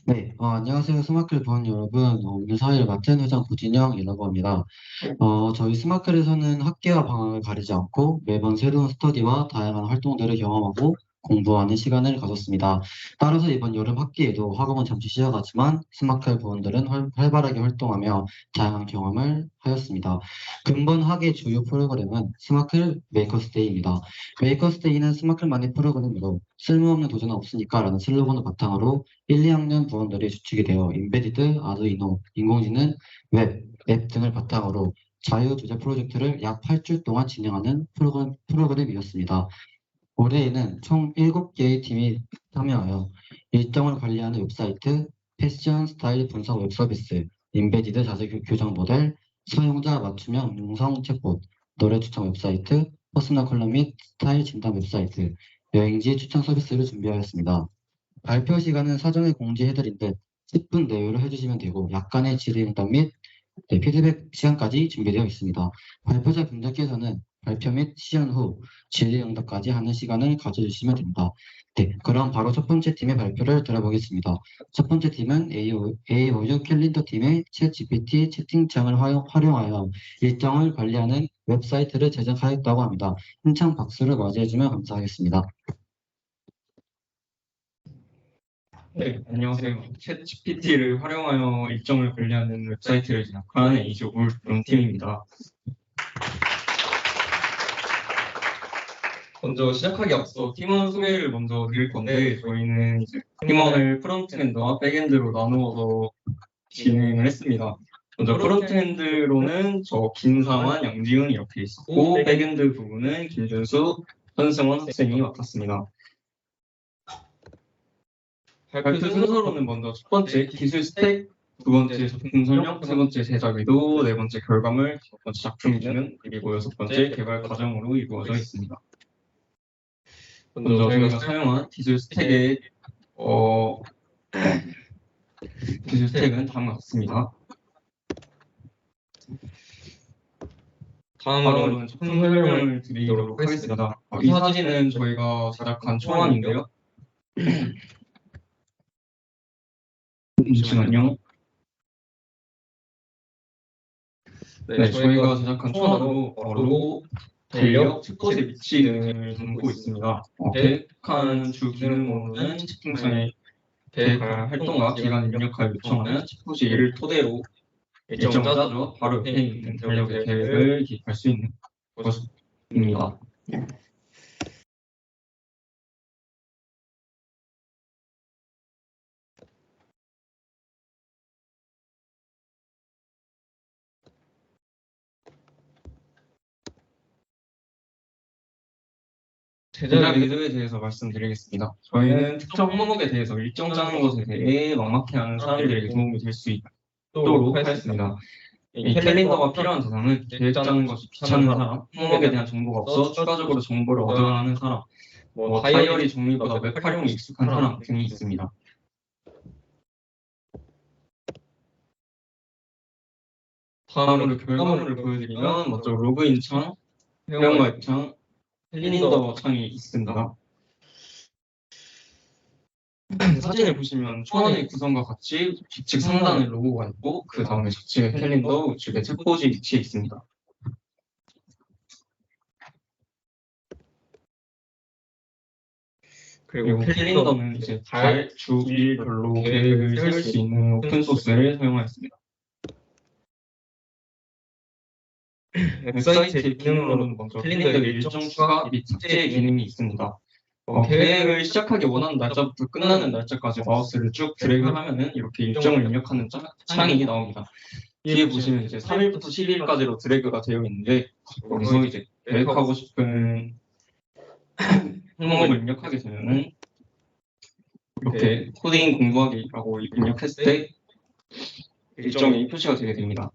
네, 안녕하세요. 스마클 부원 여러분. 오늘 사회를 맡은 회장 고진영이라고 합니다. 저희 스마클에서는 학기와 방학을 가리지 않고 매번 새로운 스터디와 다양한 활동들을 경험하고 공부하는 시간을 가졌습니다. 따라서 이번 여름 학기에도 학업은 잠시 쉬어가지만 스마클 부원들은 활발하게 활동하며 다양한 경험을 하였습니다. 근본 학의 주요 프로그램은 스마클 메이커스데이입니다. 메이커스데이는 스마클만의 프로그램으로 쓸모없는 도전은 없으니까 라는 슬로건을 바탕으로 1, 2학년 부원들이 주축이 되어 인베디드, 아두이노, 인공지능, 웹, 앱 등을 바탕으로 자유주제 프로젝트를 약 8주 동안 진행하는 프로그램이었습니다. 올해에는 총 7개의 팀이 참여하여 일정을 관리하는 웹사이트, 패션 스타일 분석 웹 서비스, 인베디드 자세 교정 모델, 사용자 맞춤형 음성 챗봇, 노래 추천 웹사이트, 퍼스널 컬러 및 스타일 진단 웹사이트, 여행지 추천 서비스를 준비하였습니다. 발표 시간은 사전에 공지해드린 듯 10분 내외로 해주시면 되고 약간의 질의응답 및 피드백 시간까지 준비되어 있습니다. 발표자 분들께서는 발표 및 시연 후 질의응답까지 하는 시간을 가져주시면 됩니다. 네, 그럼 바로 첫 번째 팀의 발표를 들어보겠습니다. 첫 번째 팀은 AOU 캘린더 팀의 챗 GPT 채팅창을 활용하여 일정을 관리하는 웹사이트를 제작하였다고 합니다. 힘찬 박수를 맞이해주면 감사하겠습니다. 네, 안녕하세요. 챗 GPT를 활용하여 일정을 관리하는 웹사이트를 제작한 에이지올 팀입니다. 먼저 시작하기 앞서 팀원 소개를 먼저 드릴 건데 저희는 이제 팀원을 프론트엔드와 백엔드로 나누어서 진행을 했습니다. 먼저 프론트엔드로는 저 김상환, 양지은 이렇게 있었고 백엔드 부분은 김준수, 현승원 학생이 맡았습니다. 발표 순서로는 먼저 첫 번째 기술 스택, 두 번째 제품 설명, 세 번째 제작 의도, 네 번째 결과물, 첫 번째 작품 기능, 그리고 여섯 번째 개발 과정으로 이루어져 있습니다. 먼저 저희가 사용한 기술 스택의 기술 스택은 다음과 같습니다. 다음으로는 작품 설명을 드리도록 하겠습니다. 이 사진은 저희가 제작한 초안인데요. 잠시만요. 네, 저희가 제작한 초안으로 로고, 달력, 책꽂이 위치 등을 담고 있습니다. 계획한 주 기능으로는 채팅창에 계획할 활동과 기간을 입력하여 요청하면 책꽂이 이를 토대로 일정을 짜줘 바로 옆에 있는 달력의 계획을 기입할 수 있는 것입니다. 제작 의도에 대해서 말씀드리겠습니다. 저희는 특정 항목에 대해서 일정 짜는 것에 대해 막막해하는 사람들에게 도움이 될 수 있도록 하였습니다. 이 캘린더가 필요한 대상은 계획 짜는 것이 귀찮은 사람, 항목에 대한 정보가 없어 추가적으로 정보를 얻어야 하는 사람, 다이어리 정리보다 웹 활용이 익숙한 사람 등이 있습니다. 다음으로 결과물을 보여드리면 먼저 로그인 창, 회원가입 창, 캘린더 창이 있습니다. 사진을 보시면 초안의 구성과 같이 좌측 상단에 로고가 있고 그 다음에 좌측에 캘린더, 우측에 책꽂이 위치에 있습니다. 그리고 캘린더는 이제 달, 주, 일별로 계획을 세울 수 있는 오픈소스를 사용하였습니다. 웹사이트의 기능으로는 먼저 캘린더에 일정 추가 및 삭제 기능이 있습니다. 계획을 시작하기 원하는 날짜부터 끝나는 날짜까지 마우스를 쭉 드래그를 하면은 이렇게 일정을 입력하는 창이 나옵니다. 뒤에 보시면 이제 3일부터 12일까지로 드래그가 되어 있는데 거기서 이제 계획하고 싶은 항목을 입력하게 되면은 이렇게 코딩 공부하기라고 입력했을 때 일정이 표시가 되게 됩니다.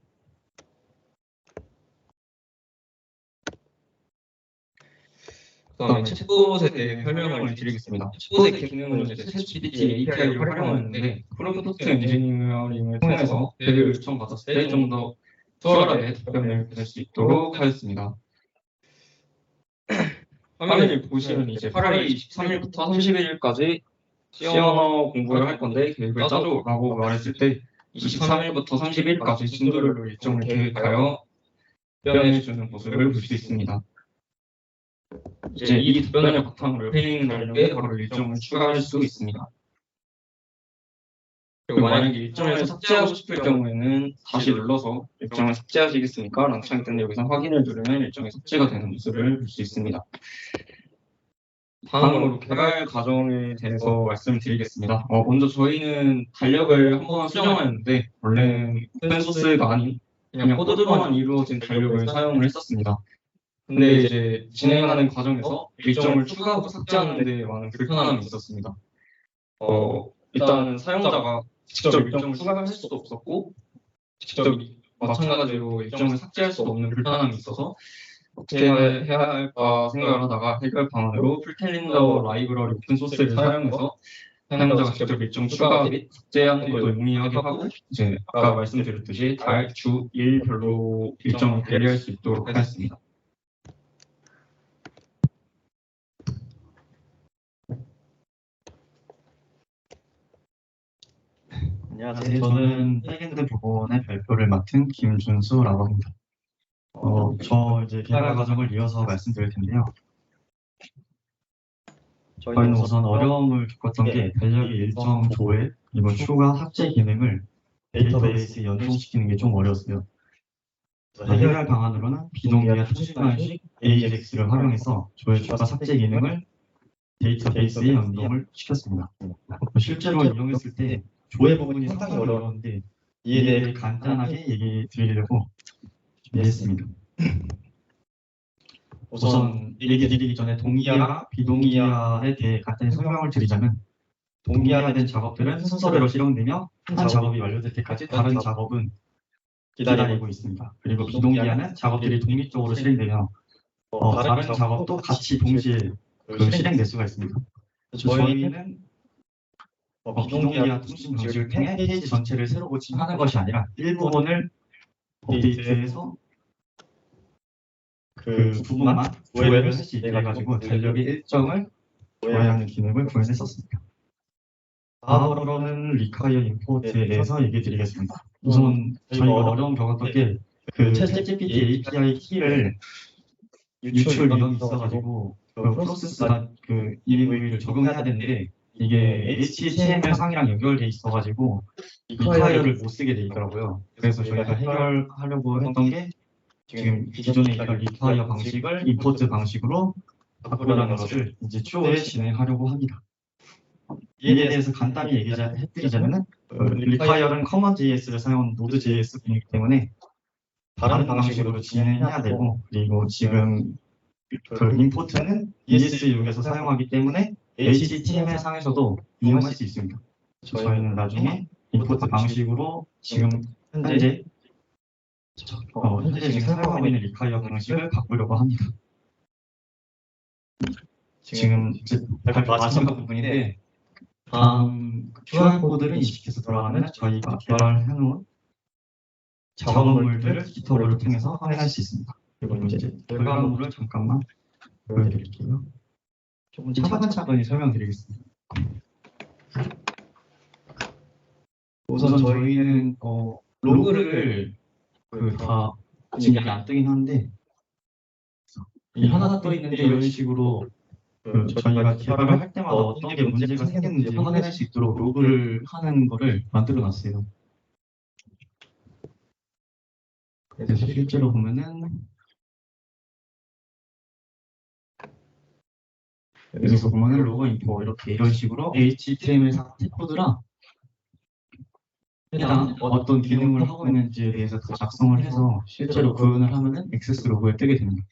그다음에 챗봇에 대해 설명을 드리겠습니다. 챗봇의 기능은 이제 챗GPT API를 활용하는데 프롬프트 엔지니어링을 통해서 계획을 요청받았을 때 좀 더 수월하게 답변을 받을 수 있도록 하였습니다. 화면을 보시면 이제 8월 23일부터 31일까지 C 언어 공부를 할 건데 계획을 짜줘라고 말했을 때 23일부터 30일까지 진도별로 일정을 계획하여 답변해주는 모습을 볼 수 있습니다. 이제 이 답변을 바탕으로 옆에 있는 달력에 바로 일정을 추가할 수 있습니다. 그리고 만약에 일정을 삭제하고 싶을 경우에는 다시 눌러서 일정을 삭제하시겠습니까? 라는 창이 뜨는데 여기서 확인을 누르면 일정이 삭제가 되는 모습을 볼 수 있습니다. 다음으로 개발 과정에 대해서 말씀을 드리겠습니다. 먼저 저희는 달력을 한번 수정하였는데 원래 오픈소스가 아닌 그냥 코드로만 이루어진 달력을 사용을 했었습니다. 근데 이제 진행하는 과정에서 일정을 추가하고 삭제하는 데 많은 불편함이 있었습니다. 일단은 사용자가 직접 일정을 추가할 수도 없었고 직접 마찬가지로 일정을 삭제할 수도 없는 불편함이 있어서 어떻게 해야 할까 생각을 하다가 해결 방안으로 풀캘린더 라이브러리 오픈소스를 사용해서 사용자가 직접 일정 추가 및 삭제하는 것도 용이하게 하고 이제 아까 말씀드렸듯이 달, 주, 일별로 일정을 관리할 수 있도록 하였습니다. 안녕하세요. 저는 백엔드 부분의 발표를 맡은 김준수라고 합니다. 저 이제 개발 과정을 이어서 말씀드릴 텐데요. 저희는 우선 어려움을 겪었던 게 달력의 일정 조회, 그리고 추가 삭제 기능을 데이터베이스에 연동시키는 게 좀 어려웠어요. 해결 방안으로는 비동기화 통신 방식 AJAX를 활용해서 조회 추가 삭제 기능을 데이터베이스에 연동을 시켰습니다. 실제로 이용했을 때 조회 부분이 상당히 어려웠는데 이에 대해 간단하게 얘기 드리려고 준비했습니다. 우선 얘기 드리기 전에 동기화랑 비동기화에 대해 간단히 설명을 드리자면 동기화된 작업들은 순서대로 실행되며 한 작업이 완료될 때까지 다른 작업은 기다리고 있습니다. 그리고 비동기화는 작업들이 독립적으로 실행되며 다른 작업도 같이 동시에 실행될 수가 있습니다. 저희는 비동기화 통신 방식을 통해 페이지 전체를 새로 고침하는 것이 아니라 일부분을 업데이트해서 그 부분만 조회를 할 수 있게 해가지고 달력의 일정을 조회하는 기능을 구현했었습니다. 다음으로는 리콰이어 임포트에 대해서 얘기 드리겠습니다. 우선 저희가 어려움 겪었던 게 그 챗GPT API 키를 유출 민원이 있어가지고 그 프로세스가 그 EMV를 적용해야 되는데 이게 HTML 상이랑 연결돼 있어가지고 리콰이어를 못 쓰게 돼 있더라고요. 그래서 저희가 해결하려고 했던 게 지금 기존에 있던 리콰이어 방식을 임포트 방식으로 바꾸려는 것을 이제 추후에 진행하려고 합니다. 이에 대해서 간단히 해드리자면은 리콰이어는 커먼.js를 사용한 노드.js이기 때문에 다른 방식으로 진행해야 되고 그리고 지금 그 임포트는 ES6에서 사용하기 때문에 HTML 상에서도 이용할 수 있습니다. 저희는 나중에 임포트 방식으로 지금 현재 지금 사용하고 있는 리콰이어 방식을 바꾸려고 합니다. 지금 발표 마지막 부분인데 다음 QR코드를 인식해서 돌아가면 저희가 개발해놓은 작업물들을 기터를 통해서 확인할 수 있습니다. 그리고 이제 결과물을 잠깐만 보여드릴게요. 조금 차근차근히 설명드리겠습니다. 우선 저희는 로그를 다 지금 여기 안 뜨긴 한데 하나 떠 있는데 이런 식으로 저희가 개발을 할 때마다 어떤 게 문제가 생겼는지 확인할 수 있도록 로그를 하는 거를 만들어 놨어요. 그래서 실제로 보면은 여기서 보면은 로그 인포 이런 식으로 HTML 삭제 코드랑 해당 어떤 기능을 하고 있는지에 대해서 다 작성을 해서 실제로 구현을 하면은 액세스 로그에 뜨게 됩니다.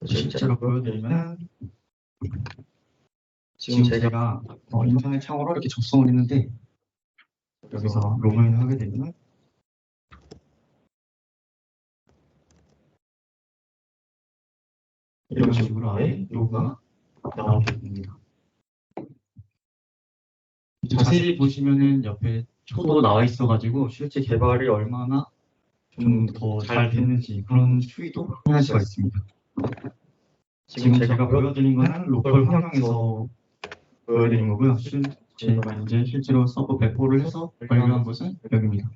실제로 보여드리면 지금 제가 인터넷 창으로 이렇게 접속을 했는데 여기서 로그인을 하게 되면 이런 식으로 아예 로그가 나오게 됩니다. 자세히 보시면은 옆에 초도 나와 있어가지고 실제 개발이 얼마나 좀 더 잘 되는지 그런 추이도 확인할 수가 있습니다. 지금 제가 보여드린 거는 로컬 환경에서 보여드린 거고요. 제가 이제 실제로 서버 배포를 해서 발견한 것은 여기입니다.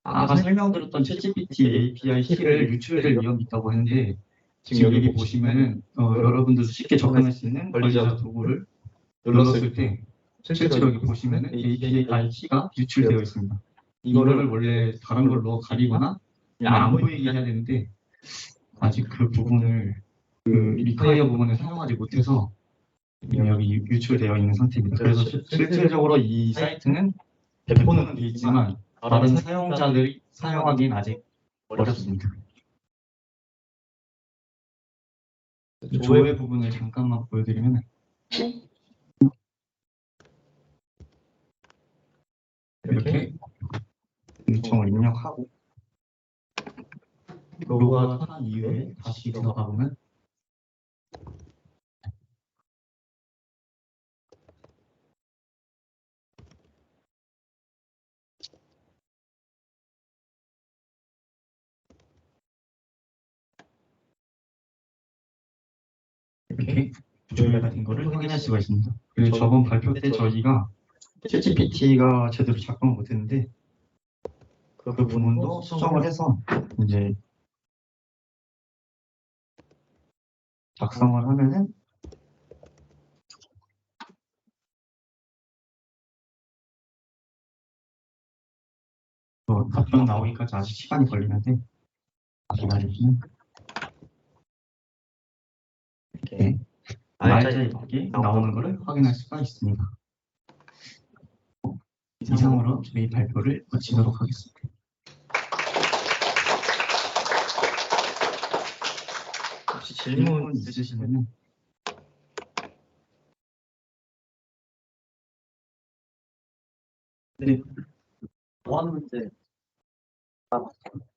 아까 설명드렸던 챗GPT API 키를 유출될 위험이 있다고 했는데 지금 여기 보시면은 여러분들도 쉽게 접근할 수 있는 관리자 도구를 눌렀을 때 실제로 여기 보시면은 API 키가 유출되어 있습니다. 이거를 원래 다른 걸로 가리거나 그냥 안 보이게 해야 되는데 아직 그 부분을 그 리콰이어 부분을 사용하지 못해서 여기 유출되어 있는 상태입니다. 그래서 실질적으로 이 사이트는 배포는 돼 있지만 다른 사용자들이 사용하기엔 아직 어렵습니다. 조회 부분을 잠깐만 보여드리면 이렇게 요청을 입력하고 로그아웃 한 이후에 다시 들어가 보면 이렇게 조회가 된 거를 확인할 수가 있습니다. 그리고 저번 발표 때 저희가 챗GPT가 제대로 작동을 못했는데 그 부분도 수정을 해서 이제 작성을 하면은 답변 나오기까지 아직 시간이 걸리는데 기다리시면 이렇게 날짜에 맞게 나오는 것을 확인할 수가 있습니다. 이상으로 저희 발표를 마치도록 하겠습니다. 혹시 질문 있으시면 네. 뭐 하는 문제?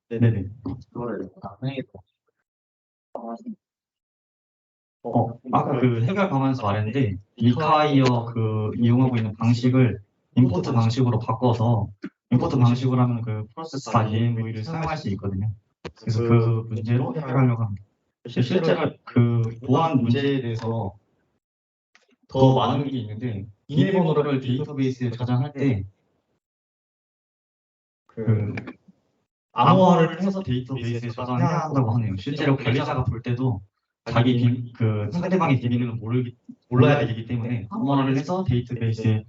네네네. 그거를 나중에 아까 그 해결 방안에서 말했는데 리콰이어 그 이용하고 있는 방식을 임포트 방식으로 바꿔서 임포트 방식으로 하면 그 프로세스 EMV를 사용할 수 있거든요. 그래서 그 문제로 해결하려고 합니다. 실제로 그 보안 문제에 대해서 더 많은 게 있는데 비밀번호를 데이터베이스에 저장할 때 그 암호화를 해서 데이터베이스에 저장해야 한다고 하네요. 실제로 관리자가 볼 때도 자기 그 상대방의 비밀을 몰라야 되기 때문에 암호화를 해서 데이터베이스에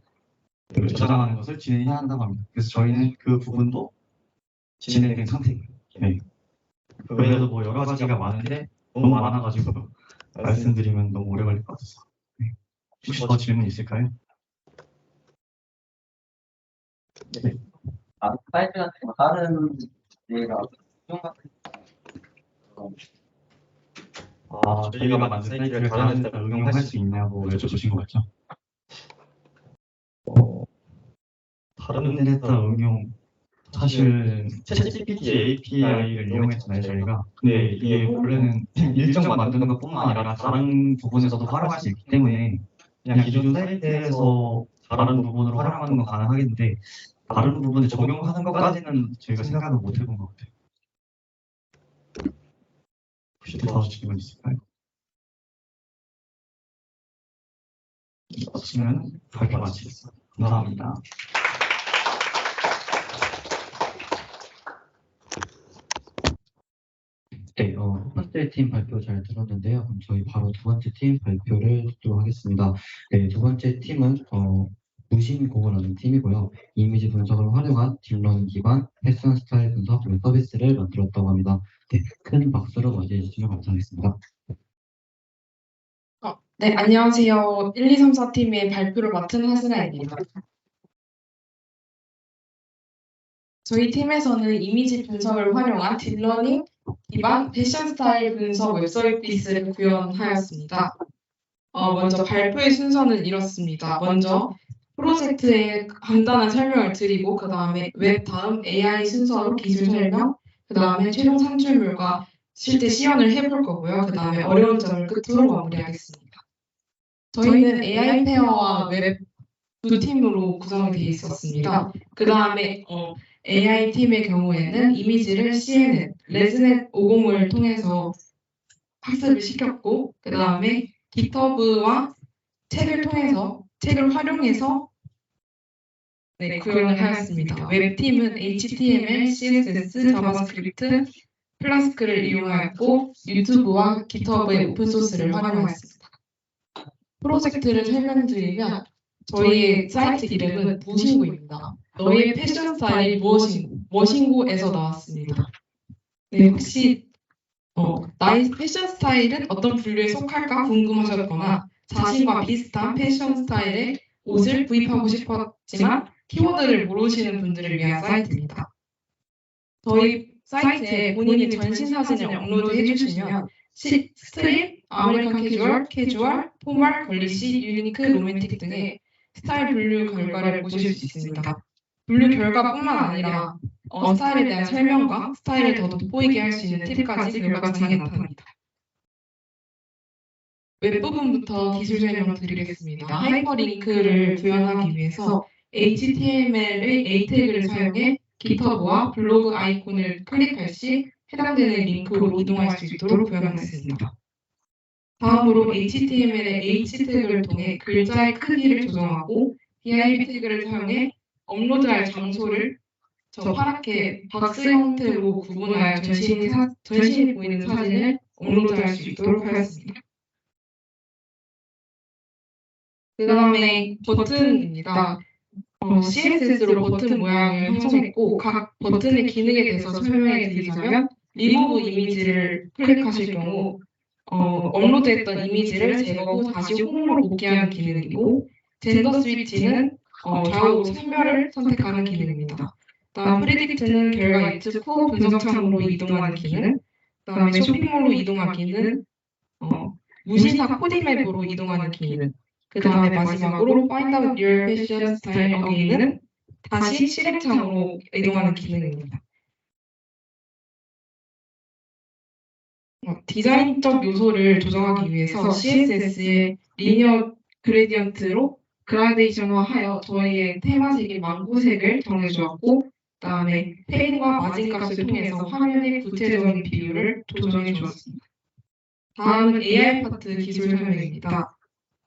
저장하는 것을 진행해야 한다고 합니다. 그래서 저희는 그 부분도 진행된 상태예요. 네. 그 외에도 뭐 여러 가지가 많은데 너무 많아가지고 말씀드리면 너무 오래 걸릴 것 같아서. 네. 혹시 더 질문 있을까요? 네. 사이트 같은 거 다른 데가 수용 같은 저희가 만든 사이트를 다른 데다 응용할 수 있냐고 여쭤보신 거 맞죠? 다른 데다 응용 사실 챗GPT API를 이용했잖아요 저희가. 근데 이게 원래는 일정 만드는 것뿐만 아니라 다른 부분에서도 활용할 수 있기 때문에 그냥 기존 사이트에서 다른 부분으로 활용하는 건 가능하겠는데 다른 부분에 적용하는 것까지는 저희가 생각을 못 해본 것 같아요. 혹시 더 질문 있을까요? 없으면 발표 마치겠습니다. 감사합니다. 네, 첫 번째 팀 발표 잘 들었는데요. 그럼 저희 바로 두 번째 팀 발표를 듣도록 하겠습니다. 네, 두 번째 팀은 무신고라는 팀이고요. 이미지 분석을 활용한 딥러닝 기반 패션 스타일 분석 서비스를 만들었다고 합니다. 네, 큰 박수로 맞이해 주시면 감사하겠습니다. 네, 안녕하세요. 1, 2, 3, 4팀의 발표를 맡은 하스나입니다. 저희 팀에서는 이미지 분석을 활용한 딥러닝 기반 패션 스타일 분석 웹 서비스를 구현하였습니다. 먼저 발표의 순서는 이렇습니다. 먼저 프로젝트의 간단한 설명을 드리고 그 다음에 웹 다음 AI 순서로 기술 설명, 그 다음에 최종 산출물과 실제 시연을 해볼 거고요. 그 다음에 어려운 점을 끝으로 마무리하겠습니다. 저희는 AI 페어와 웹 두 팀으로 구성이 되어 있었습니다. 그 다음에 AI 팀의 경우에는 이미지를 CNN, 레즈넷 50을 통해서 학습을 시켰고, 그 다음에 GitHub와 책을 활용해서 구현을 하였습니다. 웹팀은 HTML, CSS, 자바스크립트, 플라스크를 이용하였고, 유튜브와 GitHub의 오픈소스를 활용하였습니다. 프로젝트를 설명드리면, 저희의 사이트 이름은 무신고입니다. 너의 패션 스타일이 무엇인고에서 나왔습니다. 네, 혹시 나의 패션 스타일은 어떤 분류에 속할까 궁금하셨거나 자신과 비슷한 패션 스타일의 옷을 구입하고 싶었지만 키워드를 모르시는 분들을 위한 사이트입니다. 저희 사이트에 본인의 전신 사진을 업로드해 주시면 스트릿, 아메리칸 캐주얼, 포멀, 걸리시, 유니크, 로맨틱 등의 스타일 분류 결과를 보실 수 있습니다. 분류 결과뿐만 아니라 스타일에 대한 설명과 스타일을 더 돋보이게 할 수 있는 팁까지 결과창에 나타납니다. 웹부분부터 기술 설명 드리겠습니다. 하이퍼링크를 구현하기 위해서 HTML의 A 태그를 사용해 GitHub와 블로그 아이콘을 클릭할 시 해당되는 링크로 이동할 수 있도록 구현했습니다. 다음으로 HTML의 H 태그를 통해 글자의 크기를 조정하고 div 태그를 사용해 업로드할 장소를 저 파랗게 박스 형태로 구분하여 전신이 보이는 사진을 업로드할 수 있도록 하였습니다. 그 다음에 버튼입니다. CSS로 버튼 모양을 형성했고 각 버튼의 기능에 대해서 설명해 드리자면 리무브 이미지를 클릭하실 경우 업로드했던 이미지를 제거하고 다시 홈으로 복귀하는 기능이고 젠더 스위치는 좌우 성별을 선택하는 기능입니다. 다음 프리딕트는 결과 예측 후 분석창으로 이동하는 기능, 그다음에 쇼핑몰로 이동하기는 무신사 코디맵으로 이동하는 기능, 그 다음에 마지막으로 Find out your fashion style again은 다시 실행창으로 이동하는 기능입니다. 디자인적 요소를 조정하기 위해서 CSS의 리니어 그레디언트로 그라데이션화하여 저희의 테마색인 망고색을 정해주었고 그 다음에 페인과 마진 값을 통해서 화면의 구체적인 비율을 조정해 주었습니다. 다음은 AI 파트 기술 설명입니다.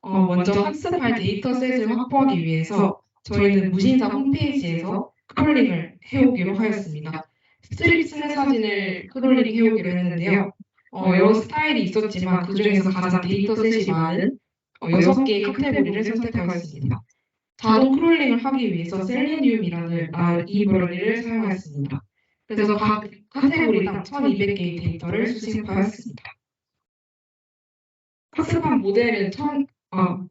먼저 학습할 데이터셋을 확보하기 위해서 저희는 무신사 홈페이지에서 크롤링을 해오기로 하였습니다. 스트릿 쓰는 사진을 크롤링 해오기로 했는데요. 여러 스타일이 있었지만 그 중에서 가장 데이터셋이 많은 6개의 카테고리를 선택하였습니다. 자동 크롤링을 하기 위해서 셀레니움이라는 라이브러리를 사용하였습니다. 그래서 각 카테고리당 1200개의 데이터를 수집하였습니다. 학습한 모델은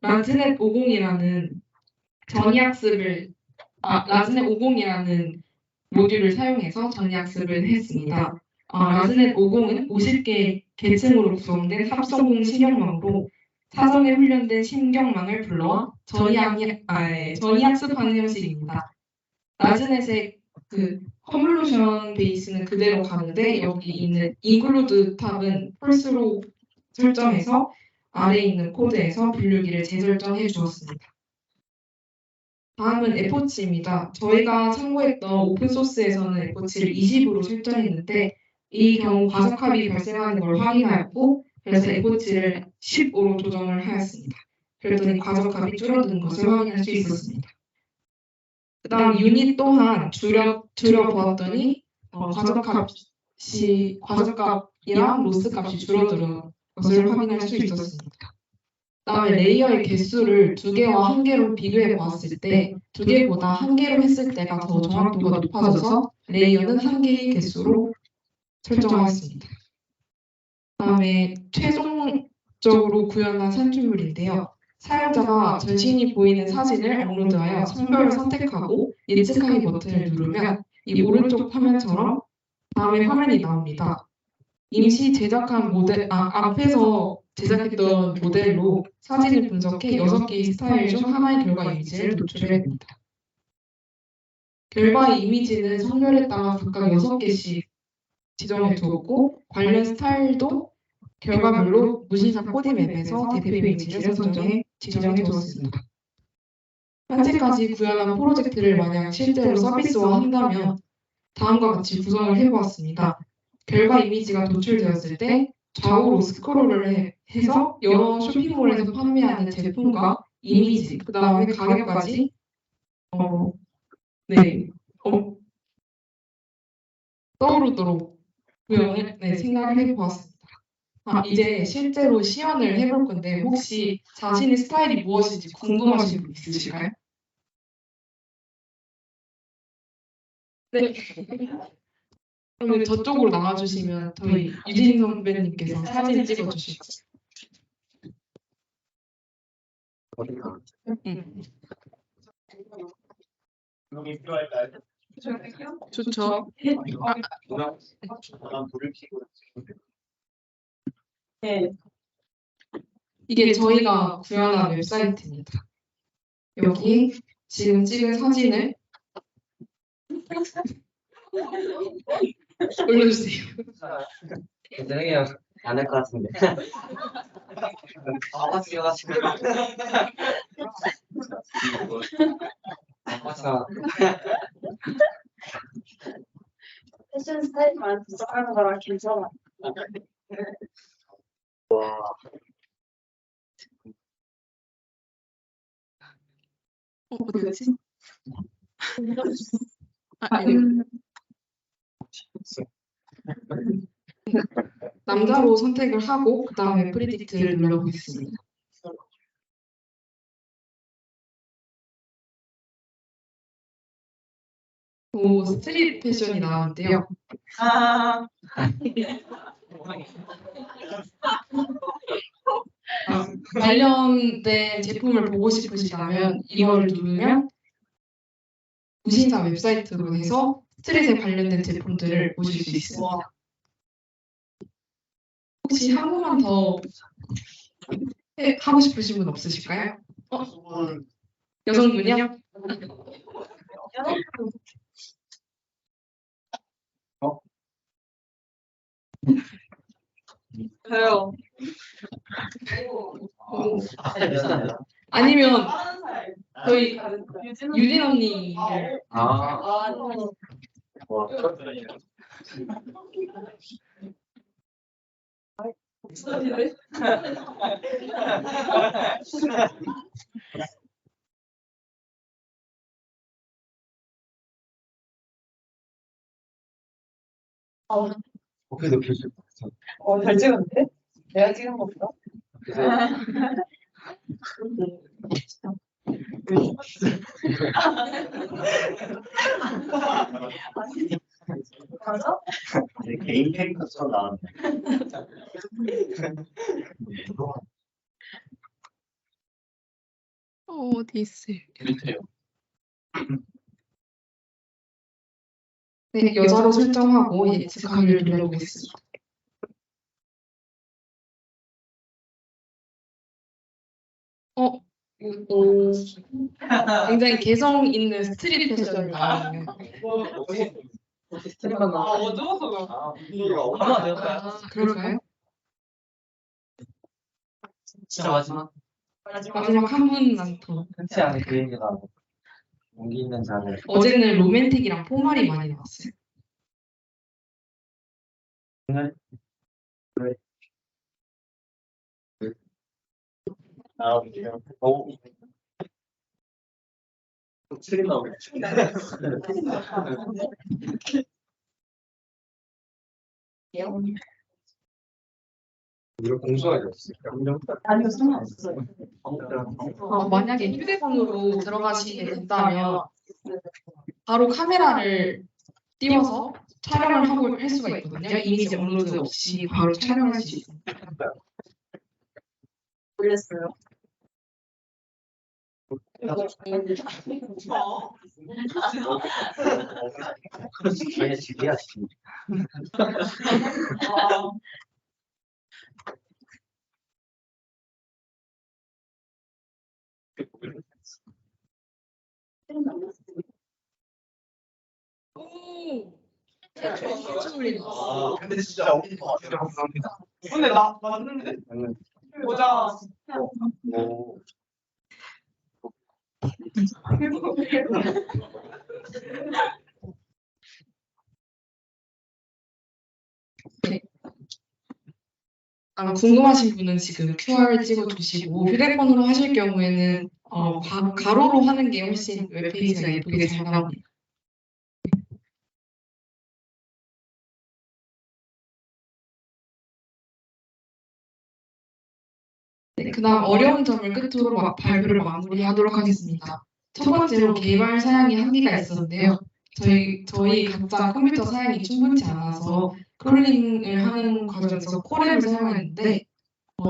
라즈넷 50이라는 라즈넷 50이라는 모듈을 사용해서 전이학습을 했습니다. 라즈넷 50은 50개의 계층으로 구성된 합성공 신경망으로 사전에 훈련된 신경망을 불러와 전이학습하는 형식입니다. 라즈넷의 컨볼루션 베이스는 그대로 가는데 여기 있는 include 탑은 펄스로 설정해서 아래에 있는 코드에서 분류기를 재설정해 주었습니다. 다음은 에포치입니다. 저희가 참고했던 오픈소스에서는 에포치를 20으로 설정했는데 이 경우 과적합이 발생하는 걸 확인하였고 그래서 에포치를 15로 조정을 하였습니다. 그랬더니 과적합이 줄어드는 것을 확인할 수 있었습니다. 그 다음 유닛 또한 줄여보았더니 과적값이랑 로스 값이 줄어드는 것을 확인할 수 있었습니다. 그다음에 레이어의 개수를 2개와 1개로 비교해 보았을 때 2개보다 1개로 했을 때가 더 정확도가 높아져서 레이어는 1개의 개수로 설정하였습니다. 그다음에 최종적으로 구현한 산출물인데요. 사용자가 전신이 보이는 사진을 업로드하여 성별을 선택하고 예측하기 버튼을 누르면 이 오른쪽 화면처럼 다음에 화면이 나옵니다. 임시 제작한 앞에서 제작했던 모델로 사진을 분석해 6개의 스타일 중 하나의 결과 이미지를 노출해냅니다. 결과 이미지는 성별에 따라 각각 6개씩 지정해 두었고 관련 스타일도 결과별로 무신사 코디맵에서 대표 이미지를 지정해 두었습니다. 현재까지 구현한 프로젝트를 만약 실제로 서비스화한다면 다음과 같이 구성을 해보았습니다. 결과 이미지가 도출되었을 때 좌우로 스크롤을 해서 여러 쇼핑몰에서 판매하는 제품과 이미지, 그 다음에 가격까지 네, 떠오르도록 구현을 생각을 해보았습니다. 이제 실제로 시연을 해볼 건데 혹시 자신의 스타일이 무엇인지 궁금하신 분 있으실까요? 네. 그러면 저쪽으로 나와주시면 저희 유진 선배님께서 사진 찍어주시고. 여기 필요할까요? 좋죠. 난 불을 켜고 네. 이게 저희가 구현한 웹사이트입니다. 여기 지금 찍은 사진을 올려주세요. 죄송해요. 안할 것 같은데. 뛰어가지고. 패션 스타일만 분석하는 거랑 괜찮아. 어디 갔지? 아니. 남자로 선택을 하고 그 다음에 프리딕트를 눌러보겠습니다. 오, 스트릿 패션이 나왔는데요. 관련된 제품을 보고 싶으시다면 이걸 누르면 무신사 웹사이트로 해서 스트릿에 관련된 제품들을 보실 수 있습니다. 혹시 한 번만 더 하고 싶으신 분 없으실까요? 여성분이요? 저요. 아니면 저희 유진 언니를 어깨 높여줄 것 같아. 잘 찍었는데? 내가 찍은 것보다? 맞아? 개인 캐릭터처럼 나왔네. 어디 있어요? 밑에요. 네, 여자로 설정하고 예측하기를 눌러보겠습니다. 오, 굉장히 개성 있는 스트릿 패션이 나오네요. 어두워서 얼마 되었어요? 그럴까요? 진짜 마지막. 마지막 한 분만 더. 흔치 않은 그림이가 용기 있는 자세. 어제는 로맨틱이랑 포말이 많이 나왔어요. 트림 나오네. 이런 공수하기 없어요. 아니요, 상관없어요. 만약에 휴대폰으로 들어가시게 된다면 바로 카메라를 띄워서 촬영을 하고 할 수가 있거든요. 이미지 업로드 없이 바로 촬영할 수 있습니다. 올렸어요. 저희 집이야 집. 오! 근데 진짜 없는 것 같아요. 감사합니다. 근데 나 맞는데? 모자. 오. 궁금하신 분은 지금 QR 찍어주시고 휴대폰으로 하실 경우에는 가로로 하는 게 훨씬 웹페이지가 예쁘게 잘 나옵니다. 네, 그다음 어려운 점을 끝으로 발표를 마무리하도록 하겠습니다. 첫 번째로 개발 사양이 한계가 있었는데요. 저희 각자 컴퓨터 사양이 충분치 않아서 크롤링을 하는 과정에서 코랩을 사용했는데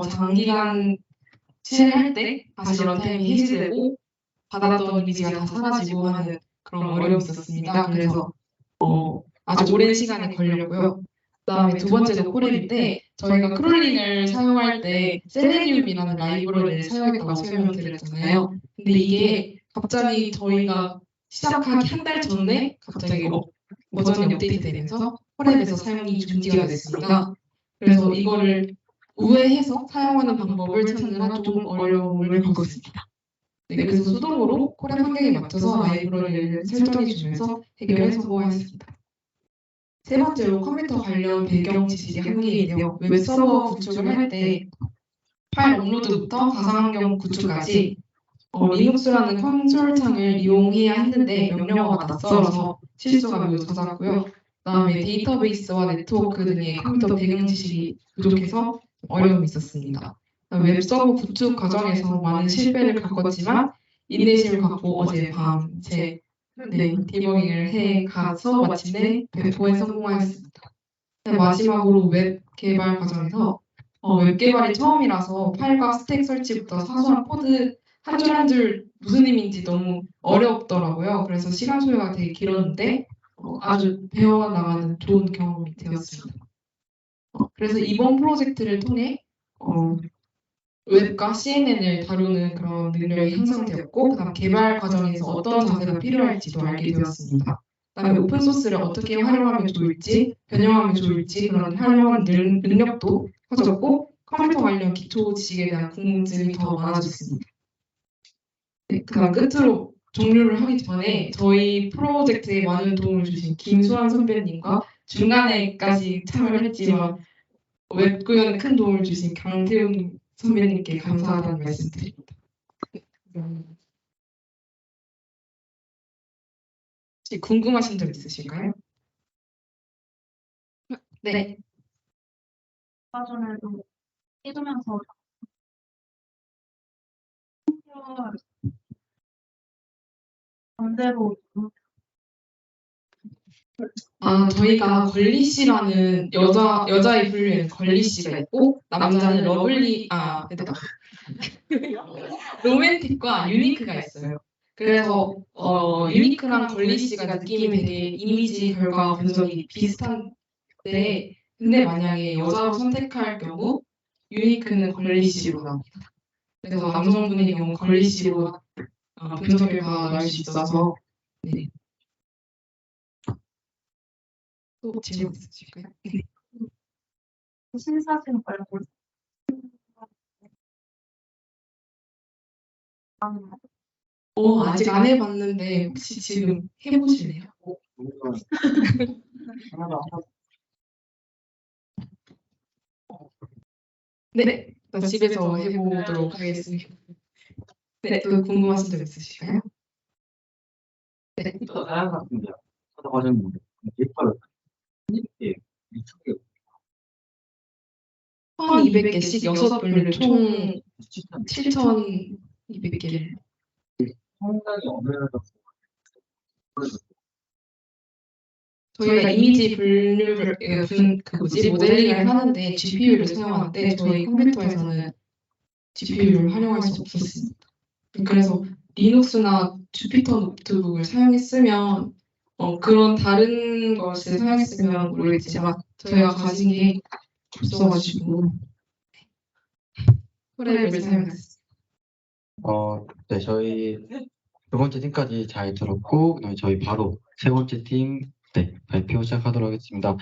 장기간 실행할 때 다시 런타임이 해제되고 받았던 이미지가 다 사라지고 하는 그런 어려움이 있었습니다. 그래서 아주 오랜 시간이 걸렸고요. 그다음에 두 번째도 코랩인데 저희가 크롤링을 사용할 때 셀레니움이라는 라이브러리를 사용했다고 설명드렸잖아요. 근데 이게 갑자기 저희가 시작하기 한 달 전에 갑자기 버전이 업데이트되면서 코랩에서 사용이 중지가 됐습니다. 그래서 이거를 우회해서 사용하는 방법을 찾느라 조금 어려움을 겪었습니다. 네, 그래서 수동으로 코랩 환경에 맞춰서 라이브러리를 설정해 주면서 해결에 성공하였습니다. 세 번째로 컴퓨터 관련 배경 지식의 한계인데요. 웹서버 구축을 할 때 파일 업로드부터 가상환경 구축까지 리눅스라는 컨솔 창을 이용해야 했는데 명령어가 낯설어서 실수가 매우 잦았고요. 그다음에 데이터베이스와 네트워크 등의 컴퓨터 배경 지식이 부족해서 어려움이 있었습니다. 웹서버 구축 과정에서 많은 실패를 겪었지만 인내심을 갖고 어제 밤새 디버깅을 해 가서 마침내 배포에 성공하였습니다. 마지막으로 웹 개발 과정에서 웹 개발이 처음이라서 파일과 스택 설치부터 사소한 코드 한 줄 한 줄 무슨 의미인지 너무 어렵더라고요. 그래서 시간 소요가 되게 길었는데 아주 배워나가는 좋은 경험이 되었습니다. 그래서 이번 프로젝트를 통해 웹과 CNN을 다루는 그런 능력이 향상되었고, 그다음 개발 과정에서 어떤 자세가 필요할지도 알게 되었습니다. 그다음에 오픈 소스를 어떻게 활용하면 좋을지, 변형하면 좋을지 그런 활용 능력도 커졌고, 컴퓨터 관련 기초 지식에 대한 궁금증이 더 많아졌습니다. 네, 그다음 끝으로 종료를 하기 전에 저희 프로젝트에 많은 도움을 주신 김수환 선배님과 중간에까지 참여를 했지만 웹 구현에 큰 도움을 주신 강태웅 선배님께 감사하다는 말씀드립니다. 혹시 궁금하신 점 있으실까요? 네. 아까 전에도 읽으면서 반대로 저희가 걸리 씨라는 여자의 분류에는 걸리 씨가 있고 남자는 됐다. 로맨틱과 유니크가 있어요. 그래서 유니크랑 걸리 씨가 느낌이 되게 이미지 결과 분석이 비슷한데 근데 만약에 여자로 선택할 경우 유니크는 걸리 씨로 나옵니다. 그래서 남성분의 경우 걸리 씨로 분석 결과가 나올 수 있어서 네. 또 질문 있으실까요? 신사진 말고 아직 안 해봤는데 혹시 지금 해보실래요? 네, 나 집에서 해보도록 하겠습니다. 네, 또 궁금하신 점 있으실까요? 네, 다양한 같은데 찾아가셨는데 예뻐요. 이게 이쪽에 총 200개씩 6분류 총 7,200개를 상당히 어려워서 저희가 이미지 분류를 모델링을 하는데 GPU를 사용하는데 저희 컴퓨터에서는 GPU를 활용할 수 없었습니다. 그래서 리눅스나 주피터 노트북을 사용했으면 그런 다른 것을 사용했으면 모르겠지만 저희가 가진 게 없어가지고 프랩을 사용했습니다. 네, 저희 두 번째 팀까지 잘 들었고, 그다음에 저희 바로 세 번째 팀, 네, 발표 시작하도록 하겠습니다.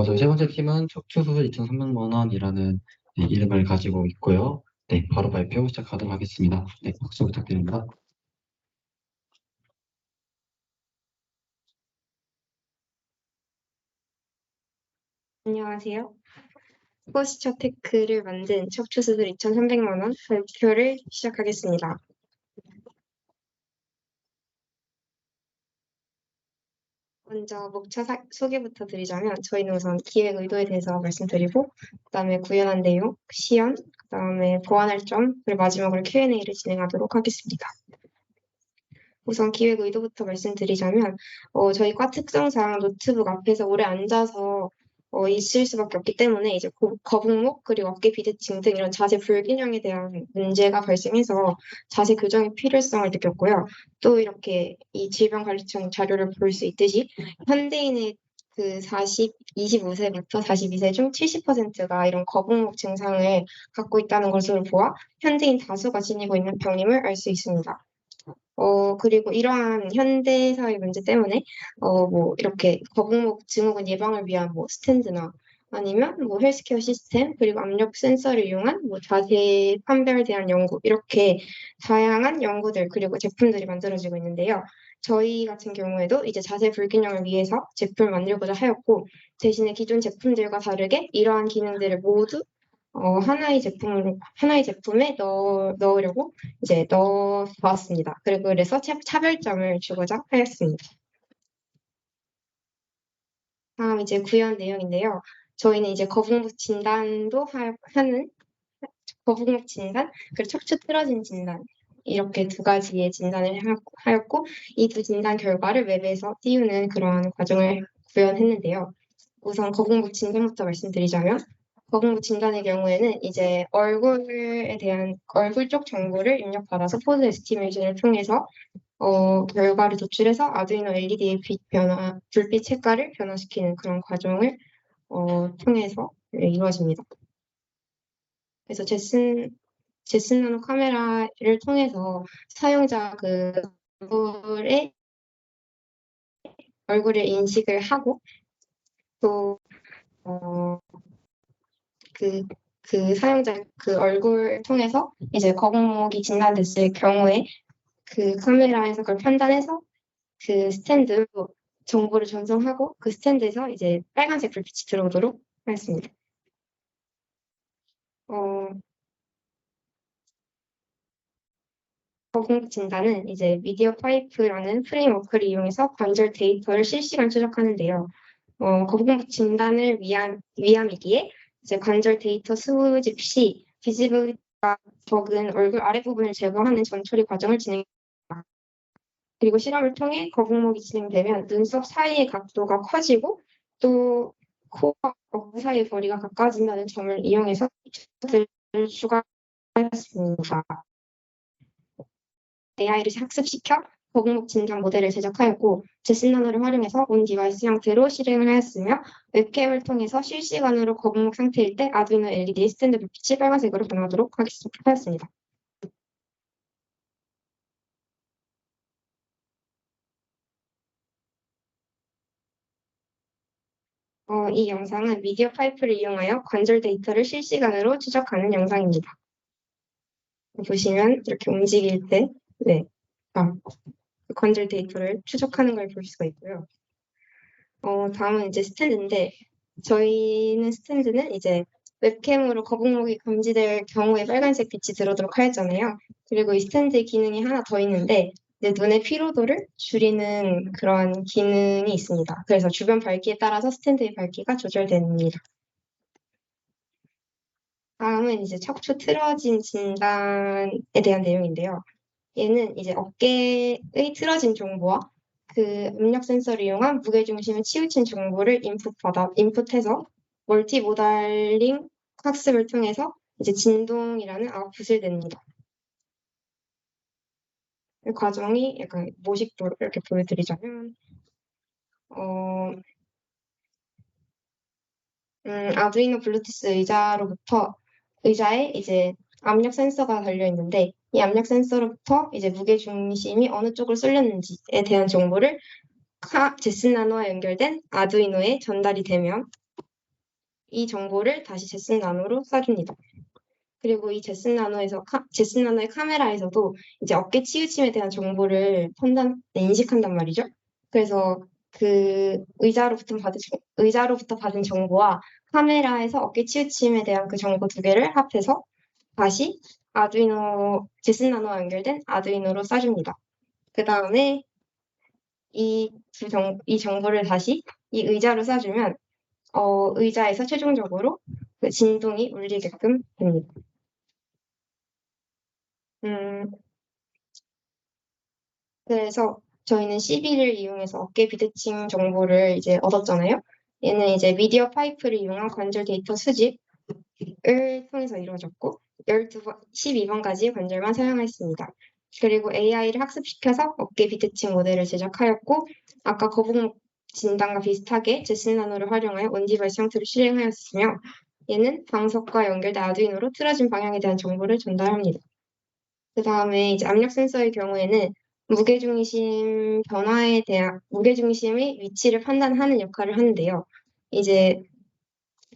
저희 세 번째 팀은 척추수술 2,300만 원이라는 네, 이름을 가지고 있고요. 네, 바로 발표 시작하도록 하겠습니다. 네, 박수 부탁드립니다. 안녕하세요. 포스처 테크를 만든 척추수술 2,300만 원 발표를 시작하겠습니다. 먼저 목차 소개부터 드리자면 저희는 우선 기획 의도에 대해서 말씀드리고 그다음에 구현한 내용, 시연, 그다음에 보완할 점, 그리고 마지막으로 Q&A를 진행하도록 하겠습니다. 우선 기획 의도부터 말씀드리자면 저희 과 특성상 노트북 앞에서 오래 앉아서 있을 수밖에 없기 때문에 이제 거북목 그리고 어깨 비대칭 등 이런 자세 불균형에 대한 문제가 발생해서 자세 교정의 필요성을 느꼈고요. 또 이렇게 이 질병관리청 자료를 볼 수 있듯이 현대인의 그 25세부터 42세 중 70%가 이런 거북목 증상을 갖고 있다는 것으로 보아 현대인 다수가 지니고 있는 병임을 알 수 있습니다. 그리고 이러한 현대사회 문제 때문에, 이렇게 거북목 증후군 예방을 위한 스탠드나 아니면 헬스케어 시스템, 그리고 압력 센서를 이용한 자세 판별에 대한 연구, 이렇게 다양한 연구들, 그리고 제품들이 만들어지고 있는데요. 저희 같은 경우에도 이제 자세 불균형을 위해서 제품을 만들고자 하였고, 대신에 기존 제품들과 다르게 이러한 기능들을 모두 하나의 제품에 넣으려고 이제 넣어봤습니다. 그래서 차별점을 주고자 하였습니다. 다음 이제 구현 내용인데요. 저희는 이제 거북목 진단도 하는 거북목 진단, 그리고 척추 틀어진 진단 이렇게 두 가지의 진단을 하였고 이 두 진단 결과를 웹에서 띄우는 그러한 과정을 구현했는데요. 우선 거북목 진단부터 말씀드리자면 거북목 진단의 경우에는 이제 얼굴 쪽 정보를 입력받아서 포즈 에스티메이션을 통해서 결과를 도출해서 아두이노 LED의 불빛 색깔을 변화시키는 그런 과정을 통해서 이루어집니다. 그래서 제슨 나노 카메라를 통해서 사용자 얼굴을 인식을 하고 또 사용자 얼굴을 통해서 이제 거북목이 진단됐을 경우에 그 카메라에서 그걸 판단해서 그 스탠드로 정보를 전송하고 그 스탠드에서 이제 빨간색 불빛이 들어오도록 하였습니다. 거북목 진단은 이제 미디어 파이프라는 프레임워크를 이용해서 관절 데이터를 실시간 추적하는데요. 거북목 진단을 위함이기에 이제 관절 데이터 수집 시 비지블리티가 적은 얼굴 아랫부분을 제거하는 전처리 과정을 진행합니다. 그리고 실험을 통해 거북목이 진행되면 눈썹 사이의 각도가 커지고 또 코와 어깨 사이의 거리가 가까워진다는 점을 이용해서 추가하였습니다. AI를 학습시켜 거북목 진단 모델을 제작하였고 제슨 나노를 활용해서 온 디바이스 형태로 실행을 하였으며 웹캠을 통해서 실시간으로 거북목 상태일 때 아두이노 LED 스탠드 불빛이 빨간색으로 변하도록 하였습니다. 이 영상은 미디어 파이프를 이용하여 관절 데이터를 실시간으로 추적하는 영상입니다. 보시면 이렇게 움직일 때 관절 데이터를 추적하는 걸 볼 수가 있고요. 다음은 이제 스탠드인데 저희는 스탠드는 이제 웹캠으로 거북목이 감지될 경우에 빨간색 빛이 들어오도록 하였잖아요. 그리고 이 스탠드의 기능이 하나 더 있는데 눈의 피로도를 줄이는 그런 기능이 있습니다. 그래서 주변 밝기에 따라서 스탠드의 밝기가 조절됩니다. 다음은 이제 척추 틀어진 진단에 대한 내용인데요. 얘는 이제 어깨의 틀어진 정보와 그 압력 센서를 이용한 무게중심의 치우친 정보를 인풋해서 멀티모달링 학습을 통해서 이제 진동이라는 아웃풋을 냅니다. 이 과정이 약간 모식도로 이렇게 보여드리자면 아두이노 블루투스 의자에 이제 압력 센서가 달려 있는데 이 압력 센서로부터 이제 무게 중심이 어느 쪽으로 쏠렸는지에 대한 정보를 제슨 나노와 연결된 아두이노에 전달이 되면 이 정보를 다시 제슨 나노로 쏴줍니다. 그리고 이 제슨 나노의 카메라에서도 이제 어깨 치우침에 대한 정보를 인식한단 말이죠. 그래서 그 의자로부터 받은 정보와 카메라에서 어깨 치우침에 대한 그 정보 두 개를 합해서 다시 제스나노와 연결된 아두이노로 쏴줍니다. 그 다음에 이 정보를 다시 이 의자로 쏴주면 의자에서 최종적으로 그 진동이 울리게끔 됩니다. 그래서 저희는 CB를 이용해서 어깨 비대칭 정보를 이제 얻었잖아요. 얘는 이제 미디어 파이프를 이용한 관절 데이터 수집을 통해서 이루어졌고 12번까지 관절만 사용했습니다. 그리고 AI를 학습시켜서 어깨 비대칭 모델을 제작하였고 아까 거북목 진단과 비슷하게 제스나노를 활용하여 온디바이스 형태로 실행하였으며 얘는 방석과 연결된 아두이노로 틀어진 방향에 대한 정보를 전달합니다. 그 다음에 이제 압력 센서의 경우에는 무게중심의 위치를 판단하는 역할을 하는데요. 이제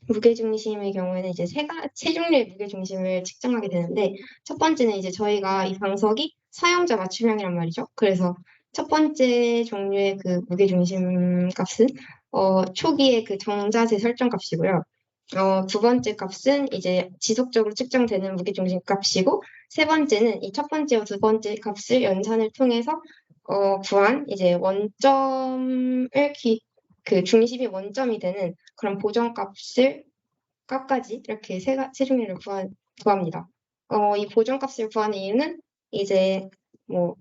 무게중심의 경우에는 이제 세 종류의 무게중심을 측정하게 되는데 첫 번째는 이제 저희가 이 방석이 사용자 맞춤형이란 말이죠. 그래서 첫 번째 종류의 그 무게중심 값은 초기의 그 정자세 설정 값이고요. 두 번째 값은 이제 지속적으로 측정되는 무게중심 값이고 세 번째는 이 첫 번째와 두 번째 값을 연산을 통해서 구한 이제 그 중심이 원점이 되는 그런 값까지 이렇게 세 종류를 구합니다. 이 보정값을 구하는 이유는 이제 뭐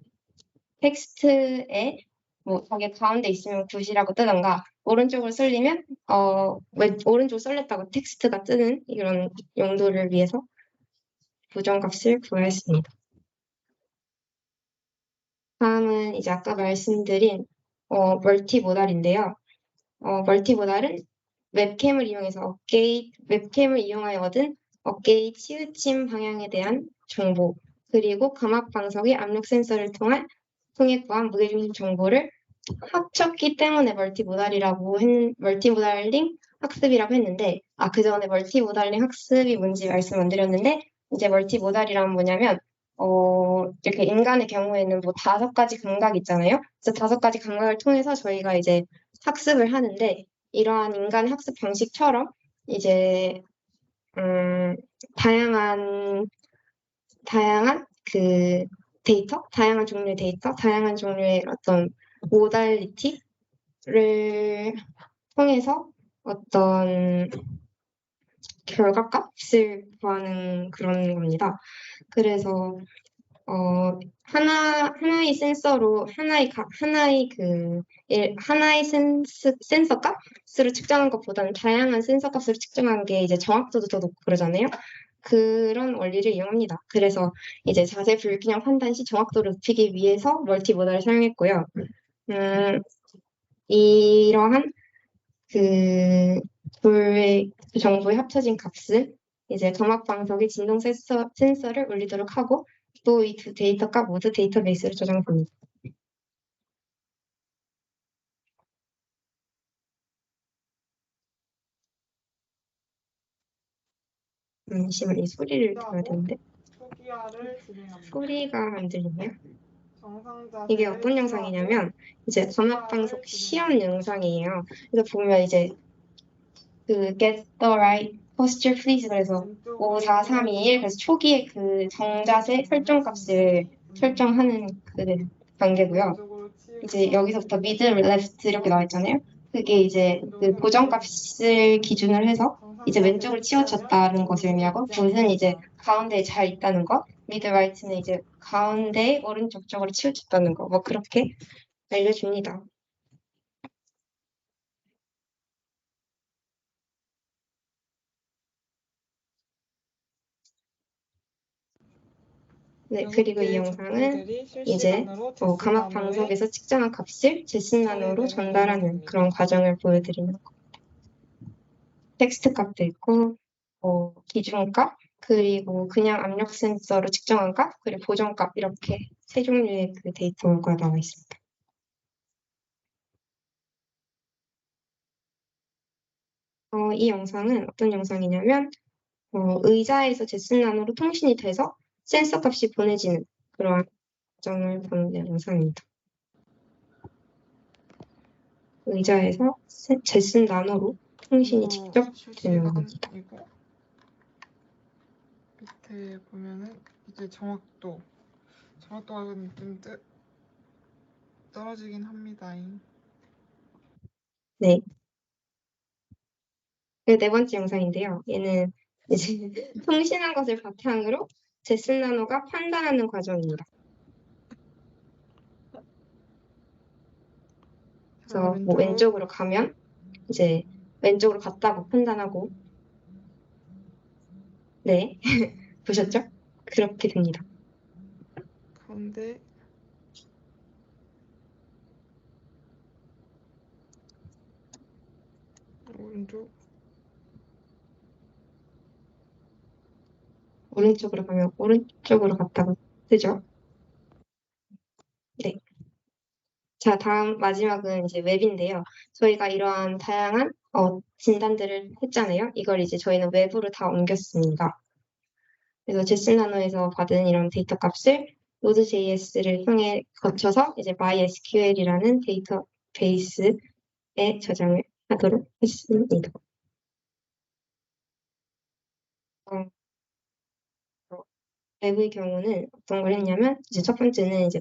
텍스트에 뭐 저게 가운데 있으면 굿이라고 뜨던가 오른쪽으로 쏠리면 오른쪽 쏠렸다고 텍스트가 뜨는 이런 용도를 위해서 보정값을 구하였습니다. 다음은 이제 아까 말씀드린 멀티모달인데요. 멀티모달은 웹캠을 이용하여 얻은 어깨의 치우침 방향에 대한 정보 그리고 감압 방석의 압력 센서를 통해 구한 무게중심 정보를 합쳤기 때문에 멀티모달링 학습이라고 했는데 그 전에 멀티모달링 학습이 뭔지 말씀 안 드렸는데 이제 멀티모달이란 뭐냐면 이렇게 인간의 경우에는 뭐 5가지 감각이 있잖아요. 그래서 5가지 감각을 통해서 저희가 이제 학습을 하는데 이러한 인간의 학습 방식처럼 이제 다양한 그 데이터, 다양한 종류의 데이터, 다양한 종류의 어떤 모달리티를 통해서 어떤 결과값을 구하는 그런 겁니다. 그래서 하나의 센서로 하나의 센서 값으로 측정한 것보다는 다양한 센서 값으로 측정한 게 이제 정확도도 더 높고 그러잖아요. 그런 원리를 이용합니다. 그래서 이제 자세 불균형 판단 시 정확도를 높이기 위해서 멀티모달을 사용했고요. 이러한 그 정보에 합쳐진 값은 이제 감압 방석의 진동 센서를 울리도록 하고 또 이 두 데이터 값 모두 데이터베이스로 저장됩니다. 잠시만 이 소리를 들어야 되는데 초기화를 진행합니다. 소리가 안 들리네요. 정상자세를 이게 어떤 영상이냐면 이제 감압 방석 시연 영상이에요. 그래서 보면 이제 그 get the right posture please 그래서 5, 4, 3, 2, 1 그래서 초기에 그 정자세 설정값을 설정하는 그 단계고요. 이제 여기서부터 middle, left 이렇게 나와 있잖아요. 그게 이제 그 보정값을 기준으로 해서 이제 왼쪽으로 치우쳤다는 것을 의미하고 굿은 이제 가운데에 잘 있다는 것, middle, right는 이제 가운데 오른쪽 쪽으로 치우쳤다는 거, 뭐 그렇게 알려줍니다. 네, 그리고 이 영상은 이제 감압 방석에서 측정한 값을 제스나노로 전달하는 그런 과정을 보여드리는 겁니다. 텍스트 값도 있고, 기준값, 그리고 그냥 압력 센서로 측정한 값, 그리고 보정값 이렇게 세 종류의 그 데이터가 나와 있습니다. 이 영상은 어떤 영상이냐면 의자에서 제스나노로 통신이 돼서 센서 값이 보내지는 그런 과정을 보는 영상입니다. 의자에서 제슨 나노로 통신이 이거 직접 되는 겁니다. 이거 밑에 보면은 이제 정확도가 좀 떨어지긴 합니다. 네. 네 번째 영상인데요. 얘는 이제 통신한 것을 바탕으로 제슨 나노가 판단하는 과정입니다. 그래서 뭐 왼쪽으로 가면 이제 왼쪽으로 갔다고 판단하고, 네, 보셨죠? 그렇게 됩니다. 가운데 오른쪽으로 가면 오른쪽으로 갔다고 뜨죠? 네. 자, 다음 마지막은 이제 웹인데요. 저희가 이러한 다양한 진단들을 했잖아요. 이걸 이제 저희는 웹으로 다 옮겼습니다. 그래서 제슨 나노에서 받은 이런 데이터 값을 Node.js를 통해 거쳐서 이제 MySQL이라는 데이터베이스에 저장을 하도록 했습니다. 웹의 경우는 어떤 걸 했냐면 이제 첫 번째는 이제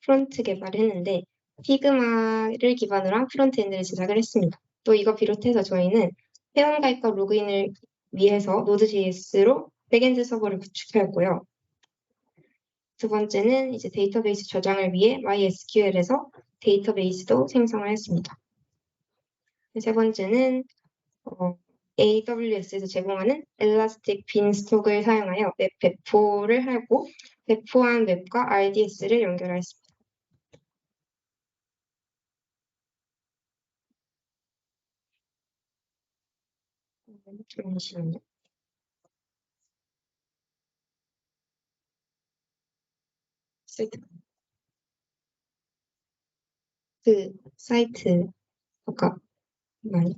프론트 개발을 했는데 피그마를 기반으로 한 프론트엔드를 제작을 했습니다. 또 이거 비롯해서 저희는 회원가입과 로그인을 위해서 Node.js로 백엔드 서버를 구축하였고요. 두 번째는 이제 데이터베이스 저장을 위해 MySQL에서 데이터베이스도 생성을 했습니다. 세 번째는 AWS에서 제공하는 Elastic Beanstalk을 사용하여 웹 배포를 하고 배포한 웹과 RDS를 연결하였습니다. 잠시만요. 그 사이트 아까 많이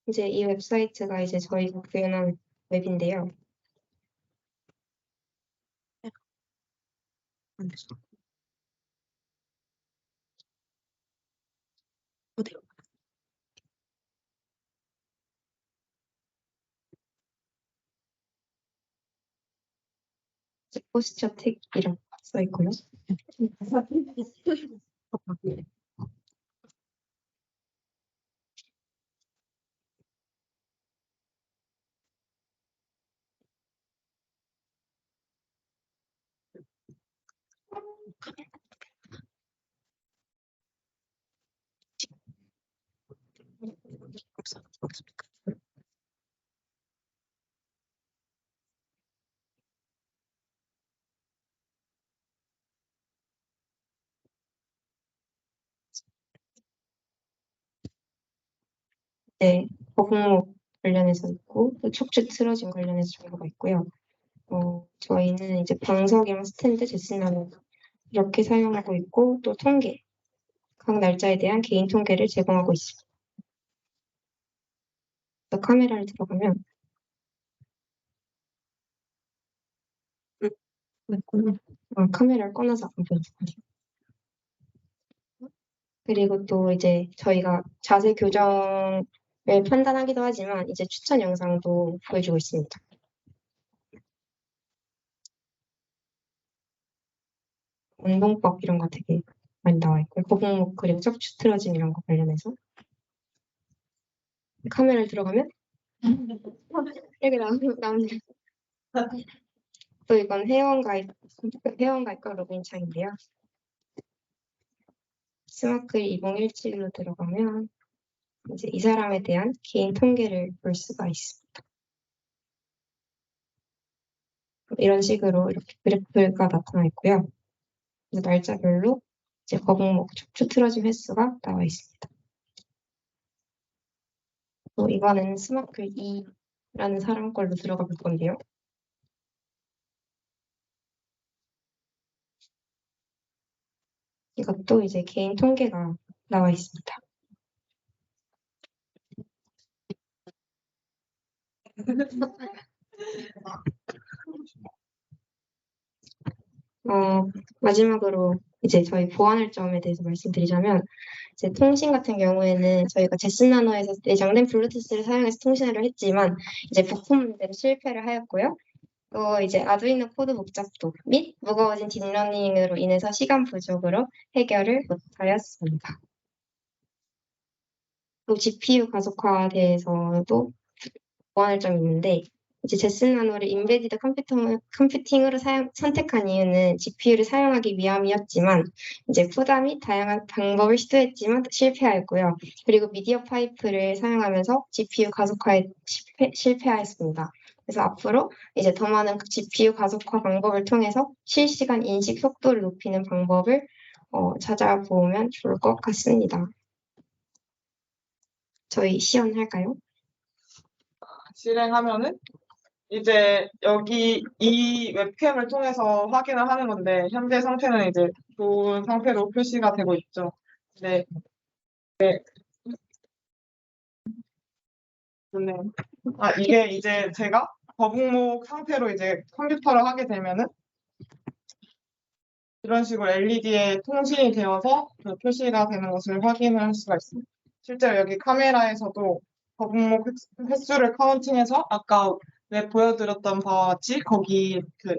이제 이 웹사이트가 이제 저희가 구현한 웹인데요. 포스처 택이라고 써 있고요. 네, 거북목 관련해서 있고 또 척추 틀어짐 관련해서 정보가 있고요. 저희는 이제 방석이랑 스탠드, 제스나무 이렇게 사용하고 있고 또 통계, 각 날짜에 대한 개인 통계를 제공하고 있습니다. 카메라를 들어가면 카메라를 꺼놔서 안 보이거든요. 그리고 또 이제 저희가 자세 교정을 판단하기도 하지만 이제 추천 영상도 보여주고 있습니다. 운동법 이런 거 되게 많이 나와 있고 거북목 그리고 척추 틀어짐 이런 거 관련해서 카메라를 들어가면 이렇게 나오는 또 이건 회원가입과 로그인 창인데요. 스마클 2017로 들어가면 이제 이 사람에 대한 개인 통계를 볼 수가 있습니다. 이런 식으로 이렇게 그래프가 나타나 있고요. 날짜별로 이제 거북목 척추 틀어짐 횟수가 나와 있습니다. 이번에는 스마클 2라는 사람 걸로 들어가 볼 건데요. 이것도 이제 개인 통계가 나와 있습니다. 마지막으로 이제 저희 보완할 점에 대해서 말씀드리자면, 이제 통신 같은 경우에는 저희가 제슨 나노에서 내장된 블루투스를 사용해서 통신을 했지만 이제 부품 문제로 실패를 하였고요. 또 이제 아두이노 코드 복잡도 및 무거워진 딥러닝으로 인해서 시간 부족으로 해결을 못하였습니다. 또 GPU 가속화에 대해서도 보완할 점이 있는데, 이제 제슨 나노를 인베디드 컴퓨팅으로 선택한 이유는 GPU를 사용하기 위함이었지만, 이제 푸다 및 다양한 방법을 시도했지만 실패하였고요. 그리고 미디어 파이프를 사용하면서 GPU 가속화에 실패하였습니다. 그래서 앞으로 이제 더 많은 GPU 가속화 방법을 통해서 실시간 인식 속도를 높이는 방법을 찾아보면 좋을 것 같습니다. 저희 시연할까요? 실행하면은 이제 여기 이 웹캠을 통해서 확인을 하는 건데 현재 상태는 이제 좋은 상태로 표시가 되고 있죠. 네. 네. 이게 이제 제가 거북목 상태로 이제 컴퓨터를 하게 되면은 이런 식으로 LED에 통신이 되어서 그 표시가 되는 것을 확인을 할 수가 있습니다. 실제로 여기 카메라에서도 거북목 횟수를 카운팅해서 아까 보여드렸던 바와 같이 거기 그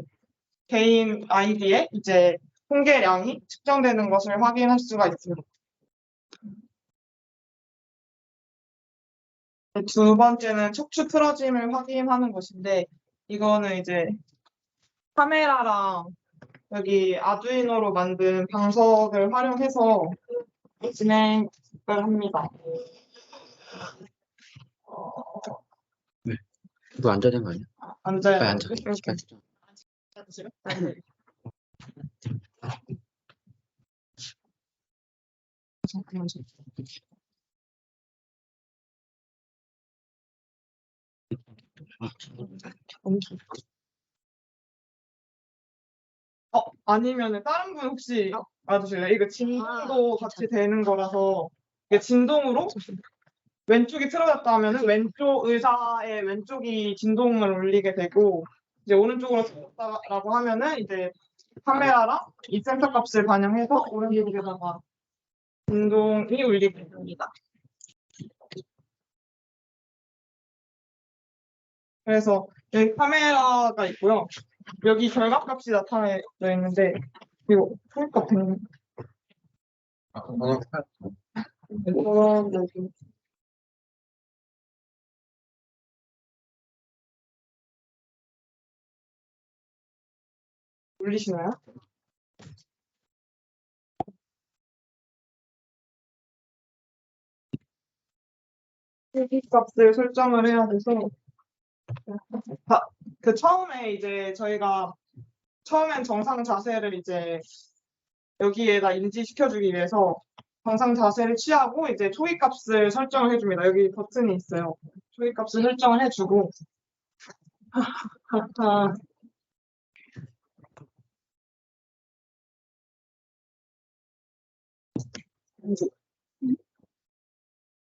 개인 아이디에 이제 통계량이 측정되는 것을 확인할 수가 있습니다. 두 번째는 척추 틀어짐을 확인하는 것인데, 이거는 이제 카메라랑 여기 아두이노로 만든 방석을 활용해서 진행을 합니다. 이거 앉아야 되는 거 아니야? 앉아야 빨리 앉아. 이렇게. 아니면은 다른 분 혹시 와주실래요? 이거 진동도 같이 되는 거라서 이게 진동으로 왼쪽이 틀어졌다 하면은 왼쪽 의사의 왼쪽이 진동을 울리게 되고, 이제 오른쪽으로 틀어졌다라고 하면은 이제 카메라랑 이 센서 값을 반영해서 오른쪽에다가 진동이 울리게 됩니다. 그래서 여기 카메라가 있고요. 여기 결과값이 나타나 있는데 이거 풀값 되는 여기 울리시나요? 풀값을 설정을 해야 돼서 그 처음에 이제 저희가 처음엔 정상 자세를 이제 여기에다 인지시켜주기 위해서 정상 자세를 취하고 이제 초기값을 설정을 해줍니다. 여기 버튼이 있어요. 초기값을 설정을 해주고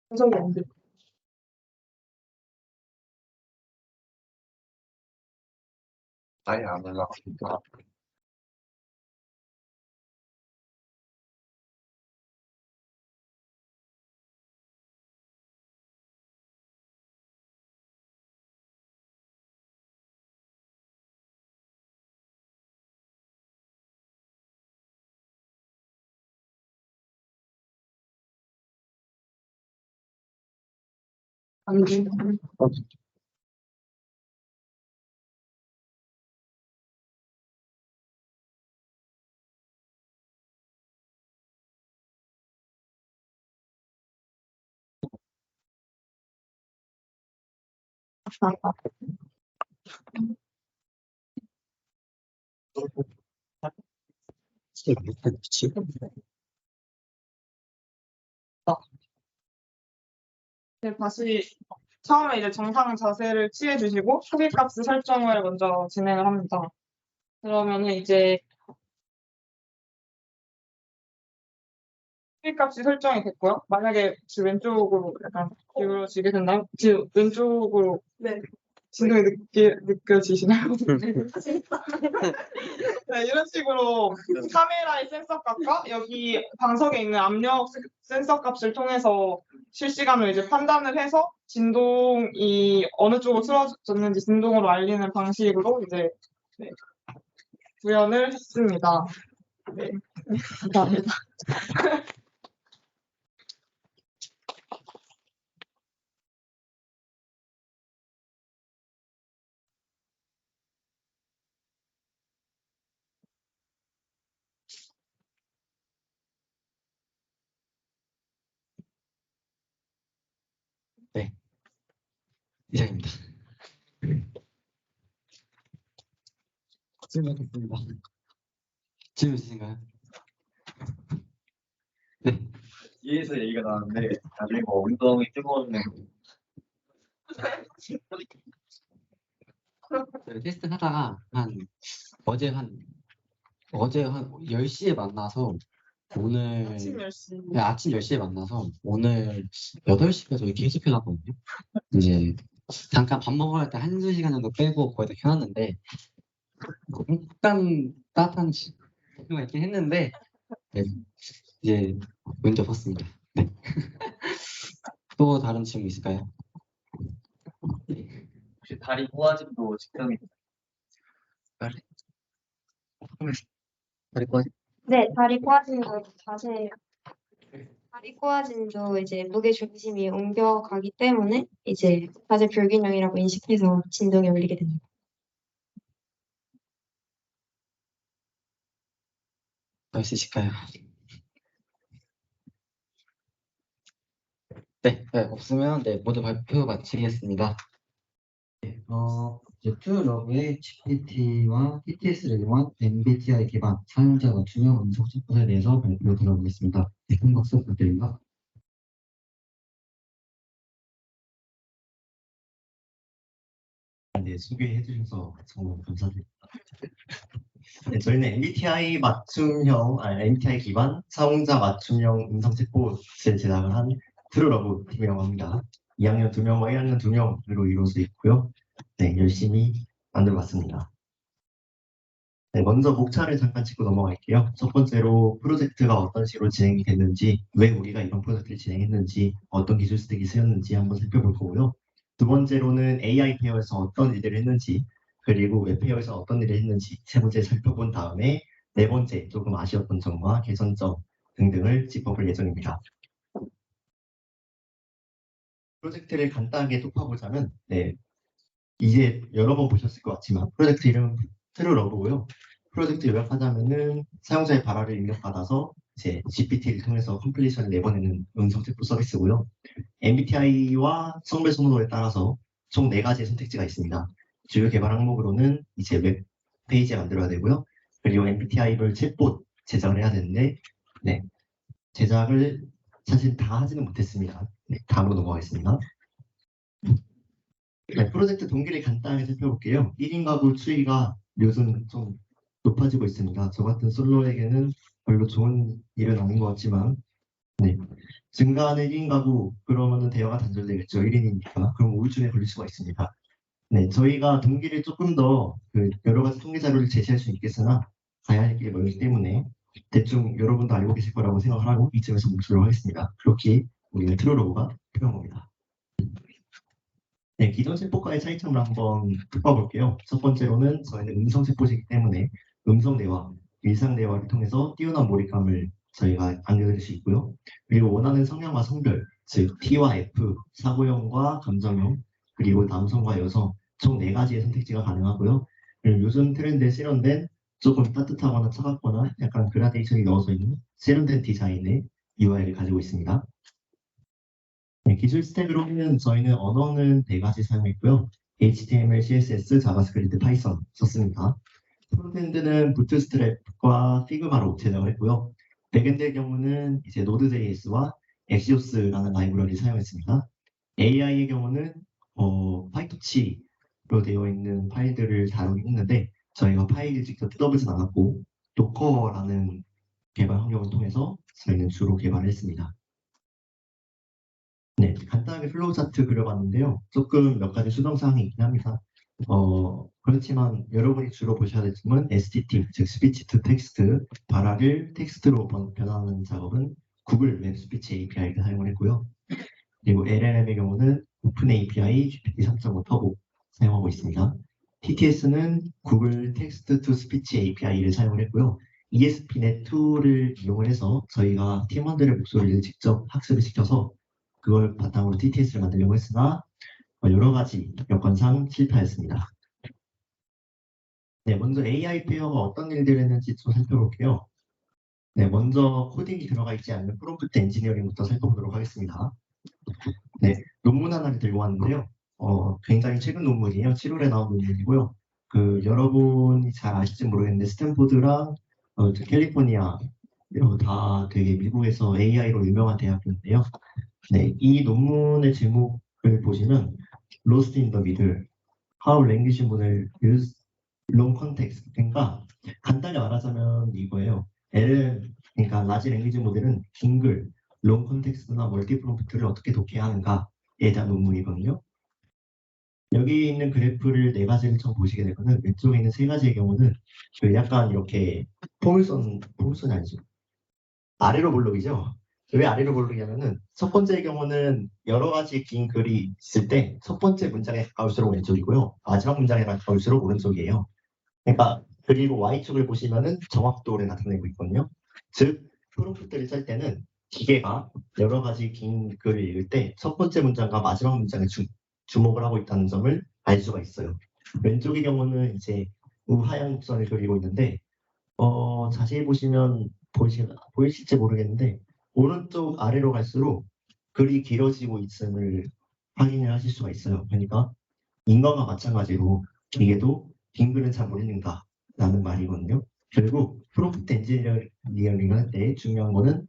분석이 안 돼. 아예 안 올라가니까. 안 돼. 네, 다시 처음에 이제 정상 자세를 취해 주시고 초기값 설정을 먼저 진행을 합니다. 그러면은 이제 초기값이 설정이 됐고요. 만약에 지금 왼쪽으로 약간 기울어지게 된다면 지금 왼쪽으로 진동이 느껴지시나요? 네, 이런 식으로 카메라의 센서 값과 여기 방석에 있는 압력 센서 값을 통해서 실시간으로 이제 판단을 해서 진동이 어느 쪽으로 틀어졌는지 진동으로 알리는 방식으로 이제 네, 구현을 했습니다. 네, 감사합니다. 네, 이상입니다. 질문하겠습니다. 질문 있으신가요? 네. 뒤에서 얘기가 나왔는데 나중에 뭐 엉덩이 뜨거워지는 저희 테스트 하다가 어제 한 10시에 만나서 오늘 아침 10시. 네, 아침 10시에 만나서 오늘 8시까지 저희 계속 해놨거든요. 이제 잠깐 밥 먹으러 갈 때 1-2시간 정도 빼고 거의 다 켜놨는데 약간 따뜻한 시간가 있긴 했는데 네, 이제 문제 없었습니다. 네. 또 다른 질문 있을까요? 혹시 다리 꼬아짐도 직전이 다리 꼬아짐? 네, 다리 꼬아짐도 자세, 다리 꼬아짐도 이제 무게 중심이 옮겨가기 때문에 이제 자세 불균형이라고 인식해서 진동이 울리게 됩니다. 더 있으실까요? 네, 없으면 네, 모두 발표 마치겠습니다. 네, 이제 투러브의 GPT와 TTS를 이용한 MBTI 기반 사용자 맞춤형 음성 챗봇에 대해서 발표 들어보겠습니다. 네, 큰 박수 부탁드립니다. 네, 소개해 주셔서 정말 감사드립니다. 네, 저희는 MBTI 기반 사용자 맞춤형 음성 챗봇을 제작을 한 트루러브 팀이라고 합니다. 2학년 2명과 1학년 2명으로 이루어져 있고요. 네, 열심히 만들어봤습니다. 네, 먼저 목차를 잠깐 짚고 넘어갈게요. 첫 번째로 프로젝트가 어떤 식으로 진행이 됐는지, 왜 우리가 이런 프로젝트를 진행했는지, 어떤 기술 스택이 쓰였는지 한번 살펴볼 거고요. 두 번째로는 AI 페어에서 어떤 일들을 했는지, 그리고 웹 페어에서 어떤 일을 했는지 세 번째 살펴본 다음에 네 번째 조금 아쉬웠던 점과 개선점 등등을 짚어볼 예정입니다. 프로젝트를 간단하게 좁혀보자면, 네, 이제 여러 번 보셨을 것 같지만 프로젝트 이름은 트루러브고요. 프로젝트 요약하자면은 사용자의 발화를 입력받아서 이제 GPT를 통해서 컴플리션을 내보내는 음성 챗봇 서비스고요. MBTI와 성별 선호도에 따라서 총 4가지의 선택지가 있습니다. 주요 개발 항목으로는 이제 웹 페이지 만들어야 되고요. 그리고 MBTI별 챗봇 제작을 해야 되는데, 네, 제작을 사실 다 하지는 못했습니다. 네, 다음으로 넘어가겠습니다. 네, 프로젝트 동기를 간단하게 살펴볼게요. 1인 가구 추이가 요즘 좀 높아지고 있습니다. 저 같은 솔로에게는 별로 좋은 일은 아닌 것 같지만, 네, 증가하는 1인 가구 그러면은 대화가 단절되겠죠. 1인이니까. 그럼 우울증에 걸릴 수가 있습니다. 네, 저희가 동기를 조금 더 여러 가지 통계 자료를 제시할 수 있겠으나 가야 할 길이 멀기 때문에 대충 여러분도 알고 계실 거라고 생각하고 이쯤에서 멈추도록 하겠습니다. 그렇게 우리는 트루러브가 필요한 겁니다. 네, 기존 챗봇과의 차이점을 한번 짚어볼게요. 첫 번째로는 저희는 음성 챗봇이기 때문에 음성 대화, 일상 대화를 통해서 뛰어난 몰입감을 저희가 안겨드릴 수 있고요. 그리고 원하는 성향과 성별, 즉 T와 F, 사고형과 감정형, 그리고 남성과 여성 총 4가지의 선택지가 가능하고요. 그리고 요즘 트렌드에 세련된 조금 따뜻하거나 차갑거나 약간 그라데이션이 넣어져 있는 세련된 디자인의 UI를 가지고 있습니다. 네, 기술 스택으로는 저희는 언어는 4가지 사용했고요. HTML, CSS, 자바스크립트, 파이썬 썼습니다. 프론트엔드는 부트스트랩과 피그마로 제작을 했고요. 백엔드의 경우는 이제 노드.js와 엑시오스라는 라이브러리 사용했습니다. AI의 경우는 파이토치로 되어 있는 파일들을 다루긴 했는데 저희가 파일을 직접 뜯어보진 않았고 도커라는 개발 환경을 통해서 저희는 주로 개발을 했습니다. 네, 간단하게 플로우 차트 그려봤는데요. 조금 몇 가지 수정사항이 있긴 합니다. 그렇지만 여러분이 주로 보셔야 될 점은 STT, 즉 스피치 투 텍스트, 발화를 텍스트로 변환하는 작업은 구글 웹 스피치 API를 사용을 했고요. 그리고 LLM의 경우는 오픈 API GPT 3.5 터보 사용하고 있습니다. TTS는 구글 텍스트 투 스피치 API를 사용을 했고요. ESP.NET2를 이용을 해서 저희가 팀원들의 목소리를 직접 학습을 시켜서 그걸 바탕으로 TTS를 만들려고 했으나 여러 가지 여건상 실패했습니다. 네, 먼저 AI 페어가 어떤 일들을 했는지 좀 살펴볼게요. 네, 먼저 코딩이 들어가 있지 않는 프롬프트 엔지니어링부터 살펴보도록 하겠습니다. 네, 논문 하나를 들고 왔는데요. 굉장히 최근 논문이에요. 7월에 나온 논문이고요. 여러분이 잘 아실지 모르겠는데 스탠포드랑 캘리포니아 다 되게 미국에서 AI로 유명한 대학교인데요. 네, 이 논문의 제목을 보시면 Lost in the Middle, How Language Model Use Long Context. 그러니까 간단히 말하자면 이거예요. 그러니까 라지 랭귀지 모델은 긴 글, 롱 컨텍스트나 멀티 프롬프트를 어떻게 독해하는가에 대한 논문이거든요. 여기 있는 그래프를 네 가지를 좀 보시게 되면은 왼쪽에 있는 세 가지의 경우는 약간 이렇게 포물선이 아니죠. 아래로 볼록이죠. 왜 아래로 볼록이냐면은 첫 번째 경우는 여러 가지 긴 글이 있을 때 첫 번째 문장에 가까울수록 왼쪽이고요. 마지막 문장에 가까울수록 오른쪽이에요. 그러니까 그리고 Y축을 보시면은 정확도를 나타내고 있거든요. 즉 프롬프트를 짤 때는 기계가 여러 가지 긴 글을 읽을 때 첫 번째 문장과 마지막 문장에 주목을 하고 있다는 점을 알 수가 있어요. 왼쪽의 경우는 이제 우하향 곡선을 그리고 있는데 자세히 보시면 보이실지 모르겠는데 오른쪽 아래로 갈수록 글이 길어지고 있음을 확인을 하실 수가 있어요. 그러니까 인간과 마찬가지로 기계도 긴 글은 잘 못 읽는다라는 말이거든요. 결국 프롬프트 엔지니어링을 할 때 중요한 거는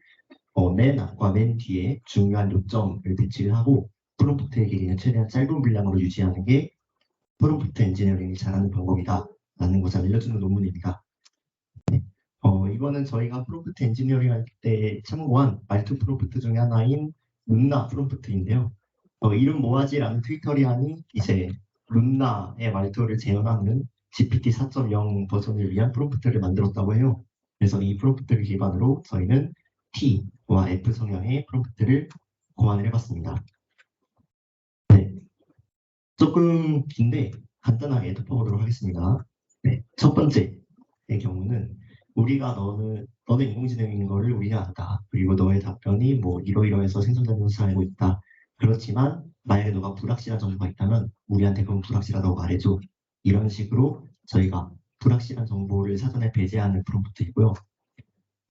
맨 앞과 맨 뒤에 중요한 요점을 배치를 하고 프롬프트의 길이는 최대한 짧은 분량으로 유지하는 게 프롬프트 엔지니어링을 잘하는 방법이다라는 것을 알려주는 논문입니다. 이거는 저희가 프롬프트 엔지니어링 할 때 참고한 말투 프롬프트 중에 하나인 룬나 프롬프트인데요. 이름 뭐하지라는 트위터리안이 이제 룬나의 말투를 재현하는 GPT 4.0 버전을 위한 프롬프트를 만들었다고 해요. 그래서 이 프롬프트를 기반으로 저희는 T와 F 성향의 프롬프트를 고안을 해봤습니다. 네, 조금 긴데 간단하게 덮어보도록 하겠습니다. 네, 첫 번째의 경우는 우리가 너는 인공지능인 거를 우리가 안다. 그리고 너의 답변이 뭐 이러이러해서 생성되면서 알고 있다. 그렇지만 만약에 너가 불확실한 정보가 있다면 우리한테 그건 불확실하다고 말해줘. 이런 식으로 저희가 불확실한 정보를 사전에 배제하는 프롬프트이고요.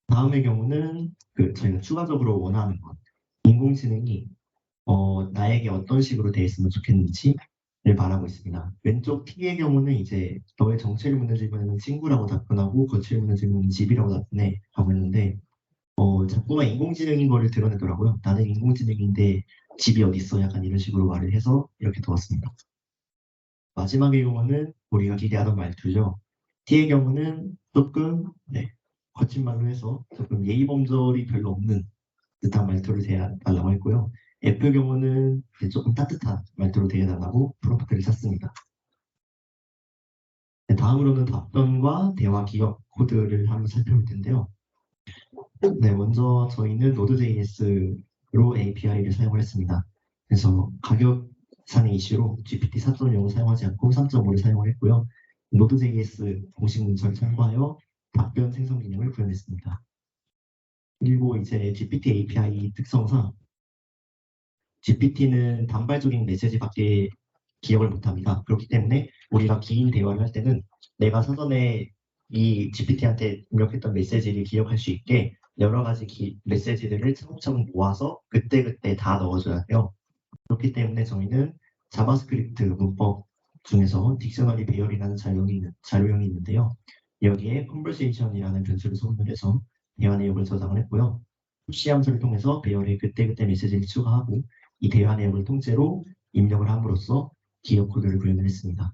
다음의 경우는 저희가 추가적으로 원하는 것. 인공지능이 나에게 어떤 식으로 돼 있으면 좋겠는지를 말하고 있습니다. 왼쪽 T의 경우는 이제 너의 정체를 묻는 질문은 친구라고 답변하고 거취를 묻는 질문은 집이라고 답변해 하고 있는데 자꾸만 인공지능인 거를 드러내더라고요. 나는 인공지능인데 집이 어디 있어? 약간 이런 식으로 말을 해서 이렇게 두었습니다. 마지막의 경우는 우리가 기대하던 말투죠. T의 경우는 조금 거친 말로 해서 조금 예의 범절이 별로 없는 듯한 말투를 대해달라고 했고요. F의 경우는 조금 따뜻한 말투로 대해달라고 프롬프트를 샀습니다. 다음으로는 답변과 대화 기억 코드를 한번 살펴볼 텐데요. 네, 먼저 저희는 Node.js로 API를 사용을 했습니다. 그래서 가격상의 이슈로 GPT 4.0을 사용하지 않고 3.5를 사용을 했고요. Node.js 공식 문서를 참고하여 답변 생성 기능을 구현했습니다. 그리고 이제 GPT API 특성상 GPT는 단발적인 메시지밖에 기억을 못합니다. 그렇기 때문에 우리가 긴 대화를 할 때는 내가 사전에 이 GPT한테 입력했던 메시지를 기억할 수 있게 여러 가지 메시지들을 차곡차곡 모아서 그때그때 다 넣어줘야 돼요. 그렇기 때문에 저희는 자바스크립트 문법 중에서 딕셔너리 배열이라는 자료형이 있는데요. 여기에 conversation이라는 변수를 소분을 해서 대화 내용을 저장을 했고요. 푸시 함수를 통해서 배열에 그때그때 메시지를 추가하고 이 대화 내용을 통째로 입력을 함으로써 기억 코드를 구현을 했습니다.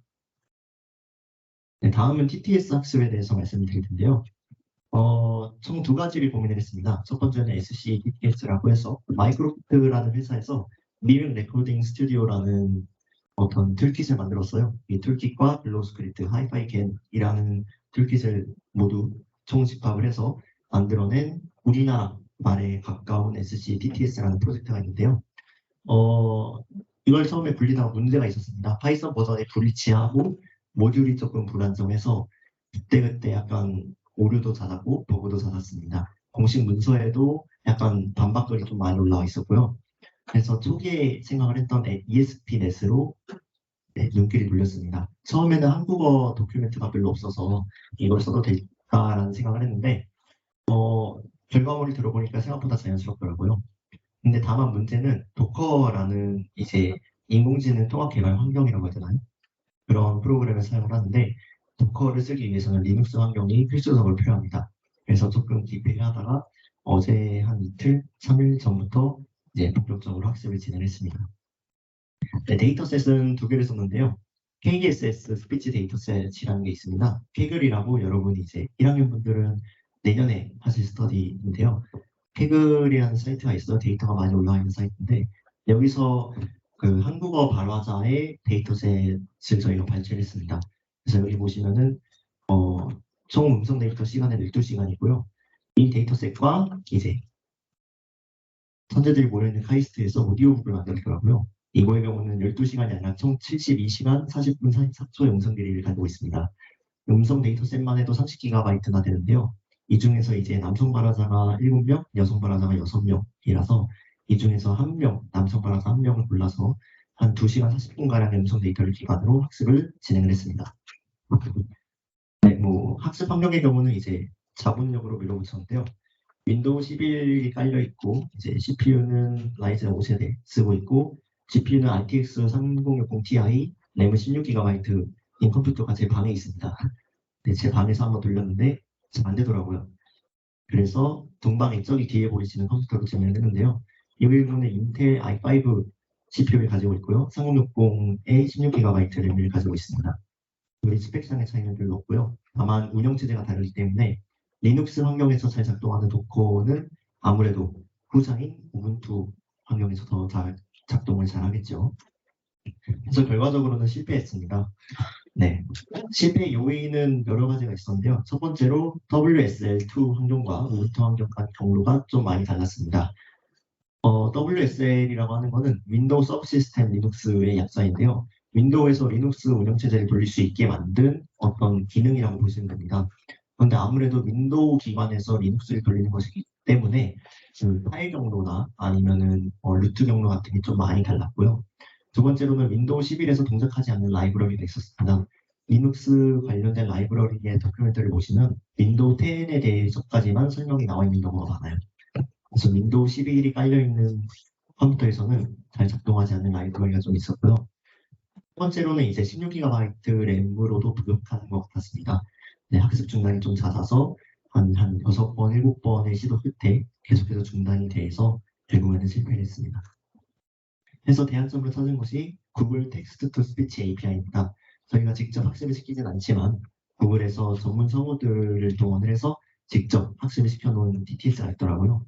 네, 다음은 TTS 학습에 대해서 말씀을 드릴 텐데요. 총 두 가지를 고민을 했습니다. 첫 번째는 SC TTS라고 해서 마이크로소프트라는 회사에서 미밍 레코딩 스튜디오라는 어떤 툴킷을 만들었어요. 이 툴킷과 블로우 스크립트, 하이파이캔이라는 툴킷을 모두 총집합을 해서 만들어낸 우리나라 말에 가까운 SC TTS라는 프로젝트가 있는데요. 이걸 처음에 굴리다가 문제가 있었습니다. 파이썬 버전에 불일치하고 모듈이 조금 불안정해서 그때 약간 오류도 잦았고 버그도 잦았습니다. 공식 문서에도 약간 반박글이 좀 많이 올라와 있었고요. 그래서 초기에 생각을 했던 ESP.NET으로 눈길이 돌렸습니다. 처음에는 한국어 도큐멘트가 별로 없어서 이걸 써도 될까라는 생각을 했는데 결과물을 들어보니까 생각보다 자연스럽더라고요. 근데 다만 문제는 도커라는 이제 인공지능 통합 개발 환경이라고 하잖아요. 그런 프로그램을 사용을 하는데 도커를 쓰기 위해서는 리눅스 환경이 필수적으로 필요합니다. 그래서 조금 기피하다가 어제 한 이틀, 3일 전부터 이제 본격적으로 학습을 진행했습니다. 네, 데이터셋은 두 개를 썼는데요. KSS 스피치 데이터셋이라는 게 있습니다. 케글이라고 여러분이 이제 1학년 분들은 내년에 하실 스터디인데요. 케글이라는 사이트가 있어요. 데이터가 많이 올라와 있는 사이트인데 여기서 그 한국어 발화자의 데이터셋을 저희가 발췌했습니다. 그래서 여기 보시면은 총 음성 데이터 시간은 12시간이고요. 이 데이터셋과 이제 선재들이 모여있는 카이스트에서 오디오북을 만들더라고요. 이거의 경우는 12시간이 아니라 총 72시간 40분 44초 영상 길이를 가지고 있습니다. 음성 데이터셋만 해도 30GB나 되는데요. 이 중에서 이제 남성 발화자가 7명, 여성 발화자가 6명이라서 이 중에서 1명, 남성 발화자 1명을 골라서 한 2시간 40분가량의 음성 데이터를 기반으로 학습을 진행을 했습니다. 네, 학습 환경의 경우는 이제 자본력으로 밀어붙였는데요. 윈도우 11이 깔려 있고 이제 CPU는 라이젠 5세대 쓰고 있고 GPU는 RTX 3060 Ti, 램은 16GB인 컴퓨터가 제 방에 있습니다. 네, 제 방에서 한번 돌렸는데 잘 안 되더라고요. 그래서 동방에 저기 뒤에 보이시는 컴퓨터로 진행을 했는데요. 이 부분은 인텔 i5 CPU를 가지고 있고요. 3060에 16GB 램을 가지고 있습니다. 우리 스펙상의 차이는 별로 없고요. 다만 운영체제가 다르기 때문에 리눅스 환경에서 잘 작동하는 도커는 아무래도 후자인 우분투 환경에서 더 잘 작동을 잘 하겠죠. 그래서 결과적으로는 실패했습니다. 네, 실패 요인은 여러 가지가 있었는데요. 첫 번째로 WSL2 환경과 우분투 환경 간 경로가 좀 많이 달랐습니다. WSL이라고 하는 것은 윈도우 서브 시스템 리눅스의 약자인데요. 윈도우에서 리눅스 운영체제를 돌릴 수 있게 만든 어떤 기능이라고 보시면 됩니다. 그런데 아무래도 윈도우 기반에서 리눅스를 돌리는 것이기 때문에 그 파일 경로나 아니면은 루트 경로 같은 게 좀 많이 달랐고요. 두 번째로는 윈도우 11에서 동작하지 않는 라이브러리가 있었습니다. 리눅스 관련된 라이브러리의 도큐멘터리를 보시면 윈도우 10에 대해서까지만 설명이 나와 있는 경우가 많아요. 그래서 윈도우 11이 깔려있는 컴퓨터에서는 잘 작동하지 않는 라이브러리가 좀 있었고요. 첫 번째로는 이제 16GB 램으로도 부족한 것 같았습니다. 네, 학습 중단이 좀 잦아서 한 6번, 7번의 시도 끝에 계속해서 중단이 돼서 결국에는 실패를 했습니다. 그래서 대안점으로 찾은 것이 구글 텍스트 투 스피치 API입니다. 저희가 직접 학습을 시키진 않지만 구글에서 전문 성우들을 동원을 해서 직접 학습을 시켜놓은 TTS가 있더라고요.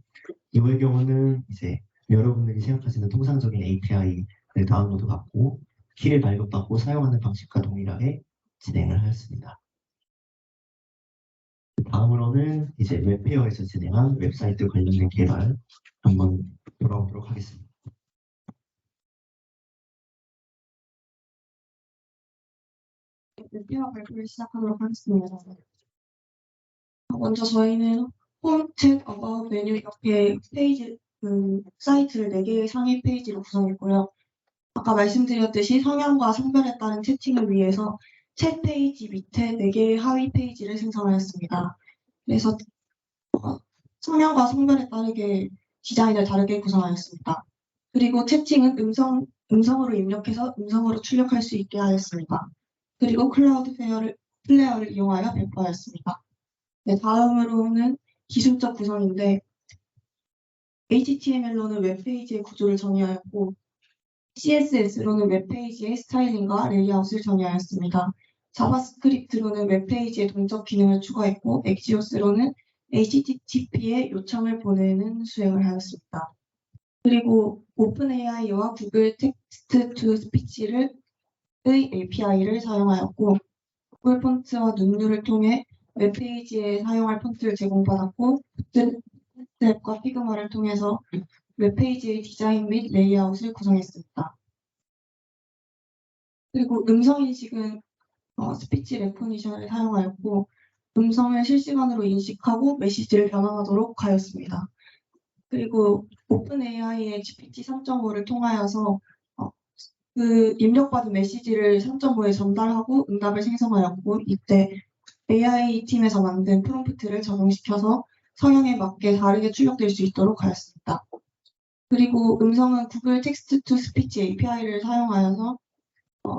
이거의 경우는 이제 여러분들이 생각하시는 통상적인 API를 다운로드 받고 키를 발급받고 사용하는 방식과 동일하게 진행을 하였습니다. 다음으로는 이제 웹페어에서 진행한 웹사이트 관련된 개발 한번 돌아오도록 하겠습니다. 웹페어 발표를 시작하도록 하겠습니다. 먼저 저희는 홈, 챗, 어바웃, 메뉴 이렇게 페이지, 사이트를 4개의 상위 페이지로 구성했고요. 아까 말씀드렸듯이 성향과 성별에 따른 채팅을 위해서 챗 페이지 밑에 4개의 하위 페이지를 생성하였습니다. 그래서 성향과 성별에 따르게 디자인을 다르게 구성하였습니다. 그리고 채팅은 음성으로 입력해서 음성으로 출력할 수 있게 하였습니다. 그리고 클라우드 플레이어를 이용하여 배포하였습니다. 네, 다음으로는 기술적 구성인데 HTML로는 웹페이지의 구조를 정의하였고 CSS로는 웹페이지의 스타일링과 레이아웃을 정의하였습니다. 자바스크립트로는 웹페이지에 동적 기능을 추가했고, 엑지오스로는 HTTP에 요청을 보내는 수행을 하였습니다. 그리고 오픈AI와 구글 텍스트 투 스피치의 API를 사용하였고, 구글 폰트와 눈류를 통해 웹페이지에 사용할 폰트를 제공받았고, 앱과 피그마를 통해서 웹페이지의 디자인 및 레이아웃을 구성했습니다. 그리고 음성 인식은 스피치 레코니션을 사용하였고, 음성을 실시간으로 인식하고 메시지를 변환하도록 하였습니다. 그리고 오픈AI의 GPT 3.5를 통하여서 그 입력받은 메시지를 3.5에 전달하고 응답을 생성하였고, 이때 AI 팀에서 만든 프롬프트를 적용시켜서 성향에 맞게 다르게 출력될 수 있도록 하였습니다. 그리고 음성은 구글 텍스트 투 스피치 API를 사용하여서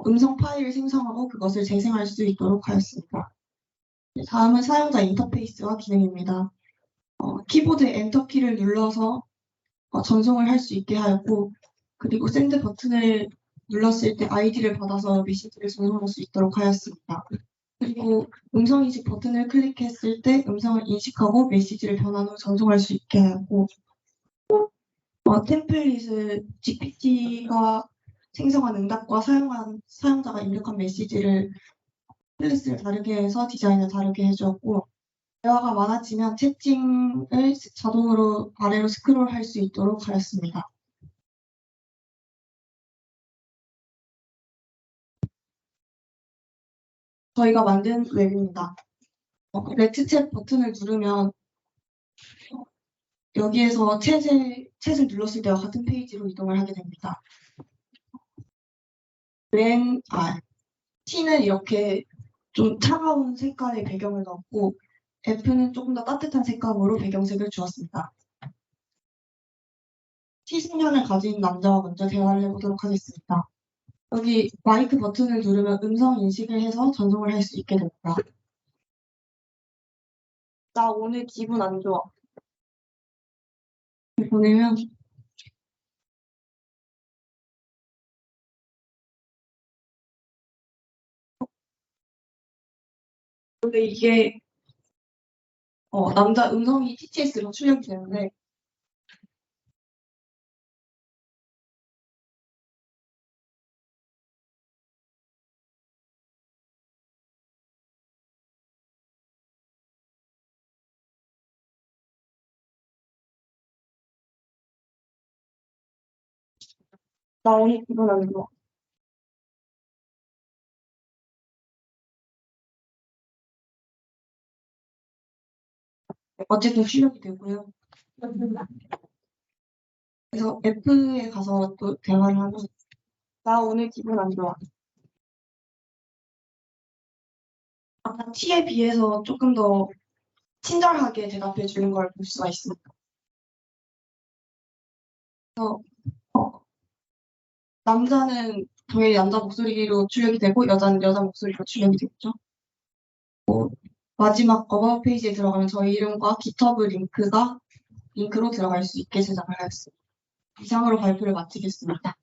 음성 파일을 생성하고 그것을 재생할 수 있도록 하였습니다. 다음은 사용자 인터페이스와 기능입니다. 키보드 엔터키를 눌러서 전송을 할 수 있게 하였고, 그리고 샌드 버튼을 눌렀을 때 아이디를 받아서 메시지를 전송할 수 있도록 하였습니다. 그리고 음성 인식 버튼을 클릭했을 때 음성을 인식하고 메시지를 변환 후 전송할 수 있게 하였고, 템플릿을 GPT가 생성한 응답과 사용자가 입력한 메시지를 템플릿을 다르게 해서 디자인을 다르게 해주었고, 대화가 많아지면 채팅을 자동으로 아래로 스크롤할 수 있도록 하였습니다. 저희가 만든 웹입니다. 레트챗 버튼을 누르면 여기에서 챗을 눌렀을 때와 같은 페이지로 이동을 하게 됩니다. T는 이렇게 좀 차가운 색깔의 배경을 넣었고, F는 조금 더 따뜻한 색감으로 배경색을 주었습니다. T 성향을 가진 남자와 먼저 대화를 해보도록 하겠습니다. 여기 마이크 버튼을 누르면 음성 인식을 해서 전송을 할 수 있게 됩니다. 나 오늘 기분 안 좋아. 보내면 근데 이게 남자 음성이 TTS로 출력이 되는데 나 오늘 기분 안 좋아. 어쨌든 출력이 되고요. 그래서 F에 가서 또 대화를 하면 나 오늘 기분 안 좋아. 아까 T에 비해서 조금 더 친절하게 대답해 주는 걸 볼 수가 있습니다. 그래서 남자는 당연히 남자 목소리로 출력이 되고 여자는 여자 목소리로 출력이 되겠죠. 마지막 어바웃 페이지에 들어가면 저희 이름과 GitHub 링크로 들어갈 수 있게 제작을 하였습니다. 이상으로 발표를 마치겠습니다.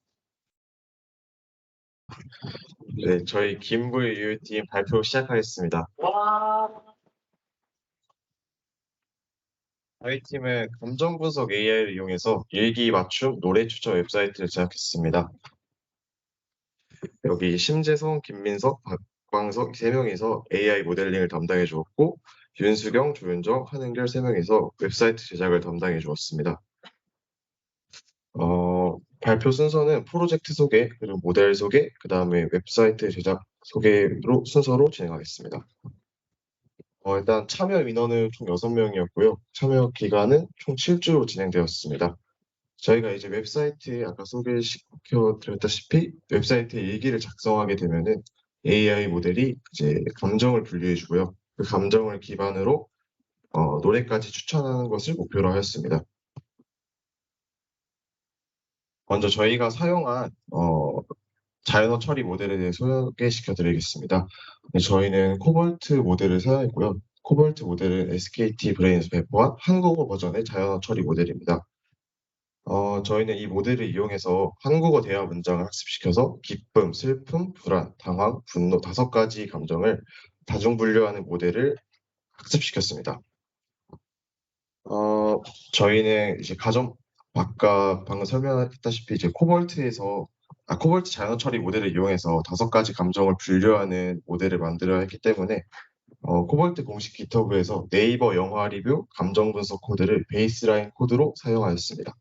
네, 저희 김부의 유효팀 발표 시작하겠습니다. 저희 팀은 감정 분석 AI를 이용해서 일기 맞춤 노래 추천 웹사이트를 제작했습니다. 여기 심재성, 김민석, 박광석 3명이서 AI 모델링을 담당해 주었고, 윤수경, 조윤정, 한은결 3명이서 웹사이트 제작을 담당해 주었습니다. 발표 순서는 프로젝트 소개, 그리고 모델 소개, 그 다음에 웹사이트 제작 소개로 순서로 진행하겠습니다. 일단 참여 인원은 총 6명이었고요. 참여 기간은 총 7주로 진행되었습니다. 저희가 이제 웹사이트에 아까 소개시켜드렸다시피 웹사이트에 일기를 작성하게 되면은 AI 모델이 이제 감정을 분류해주고요. 그 감정을 기반으로 노래까지 추천하는 것을 목표로 하였습니다. 먼저 저희가 사용한 자연어 처리 모델에 대해 소개시켜드리겠습니다. 저희는 코볼트 모델을 사용했고요. 코볼트 모델은 SKT 브레인스 배포한 한국어 버전의 자연어 처리 모델입니다. 저희는 이 모델을 이용해서 한국어 대화 문장을 학습시켜서 기쁨, 슬픔, 불안, 당황, 분노 5가지 감정을 다중 분류하는 모델을 학습시켰습니다. 저희는 이제 아까 방금 설명했다시피 이제 코볼트 자연어 처리 모델을 이용해서 5가지 감정을 분류하는 모델을 만들어야 했기 때문에 코볼트 공식 GitHub에서 네이버 영화 리뷰 감정 분석 코드를 베이스라인 코드로 사용하였습니다.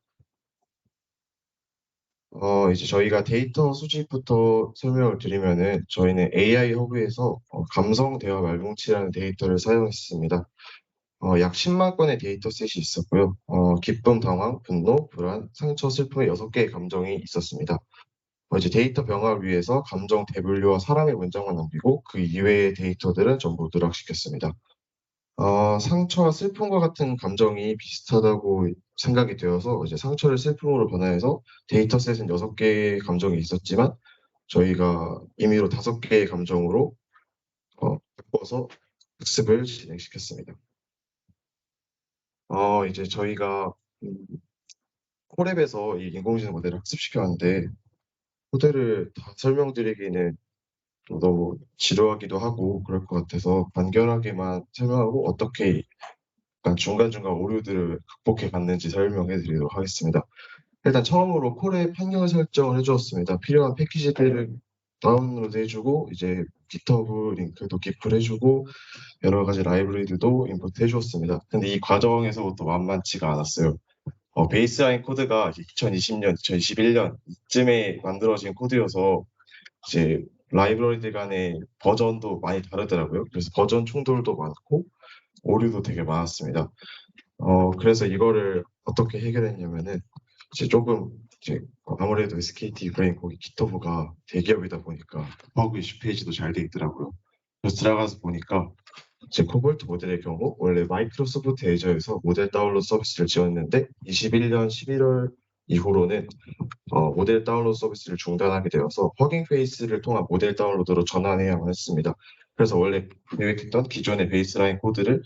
이제 저희가 데이터 수집부터 설명을 드리면은 저희는 AI 허브에서 감성 대화 말뭉치라는 데이터를 사용했습니다. 약 10만 건의 데이터셋이 있었고요. 기쁨, 당황, 분노, 불안, 상처, 슬픔의 6개의 감정이 있었습니다. 이제 데이터 병합을 위해서 감정 대분류와 사람의 문장만 남기고 그 이외의 데이터들은 전부 누락시켰습니다. 상처와 슬픔과 같은 감정이 비슷하다고 생각이 되어서 이제 상처를 슬픔으로 변화해서 데이터셋은 6개의 감정이 있었지만 저희가 임의로 5개의 감정으로 바꿔서 학습을 진행시켰습니다. 이제 저희가 콜앱에서 이 인공지능 모델을 학습시켰는데 모델을 다 설명드리기는 또 너무 지루하기도 하고 그럴 것 같아서 간결하게만 설명하고 어떻게 약간 중간중간 오류들을 극복해 갔는지 설명해 드리도록 하겠습니다. 일단 처음으로 콜의 환경 설정을 해주었습니다. 필요한 패키지들을 다운로드 해주고 이제 GitHub 링크도 기플 해주고 여러 가지 라이브러리들도 임포트 해주었습니다. 근데 이 과정에서부터 만만치가 않았어요. 베이스라인 코드가 2020년, 2021년 이쯤에 만들어진 코드여서 이제 라이브러리들 간의 버전도 많이 다르더라고요. 그래서 버전 충돌도 많고 오류도 되게 많았습니다. 그래서 이거를 어떻게 해결했냐면은 이제 아무래도 SKT 브레인 거기 GitHub가 대기업이다 보니까 버그 이슈 페이지도 잘 돼 있더라고요. 그래서 들어가서 보니까 제 코볼트 모델의 경우 원래 마이크로소프트 애저에서 모델 다운로드 서비스를 지었는데 21년 11월 이후로는 모델 다운로드 서비스를 중단하게 되어서 허깅 페이스를 통한 모델 다운로드로 전환해야만 했습니다. 그래서 원래 계획했던 기존의 베이스라인 코드를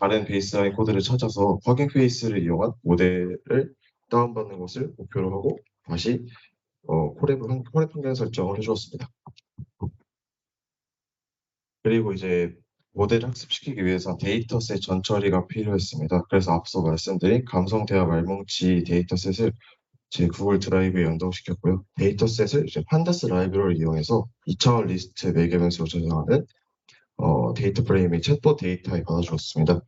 다른 베이스라인 코드를 찾아서 허깅 페이스를 이용한 모델을 다운받는 것을 목표로 하고 다시 콜앱 환경 설정을 해주었습니다. 그리고 이제 모델을 학습시키기 위해서 데이터셋 전처리가 필요했습니다. 그래서 앞서 말씀드린 감성 대화 말뭉치 데이터셋을 제 구글 드라이브에 연동시켰고요. 데이터셋을 이제 판다스 라이브러리를 이용해서 2차원 리스트 매개변수로 저장하는 데이터 프레임의 챗봇 데이터에 받아주었습니다.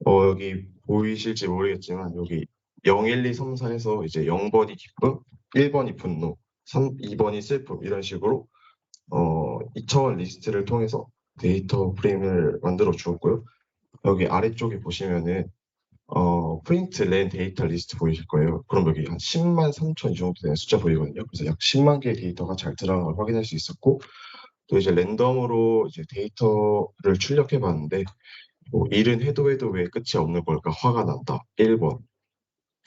여기 보이실지 모르겠지만 여기 0, 1, 2, 3, 4에서 이제 0번이 기쁨, 1번이 분노, 2번이 슬픔 이런 식으로 2차원 리스트를 통해서 데이터 프레임을 만들어 주었고요. 여기 아래쪽에 보시면은 프린트 렌 데이터 리스트 보이실 거예요. 그럼 여기 한 10만 3천 이 정도 되는 숫자 보이거든요. 그래서 약 10만 개의 데이터가 잘 들어간 걸 확인할 수 있었고 또 이제 랜덤으로 이제 데이터를 출력해 봤는데 일은 해도 왜 끝이 없는 걸까? 화가 난다. 1번.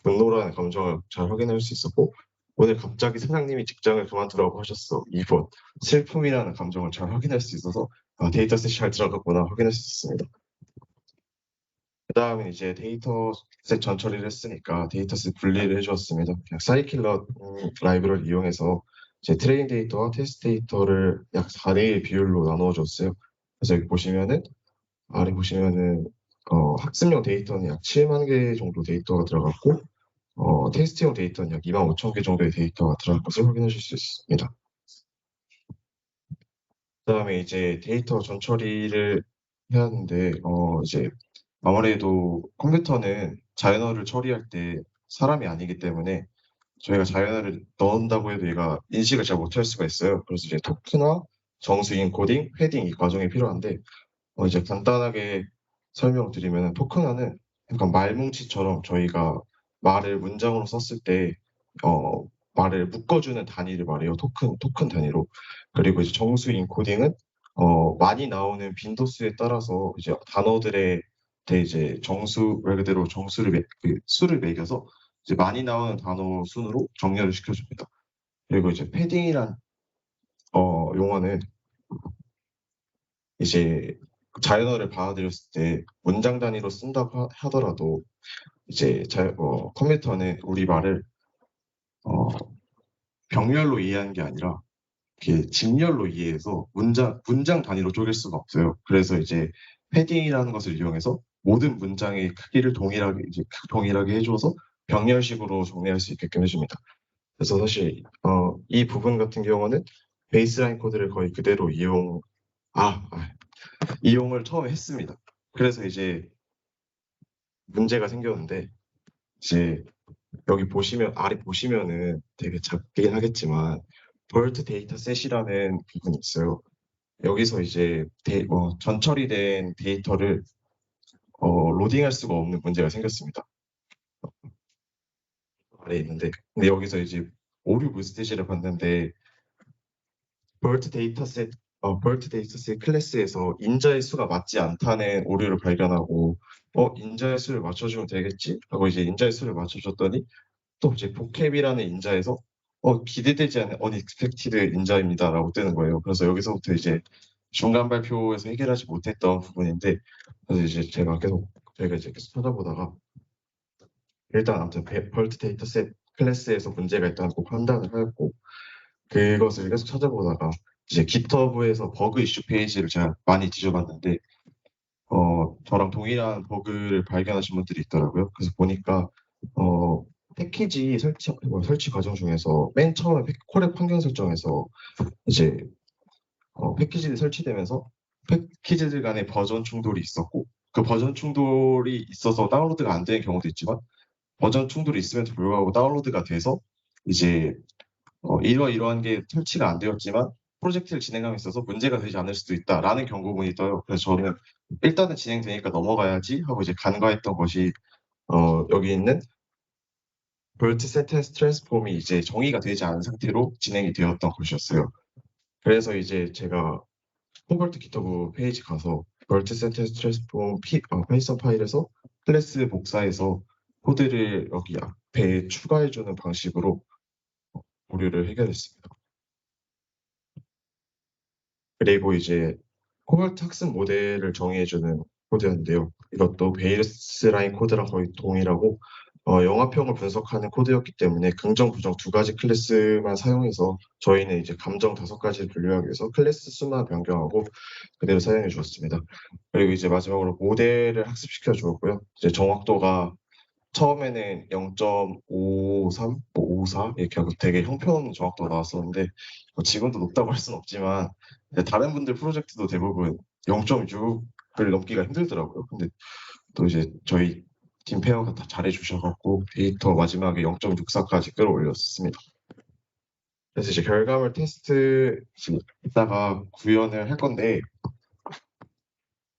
분노라는 감정을 잘 확인할 수 있었고 오늘 갑자기 사장님이 직장을 그만두라고 하셨어. 2번. 슬픔이라는 감정을 잘 확인할 수 있어서 데이터셋이 잘 들어갔구나 확인할 수 있었습니다. 그 다음에 이제 데이터셋 전처리를 했으니까 데이터셋 분리를 해주었습니다. 그냥 사이킬러 라이브러리를 이용해서 제 트레인 데이터와 테스트 데이터를 약 4대1 비율로 나누어 줬어요. 그래서 여기 아래 보시면은 학습용 데이터는 약 7만 개 정도 데이터가 들어갔고 테스트용 데이터는 약 2만 5천 개 정도의 데이터가 들어갈 것을 확인하실 수 있습니다. 그 다음에 이제 데이터 전처리를 해야 하는데 이제 아무래도 컴퓨터는 자연어를 처리할 때 사람이 아니기 때문에 저희가 자연어를 넣는다고 해도 얘가 인식을 잘 못할 수가 있어요. 그래서 이제 토크나 정수 인코딩, 패딩 이 과정이 필요한데 이제 간단하게 설명드리면 토크나는 약간 말뭉치처럼 저희가 말을 문장으로 썼을 때 말을 묶어주는 단위를 말해요. 토큰 단위로. 그리고 이제 정수 인코딩은 많이 나오는 빈도수에 따라서 이제 단어들의 이제 말 그대로 수를 매겨서 이제 많이 나오는 단어 순으로 정렬을 시켜줍니다. 그리고 이제 패딩이란 용어는 이제 자연어를 받아들였을 때 문장 단위로 쓴다고 하더라도 이제 컴퓨터는 우리말을 병렬로 이해하는 게 아니라 이렇게 직렬로 이해해서 문장 단위로 쪼갤 수가 없어요. 그래서 이제 패딩이라는 것을 이용해서 모든 문장의 크기를 동일하게 해줘서 병렬식으로 정리할 수 있게끔 해줍니다. 그래서 사실 이 부분 같은 경우는 베이스라인 코드를 거의 그대로 이용을 처음에 했습니다. 그래서 이제 문제가 생겼는데 이제 여기 아래 보시면은 되게 작긴 하겠지만 벌트 데이터셋이라는 부분이 있어요. 여기서 이제 전처리된 데이터를 로딩할 수가 없는 문제가 생겼습니다. 아래에 있는데 근데 여기서 이제 오류 메시지를 봤는데 벌트 데이터셋 클래스에서 인자의 수가 맞지 않다는 오류를 발견하고 인자의 수를 맞춰주면 되겠지 하고 이제 인자의 수를 맞춰줬더니 또 이제 vocab이라는 인자에서 기대되지 않은 unexpected 인자입니다라고 뜨는 거예요. 그래서 여기서부터 이제 중간 발표에서 해결하지 못했던 부분인데 그래서 이제 저희가 이제 계속 찾아보다가 일단 아무튼 벌트 데이터셋 클래스에서 문제가 있다는 꼭 판단을 하였고 그것을 계속 찾아보다가 이제 GitHub에서 버그 이슈 페이지를 제가 많이 뒤져봤는데 저랑 동일한 버그를 발견하신 분들이 있더라고요. 그래서 보니까 패키지 설치 과정 중에서 맨 처음에 콜앱 환경 설정에서 이제 패키지들이 설치되면서 패키지들 간의 버전 충돌이 있었고 그 버전 충돌이 있어서 다운로드가 안 되는 경우도 있지만 버전 충돌이 있음에도 불구하고 다운로드가 돼서 이제 이러한 게 설치가 안 되었지만 프로젝트를 진행하고 있어서 문제가 되지 않을 수도 있다라는 경고문이 떠요. 그래서 저는 일단은 진행되니까 넘어가야지 하고 이제 간과했던 것이 여기 있는 벌트 센텐스 트랜스폼이 이제 정의가 되지 않은 상태로 진행이 되었던 것이었어요. 그래서 이제 제가 홈벌트 GitHub 페이지 가서 벌트 센텐스 트랜스폼 파이썬 파일에서 클래스 복사해서 코드를 여기 앞에 추가해주는 방식으로 오류를 해결했습니다. 그리고 이제 코발트 학습 모델을 정의해주는 코드였는데요. 이것도 베이스라인 코드랑 거의 동일하고 영화평을 분석하는 코드였기 때문에 긍정, 부정 두 가지 클래스만 사용해서 저희는 이제 감정 5가지를 분류하기 위해서 클래스 수만 변경하고 그대로 사용해 주었습니다. 그리고 이제 마지막으로 모델을 학습시켜 주었고요. 이제 정확도가 처음에는 0.53, 54 이렇게 하고 되게 형편없는 정확도가 나왔었는데 지금도 높다고 할 수는 없지만 다른 분들 프로젝트도 대부분 0.6을 넘기가 힘들더라고요. 근데 또 이제 저희 팀 페어가 다 잘해주셔갖고 데이터 마지막에 0.64까지 끌어올렸습니다. 그래서 이제 결과물 테스트 이따가 구현을 할 건데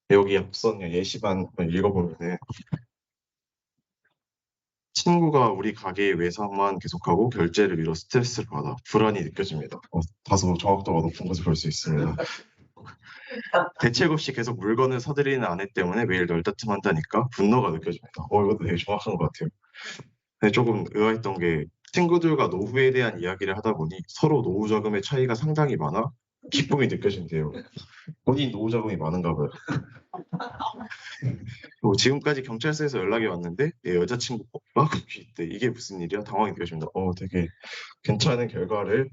여기 앞선 예시반 읽어보면은 친구가 우리 가게의 외상만 계속하고 결제를 미뤄 스트레스를 받아 불안이 느껴집니다. 다소 정확도가 높은 것을 볼 수 있습니다. 대책 없이 계속 물건을 사들이는 아내 때문에 매일 널따끔한다니까 분노가 느껴집니다. 이것도 되게 정확한 것 같아요. 근데 조금 의아했던 게 친구들과 노후에 대한 이야기를 하다 보니 서로 노후 자금의 차이가 상당히 많아 기쁨이 느껴진대요. 본인 노후 자금이 많은가 봐요. 지금까지 경찰서에서 연락이 왔는데 내 여자친구가 거기 있대. 이게 무슨 일이야? 당황이 느껴집니다. 되게 괜찮은 결과를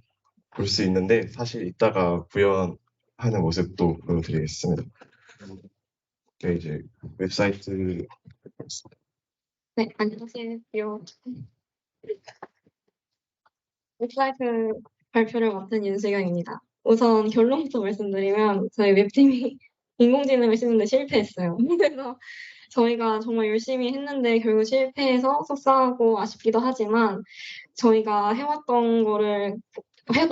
볼 수 있는데 사실 이따가 구현하는 모습도 보여드리겠습니다. 이제 웹사이트 네, 안녕하세요. 웹사이트 발표를 맡은 윤수경입니다. 우선 결론부터 말씀드리면 저희 웹팀이 인공지능을 쓰는데 실패했어요. 그래서 저희가 정말 열심히 했는데 결국 실패해서 속상하고 아쉽기도 하지만 저희가 해왔던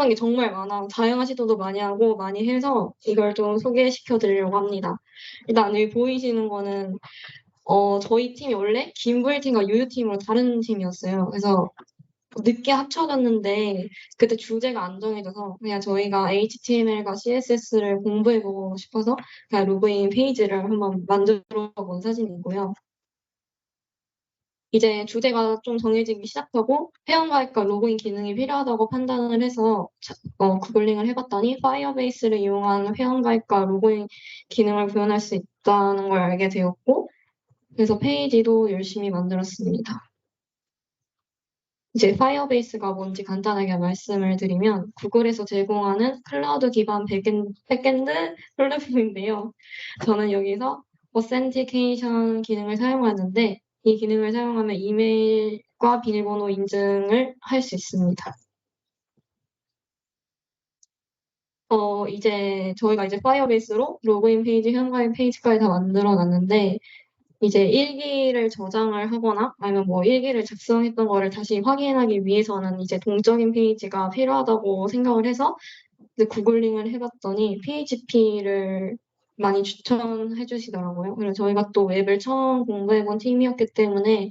게 정말 많아 다양한 시도도 많이 하고 많이 해서 이걸 좀 소개시켜 드리려고 합니다. 일단 여기 보이시는 거는 저희 팀이 원래 김부일팀과 유유팀으로 다른 팀이었어요. 그래서 늦게 합쳐졌는데 그때 주제가 안 정해져서 그냥 저희가 HTML과 CSS를 공부해보고 싶어서 그냥 로그인 페이지를 한번 만들어 본 사진이고요. 이제 주제가 좀 정해지기 시작하고 회원가입과 로그인 기능이 필요하다고 판단을 해서 구글링을 해봤더니 파이어베이스를 이용한 회원가입과 로그인 기능을 구현할 수 있다는 걸 알게 되었고 그래서 페이지도 열심히 만들었습니다. 이제 파이어베이스가 뭔지 간단하게 말씀을 드리면 구글에서 제공하는 클라우드 기반 백엔드 플랫폼인데요. 저는 여기서 어센티케이션 기능을 사용하는데 이 기능을 사용하면 이메일과 비밀번호 인증을 할 수 있습니다. 이제 저희가 이제 파이어베이스로 로그인 페이지, 현관 페이지까지 다 만들어 놨는데 이제 일기를 저장을 하거나 아니면 뭐 일기를 작성했던 거를 다시 확인하기 위해서는 이제 동적인 페이지가 필요하다고 생각을 해서 이제 구글링을 해봤더니 PHP를 많이 추천해 주시더라고요. 그래서 저희가 또 웹을 처음 공부해본 팀이었기 때문에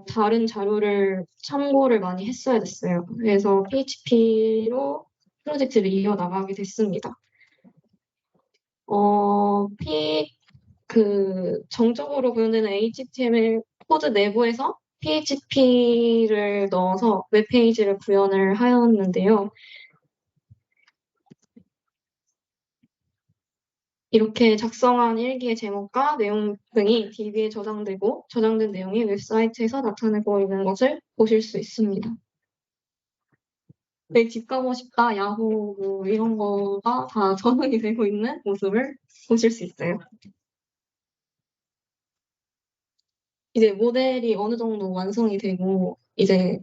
다른 자료를 참고를 많이 했어야 됐어요. 그래서 PHP로 프로젝트를 이어나가게 됐습니다. 정적으로 구현되는 HTML 코드 내부에서 PHP를 넣어서 웹페이지를 구현을 하였는데요. 이렇게 작성한 일기의 제목과 내용 등이 DB에 저장되고 저장된 내용이 웹사이트에서 나타내고 있는 것을 보실 수 있습니다. 네, 집 가고 싶다, 야호, 뭐 이런 거가 다 저장이 되고 있는 모습을 보실 수 있어요. 이제 모델이 어느 정도 완성이 되고 이제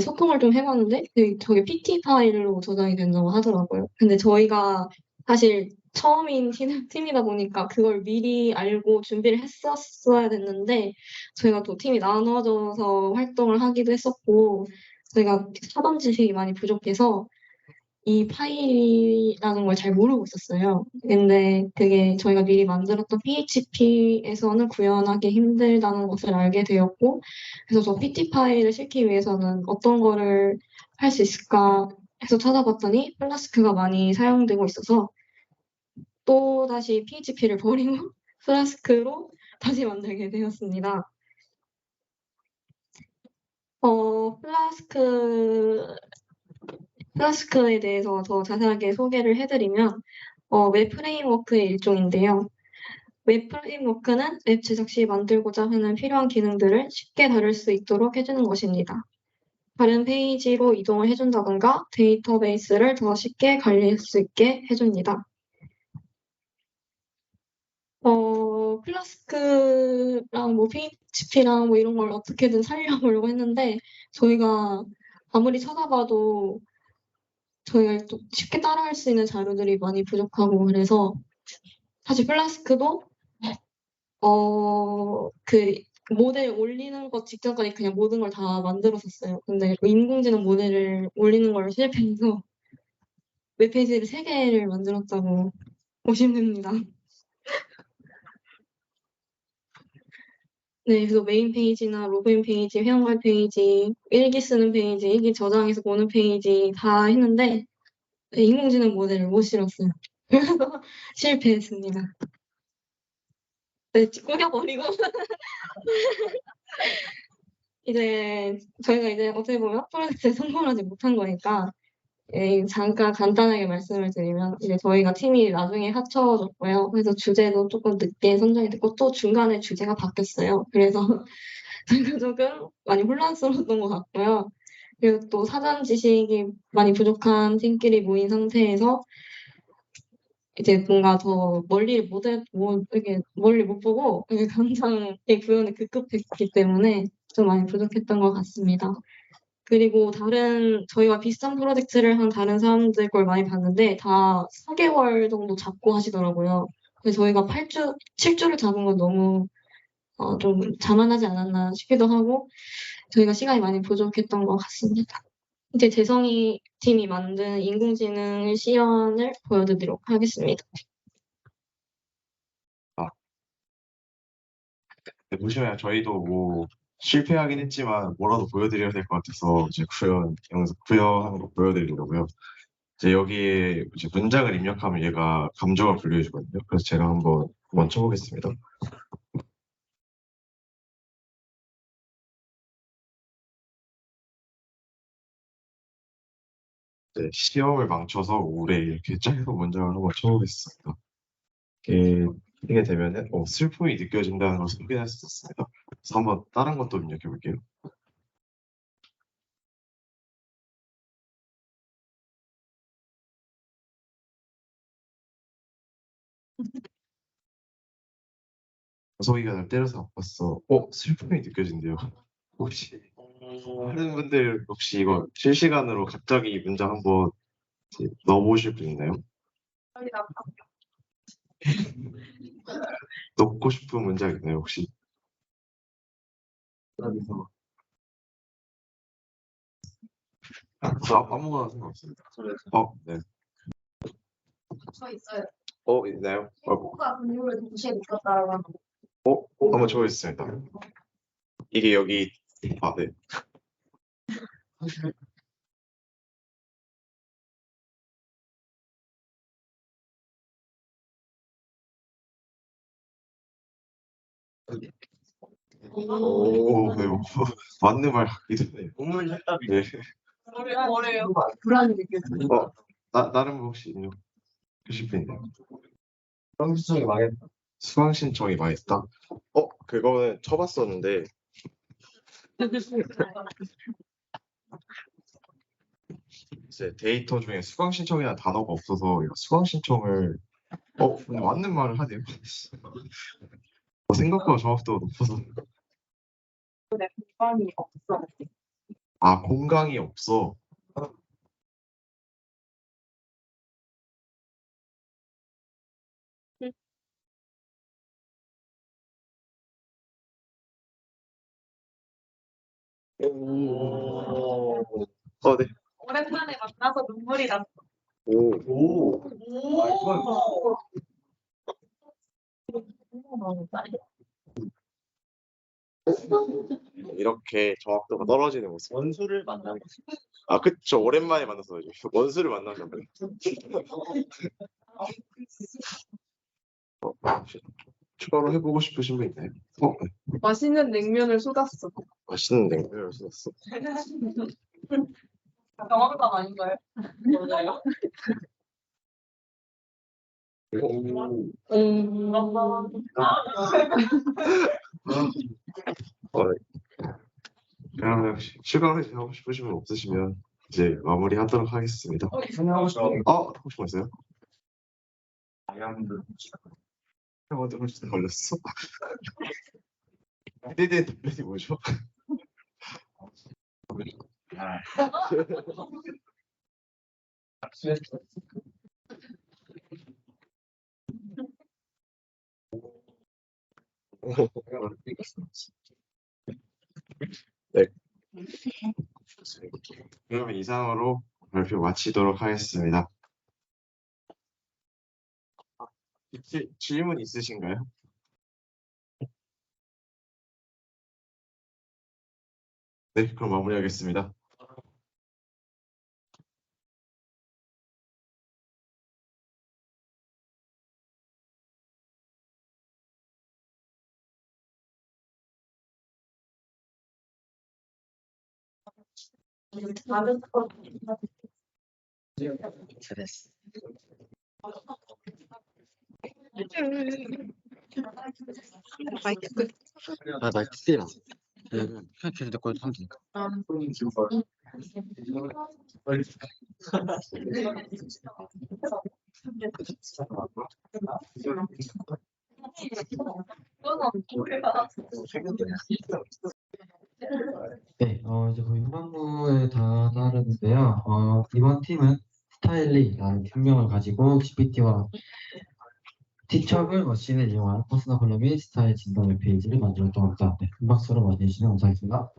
소통을 좀 해봤는데 저게 PT 파일로 저장이 된다고 하더라고요. 근데 저희가 사실 처음인 팀이다 보니까 그걸 미리 알고 준비를 했었어야 됐는데 저희가 또 팀이 나눠져서 활동을 하기도 했었고 저희가 사전 지식이 많이 부족해서 이 파일이라는 걸 잘 모르고 있었어요. 근데 그게 저희가 미리 만들었던 PHP에서는 구현하기 힘들다는 것을 알게 되었고, 그래서 저 PT 파일을 싣기 위해서는 어떤 거를 할 수 있을까 해서 찾아봤더니 플라스크가 많이 사용되고 있어서 또 다시 PHP를 버리고 플라스크로 다시 만들게 되었습니다. 플라스크에 대해서 더 자세하게 소개를 해드리면 웹 프레임워크의 일종인데요. 웹 프레임워크는 웹 제작 시 만들고자 하는 필요한 기능들을 쉽게 다룰 수 있도록 해주는 것입니다. 다른 페이지로 이동을 해준다던가 데이터베이스를 더 쉽게 관리할 수 있게 해줍니다. 플라스크랑 뭐 PHP랑 뭐 이런 걸 어떻게든 살려보려고 했는데 저희가 아무리 찾아봐도 저희가 또 쉽게 따라할 수 있는 자료들이 많이 부족하고 그래서 사실 플라스크도 그 모델 올리는 것 직전까지 그냥 모든 걸 다 만들었었어요. 근데 그 인공지능 모델을 올리는 걸 실패해서 웹페이지를 3개를 만들었다고 보시면 됩니다. 네, 그래서 메인 페이지나 로그인 페이지, 회원갈 페이지, 일기 쓰는 페이지, 일기 저장해서 보는 페이지 다 했는데 인공지능 모델을 못 실었어요. 그래서 실패했습니다. 네, 꾸겨버리고 이제 저희가 이제 어떻게 보면 프로젝트에 성공하지 못한 거니까 잠깐 간단하게 말씀을 드리면 이제 저희가 팀이 나중에 합쳐졌고요. 그래서 주제도 조금 늦게 선정이 됐고 또 중간에 주제가 바뀌었어요. 그래서 저희가 조금 많이 혼란스러웠던 것 같고요. 그리고 또 사전 지식이 많이 부족한 팀끼리 모인 상태에서 이제 뭔가 더 이렇게 멀리 못 보고 이게 당장의 구현에 급급했기 때문에 좀 많이 부족했던 것 같습니다. 그리고 저희와 비슷한 프로젝트를 한 다른 사람들 걸 많이 봤는데 다 4개월 정도 잡고 하시더라고요. 근데 저희가 7주를 잡은 건 너무 좀 자만하지 않았나 싶기도 하고 저희가 시간이 많이 부족했던 것 같습니다. 이제 재성이 팀이 만든 인공지능 시연을 보여드리도록 하겠습니다. 네, 보시면 저희도 뭐 실패하긴 했지만 뭐라도 보여드려야 될 것 같아서 이제 구현하는 거 보여드리려고요. 이제 여기에 이제 문장을 입력하면 얘가 감정을 분류해주거든요. 그래서 제가 한번 쳐보겠습니다. 네, 시험을 망쳐서 우울해 이렇게 짧은 문장을 한번 쳐보겠습니다. 이게 하게 되면은 슬픔이 느껴진다는 것을 확인할 수 있었습니다. 그래서 한번 다른 것도 입력해 볼게요. 소희가 날 때려서 아팠어. 슬픔이 느껴진대요. 혹시 다른 분들 혹시 이거 실시간으로 갑자기 문장 한번 이제 넣어보실 분 있나요? 넣고 싶은 문장 있나요 혹시? 아무거나 상관없습니다. 네. 저 있어요. 있나요? 행복과 근육을 동시에 느꼈다라고 하는 한번 적어주겠습니다. 이게 여기 네. 네. 맞는 말 같기도 해요. 동물 혈답이 네. 뭐래요? 불안이 느껴져요. 다른 거 혹시 입력하실 분 있나요? 수강 신청이 망했다. 수강 신청이 망했다? 그거는 쳐봤었는데 이제 데이터 중에 수강 신청이라는 단어가 없어서 이거 수강 신청을 근데 맞는 말을 하네요. 생각보다 정확도가 높아서. 공간이 없어. 공강이 없어. 네. 오랜만에 만나서 눈물이 났어. 이렇게 정확도가 떨어지는 모습. 원수를 만난 거지. 그쵸. 오랜만에 만나서 원수를 만난다고요. 추가로 해보고 싶으신 분 있나요? 맛있는 냉면을 쏟았어. 맛있는 냉면을 쏟았어. 경험담 아닌가요? 맞아요. 그러면 혹시 추가로 하고 싶으신 분 없으시면 이제 마무리하도록 하겠습니다. 하고 싶어. 하고 싶은 거 있어요? 다이아몬드. 형한테 훨씬 걸렸어. 기대된 답변이 뭐죠? 네. 그러면 이상으로 발표 마치도록 하겠습니다. 질문 있으신가요? 네, 그럼 마무리하겠습니다. 마이크 끝. 마이크 쓰지 마. 그냥 계속 내 거에 하면 되니까. 네, 이제 거의 후반부에 다다르는데요. 이번 팀은 스타일리라는 팀명을 가지고 GPT와 티처블 머신을 이용한 퍼스널 컬러 및 스타일 진단 웹페이지를 만들었던 겁니다. 네, 큰 박수로 맞이해주시면 감사하겠습니다.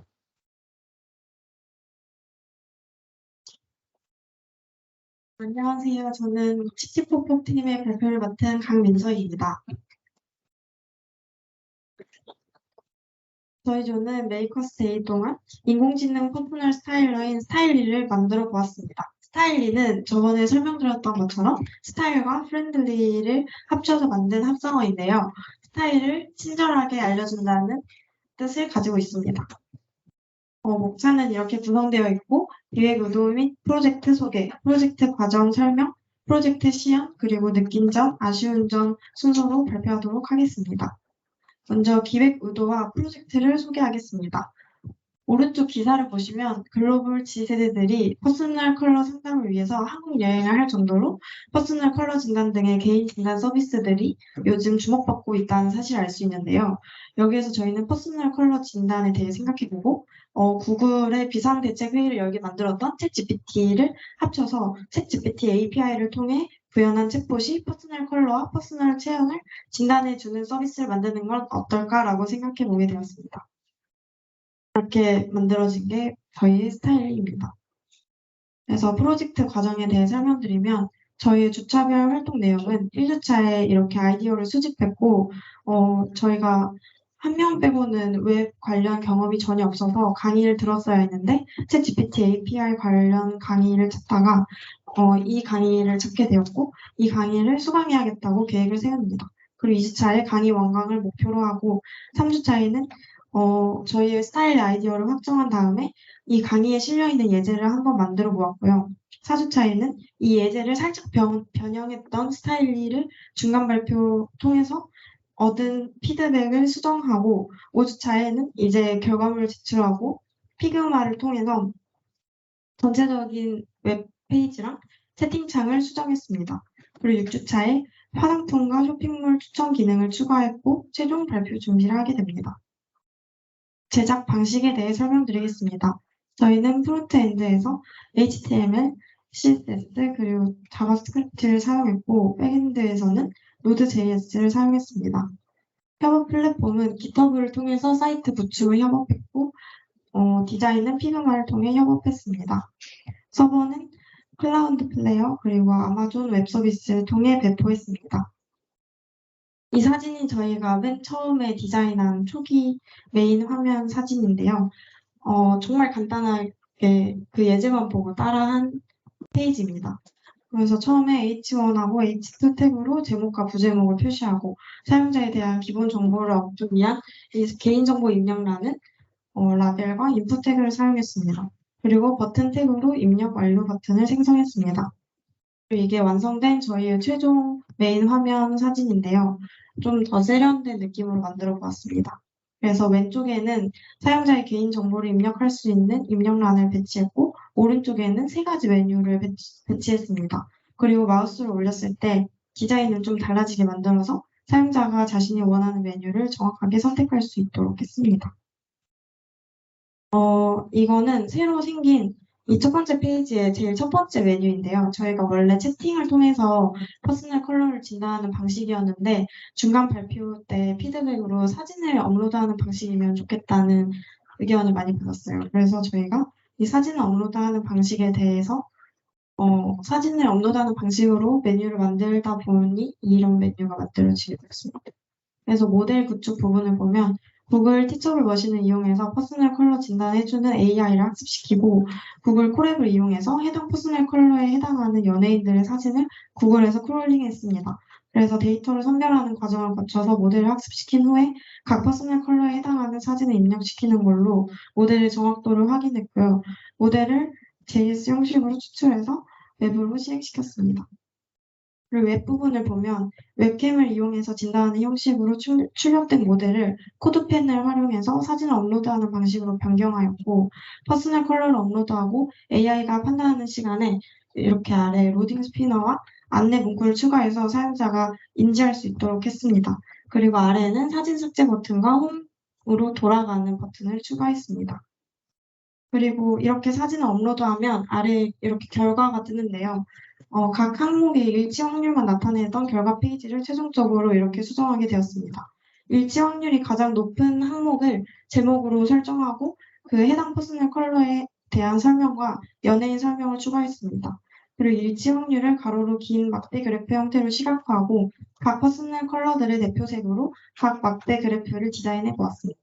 안녕하세요. 저는 치치포포 팀의 발표를 맡은 강민서입니다. 저희 조는 메이커스 데이 동안 인공지능 퍼스널 스타일러인 스타일리를 만들어 보았습니다. 스타일리는 저번에 설명드렸던 것처럼 스타일과 프렌들리를 합쳐서 만든 합성어인데요. 스타일을 친절하게 알려준다는 뜻을 가지고 있습니다. 목차는 이렇게 구성되어 있고 기획 의도 및 프로젝트 소개, 프로젝트 과정 설명, 프로젝트 시연, 그리고 느낀 점, 아쉬운 점 순서로 발표하도록 하겠습니다. 먼저 기획 의도와 프로젝트를 소개하겠습니다. 오른쪽 기사를 보시면 글로벌 G세대들이 퍼스널 컬러 상담을 위해서 한국 여행을 할 정도로 퍼스널 컬러 진단 등의 개인 진단 서비스들이 요즘 주목받고 있다는 사실을 알 수 있는데요. 여기에서 저희는 퍼스널 컬러 진단에 대해 생각해보고 구글의 비상대책회의를 열게 만들었던 챗GPT를 합쳐서 챗GPT API를 통해 구현한 챗봇이 퍼스널 컬러와 퍼스널 체형을 진단해주는 서비스를 만드는 건 어떨까라고 생각해보게 되었습니다. 이렇게 만들어진 게 저희의 스타일입니다. 그래서 프로젝트 과정에 대해 설명드리면 저희의 주차별 활동 내용은 1주차에 이렇게 아이디어를 수집했고 저희가 한 명 빼고는 웹 관련 경험이 전혀 없어서 강의를 들었어야 했는데 챗GPT API 관련 강의를 찾다가 이 강의를 찾게 되었고 이 강의를 수강해야겠다고 계획을 세웁니다. 그리고 2주차에 강의 완강을 목표로 하고 3주차에는 저희의 스타일 아이디어를 확정한 다음에 이 강의에 실려있는 예제를 한번 만들어 보았고요. 4주차에는 이 예제를 살짝 변형했던 스타일리를 중간 발표 통해서 얻은 피드백을 수정하고 5주차에는 이제 결과물을 제출하고 피그마를 통해서 전체적인 웹페이지랑 채팅창을 수정했습니다. 그리고 6주차에 화장품과 쇼핑몰 추천 기능을 추가했고 최종 발표 준비를 하게 됩니다. 제작 방식에 대해 설명드리겠습니다. 저희는 프론트엔드에서 HTML, CSS 그리고 자바스크립트를 사용했고 백엔드에서는 노드.js를 사용했습니다. 협업 플랫폼은 GitHub를 통해서 사이트 구축을 협업했고 디자인은 피그마를 통해 협업했습니다. 서버는 클라우드 플레이어 그리고 아마존 웹 서비스를 통해 배포했습니다. 이 사진이 저희가 맨 처음에 디자인한 초기 메인 화면 사진인데요. 정말 간단하게 그 예제만 보고 따라한 페이지입니다. 그래서 처음에 H1하고 H2 태그로 제목과 부제목을 표시하고 사용자에 대한 기본 정보를 얻기 위한 이 개인정보 입력란은 라벨과 인풋 태그를 사용했습니다. 그리고 버튼 태그로 입력 완료 버튼을 생성했습니다. 그리고 이게 완성된 저희의 최종 메인 화면 사진인데요. 좀 더 세련된 느낌으로 만들어 보았습니다. 그래서 왼쪽에는 사용자의 개인 정보를 입력할 수 있는 입력란을 배치했고 오른쪽에는 3가지 메뉴를 배치했습니다. 그리고 마우스를 올렸을 때 디자인을 좀 달라지게 만들어서 사용자가 자신이 원하는 메뉴를 정확하게 선택할 수 있도록 했습니다. 이거는 새로 생긴 이 첫 번째 페이지의 제일 첫 번째 메뉴인데요. 저희가 원래 채팅을 통해서 퍼스널 컬러를 진단하는 방식이었는데 중간 발표 때 피드백으로 사진을 업로드하는 방식이면 좋겠다는 의견을 많이 받았어요. 그래서 저희가 이 사진을 업로드하는 방식에 대해서 사진을 업로드하는 방식으로 메뉴를 만들다 보니 이런 메뉴가 만들어지게 되었습니다. 그래서 모델 구축 부분을 보면 구글 티처블 머신을 이용해서 퍼스널 컬러 진단해주는 AI를 학습시키고 구글 콜앱을 이용해서 해당 퍼스널 컬러에 해당하는 연예인들의 사진을 구글에서 크롤링했습니다. 그래서 데이터를 선별하는 과정을 거쳐서 모델을 학습시킨 후에 각 퍼스널 컬러에 해당하는 사진을 입력시키는 걸로 모델의 정확도를 확인했고요. 모델을 JS 형식으로 추출해서 웹으로 시행시켰습니다. 그리고 웹 부분을 보면 웹캠을 이용해서 진단하는 형식으로 출력된 모델을 코드펜을 활용해서 사진을 업로드하는 방식으로 변경하였고 퍼스널 컬러를 업로드하고 AI가 판단하는 시간에 이렇게 아래 로딩 스피너와 안내 문구를 추가해서 사용자가 인지할 수 있도록 했습니다. 그리고 아래에는 사진 삭제 버튼과 홈으로 돌아가는 버튼을 추가했습니다. 그리고 이렇게 사진을 업로드하면 아래에 이렇게 결과가 뜨는데요. 각 항목의 일치 확률만 나타내던 결과 페이지를 최종적으로 이렇게 수정하게 되었습니다. 일치 확률이 가장 높은 항목을 제목으로 설정하고 그 해당 퍼스널 컬러에 대한 설명과 연예인 설명을 추가했습니다. 그리고 일치 확률을 가로로 긴 막대 그래프 형태로 시각화하고 각 퍼스널 컬러들의 대표색으로 각 막대 그래프를 디자인해 보았습니다.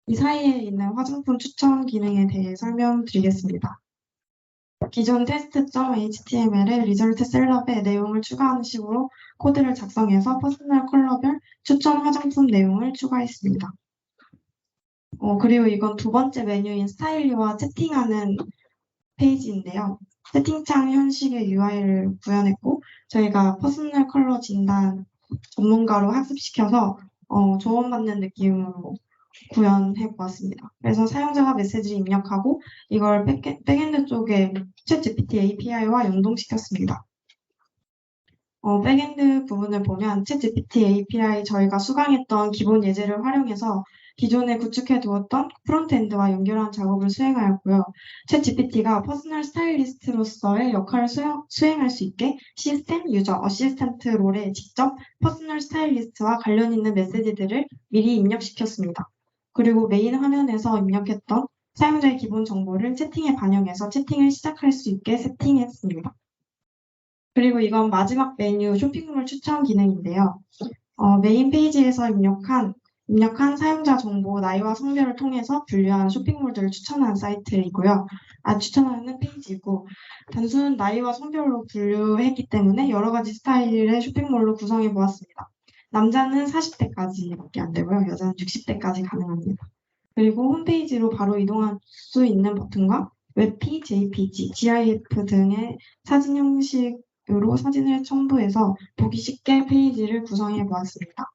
이 사이에 있는 화장품 추천 기능에 대해 설명드리겠습니다. 기존 test.html에 리절트 셀럽의 내용을 추가하는 식으로 코드를 작성해서 퍼스널 컬러별 추천 화장품 내용을 추가했습니다. 그리고 이건 두 번째 메뉴인 스타일리와 채팅하는 페이지인데요. 채팅창 형식의 UI를 구현했고 저희가 퍼스널 컬러 진단 전문가로 학습시켜서 조언받는 느낌으로 구현해 보았습니다. 그래서 사용자가 메시지를 입력하고 이걸 백엔드 쪽에 챗GPT API와 연동시켰습니다. 백엔드 부분을 보면 챗GPT API 저희가 수강했던 기본 예제를 활용해서 기존에 구축해 두었던 프론트엔드와 연결하는 작업을 수행하였고요. 챗GPT가 퍼스널 스타일리스트로서의 역할을 수행할 수 있게 시스템 유저 어시스턴트 롤에 직접 퍼스널 스타일리스트와 관련 있는 메시지들을 미리 입력시켰습니다. 그리고 메인 화면에서 입력했던 사용자의 기본 정보를 채팅에 반영해서 채팅을 시작할 수 있게 세팅했습니다. 그리고 이건 마지막 메뉴 쇼핑몰 추천 기능인데요. 메인 페이지에서 입력한 사용자 정보, 나이와 성별을 통해서 분류한 쇼핑몰들을 추천하는 사이트이고요. 추천하는 페이지이고, 단순 나이와 성별로 분류했기 때문에 여러 가지 스타일의 쇼핑몰로 구성해 보았습니다. 남자는 40대까지밖에 안 되고요. 여자는 60대까지 가능합니다. 그리고 홈페이지로 바로 이동할 수 있는 버튼과 웹P, JPG, GIF 등의 사진 형식으로 사진을 첨부해서 보기 쉽게 페이지를 구성해 보았습니다.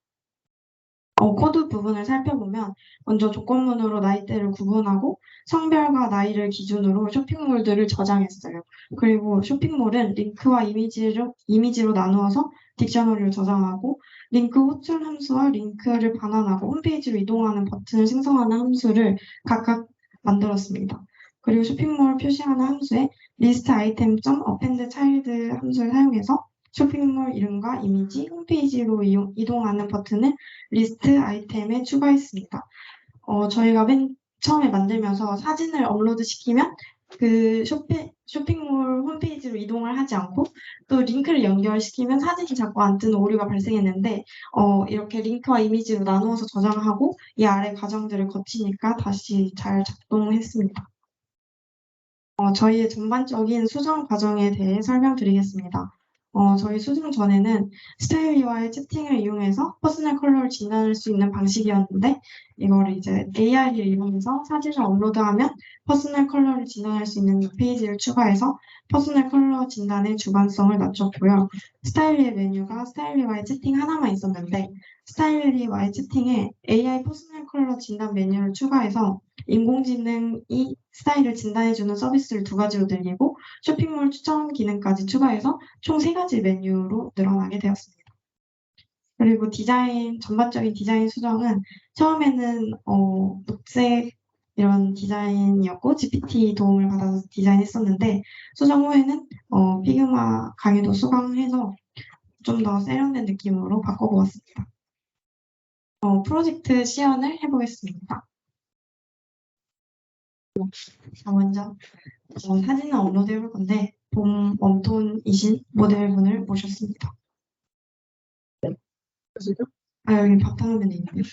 코드 부분을 살펴보면 먼저 조건문으로 나이대를 구분하고 성별과 나이를 기준으로 쇼핑몰들을 저장했어요. 그리고 쇼핑몰은 링크와 이미지로 나누어서 딕셔너리를 저장하고 링크 호출 함수와 링크를 반환하고 홈페이지로 이동하는 버튼을 생성하는 함수를 각각 만들었습니다. 그리고 쇼핑몰 표시하는 함수에 리스트 아이템 append child 함수를 사용해서 쇼핑몰 이름과 이미지, 홈페이지로 이동하는 버튼을 리스트 아이템에 추가했습니다. 저희가 맨 처음에 만들면서 사진을 업로드시키면 그 쇼핑몰 홈페이지로 이동을 하지 않고 또 링크를 연결시키면 사진이 자꾸 안 뜨는 오류가 발생했는데 이렇게 링크와 이미지로 나누어서 저장하고 이 아래 과정들을 거치니까 다시 잘 작동했습니다. 저희의 전반적인 수정 과정에 대해 설명드리겠습니다. 저희 수정 전에는 스타일리와의 채팅을 이용해서 퍼스널 컬러를 진단할 수 있는 방식이었는데 이걸 이제 AI를 이용해서 사진을 업로드하면 퍼스널 컬러를 진단할 수 있는 페이지를 추가해서 퍼스널 컬러 진단의 주관성을 낮췄고요. 스타일리의 메뉴가 스타일리와의 채팅 하나만 있었는데 스타일리와의 채팅에 AI 퍼스널 컬러 진단 메뉴를 추가해서 인공지능이 스타일을 진단해주는 서비스를 2가지로 늘리고 쇼핑몰 추천 기능까지 추가해서 총 3가지 메뉴로 늘어나게 되었습니다. 그리고 전반적인 디자인 수정은 처음에는 녹색 이런 디자인이었고 GPT 도움을 받아서 디자인했었는데 수정 후에는 피그마 강의도 수강해서 좀 더 세련된 느낌으로 바꿔보았습니다. 프로젝트 시연을 해보겠습니다. 자, 먼저 사진을 업로드 해볼 건데 봄 웜톤이신 모델분을 모셨습니다. 여기 바탕화면에 있네요.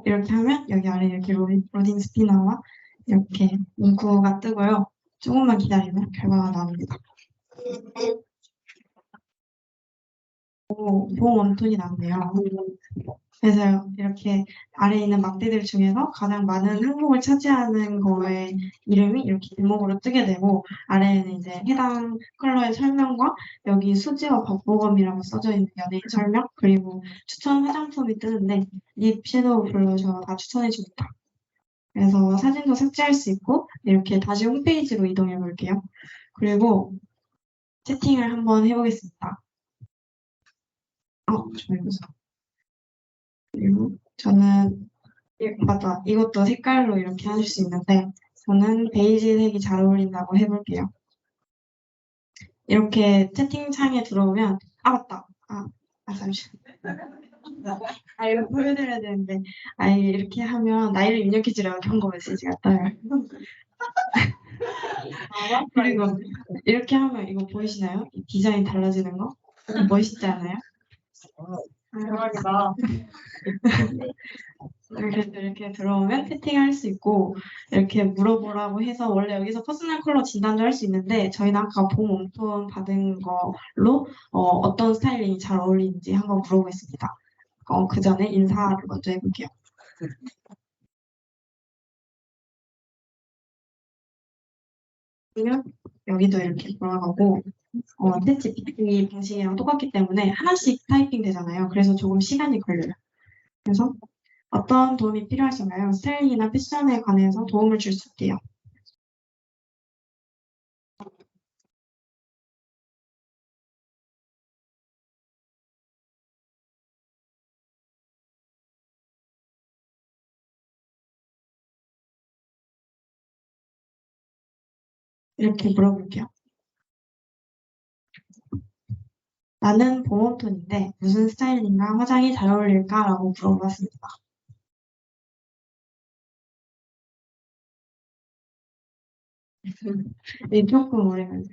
이렇게 하면 여기 아래 이렇게 로딩 스피너와 이렇게 문구가 뜨고요. 조금만 기다리면 결과가 나옵니다. 봄 웜톤이 나오네요. 그래서 이렇게 아래에 있는 막대들 중에서 가장 많은 항목을 차지하는 거의 이름이 이렇게 일목으로 뜨게 되고 아래에는 이제 해당 컬러의 설명과 여기 수지와 박보검이라고 써져 있는 연예인 설명 그리고 추천 화장품이 뜨는데 립, 섀도우, 블러셔 다 추천해 줍니다. 그래서 사진도 삭제할 수 있고 이렇게 다시 홈페이지로 이동해 볼게요. 그리고 채팅을 한번 해보겠습니다. 그리고 저는 맞다. 이것도 색깔로 이렇게 하실 수 있는데 저는 베이지 색이 잘 어울린다고 해볼게요. 이렇게 채팅창에 들어오면 맞다. 잠시만요. 이거 보여드려야 되는데 이렇게 하면 나이를 입력해 주라고 경고 메시지가 떠요. 그리고 이렇게 하면 이거 보이시나요? 이 디자인 달라지는 거? 멋있지 않아요? 대박이다. 그래서 이렇게 들어오면 채팅할 수 있고 이렇게 물어보라고 해서 원래 여기서 퍼스널 컬러 진단도 할 수 있는데 저희는 아까 봄 웜톤 받은 걸로 어떤 스타일링이 잘 어울리는지 한번 물어보겠습니다. 그 전에 인사를 먼저 해볼게요. 그러면 여기도 이렇게 돌아가고 챗GPT 방식이랑 똑같기 때문에 하나씩 타이핑 되잖아요. 그래서 조금 시간이 걸려요. 그래서 어떤 도움이 필요하신가요? 스타일링이나 패션에 관해서 도움을 줄 수 있대요. 이렇게 물어볼게요. 나는 봄웜톤인데 무슨 스타일링과 화장이 잘 어울릴까? 라고 물어봤습니다. 네, 조금 오래 걸려요.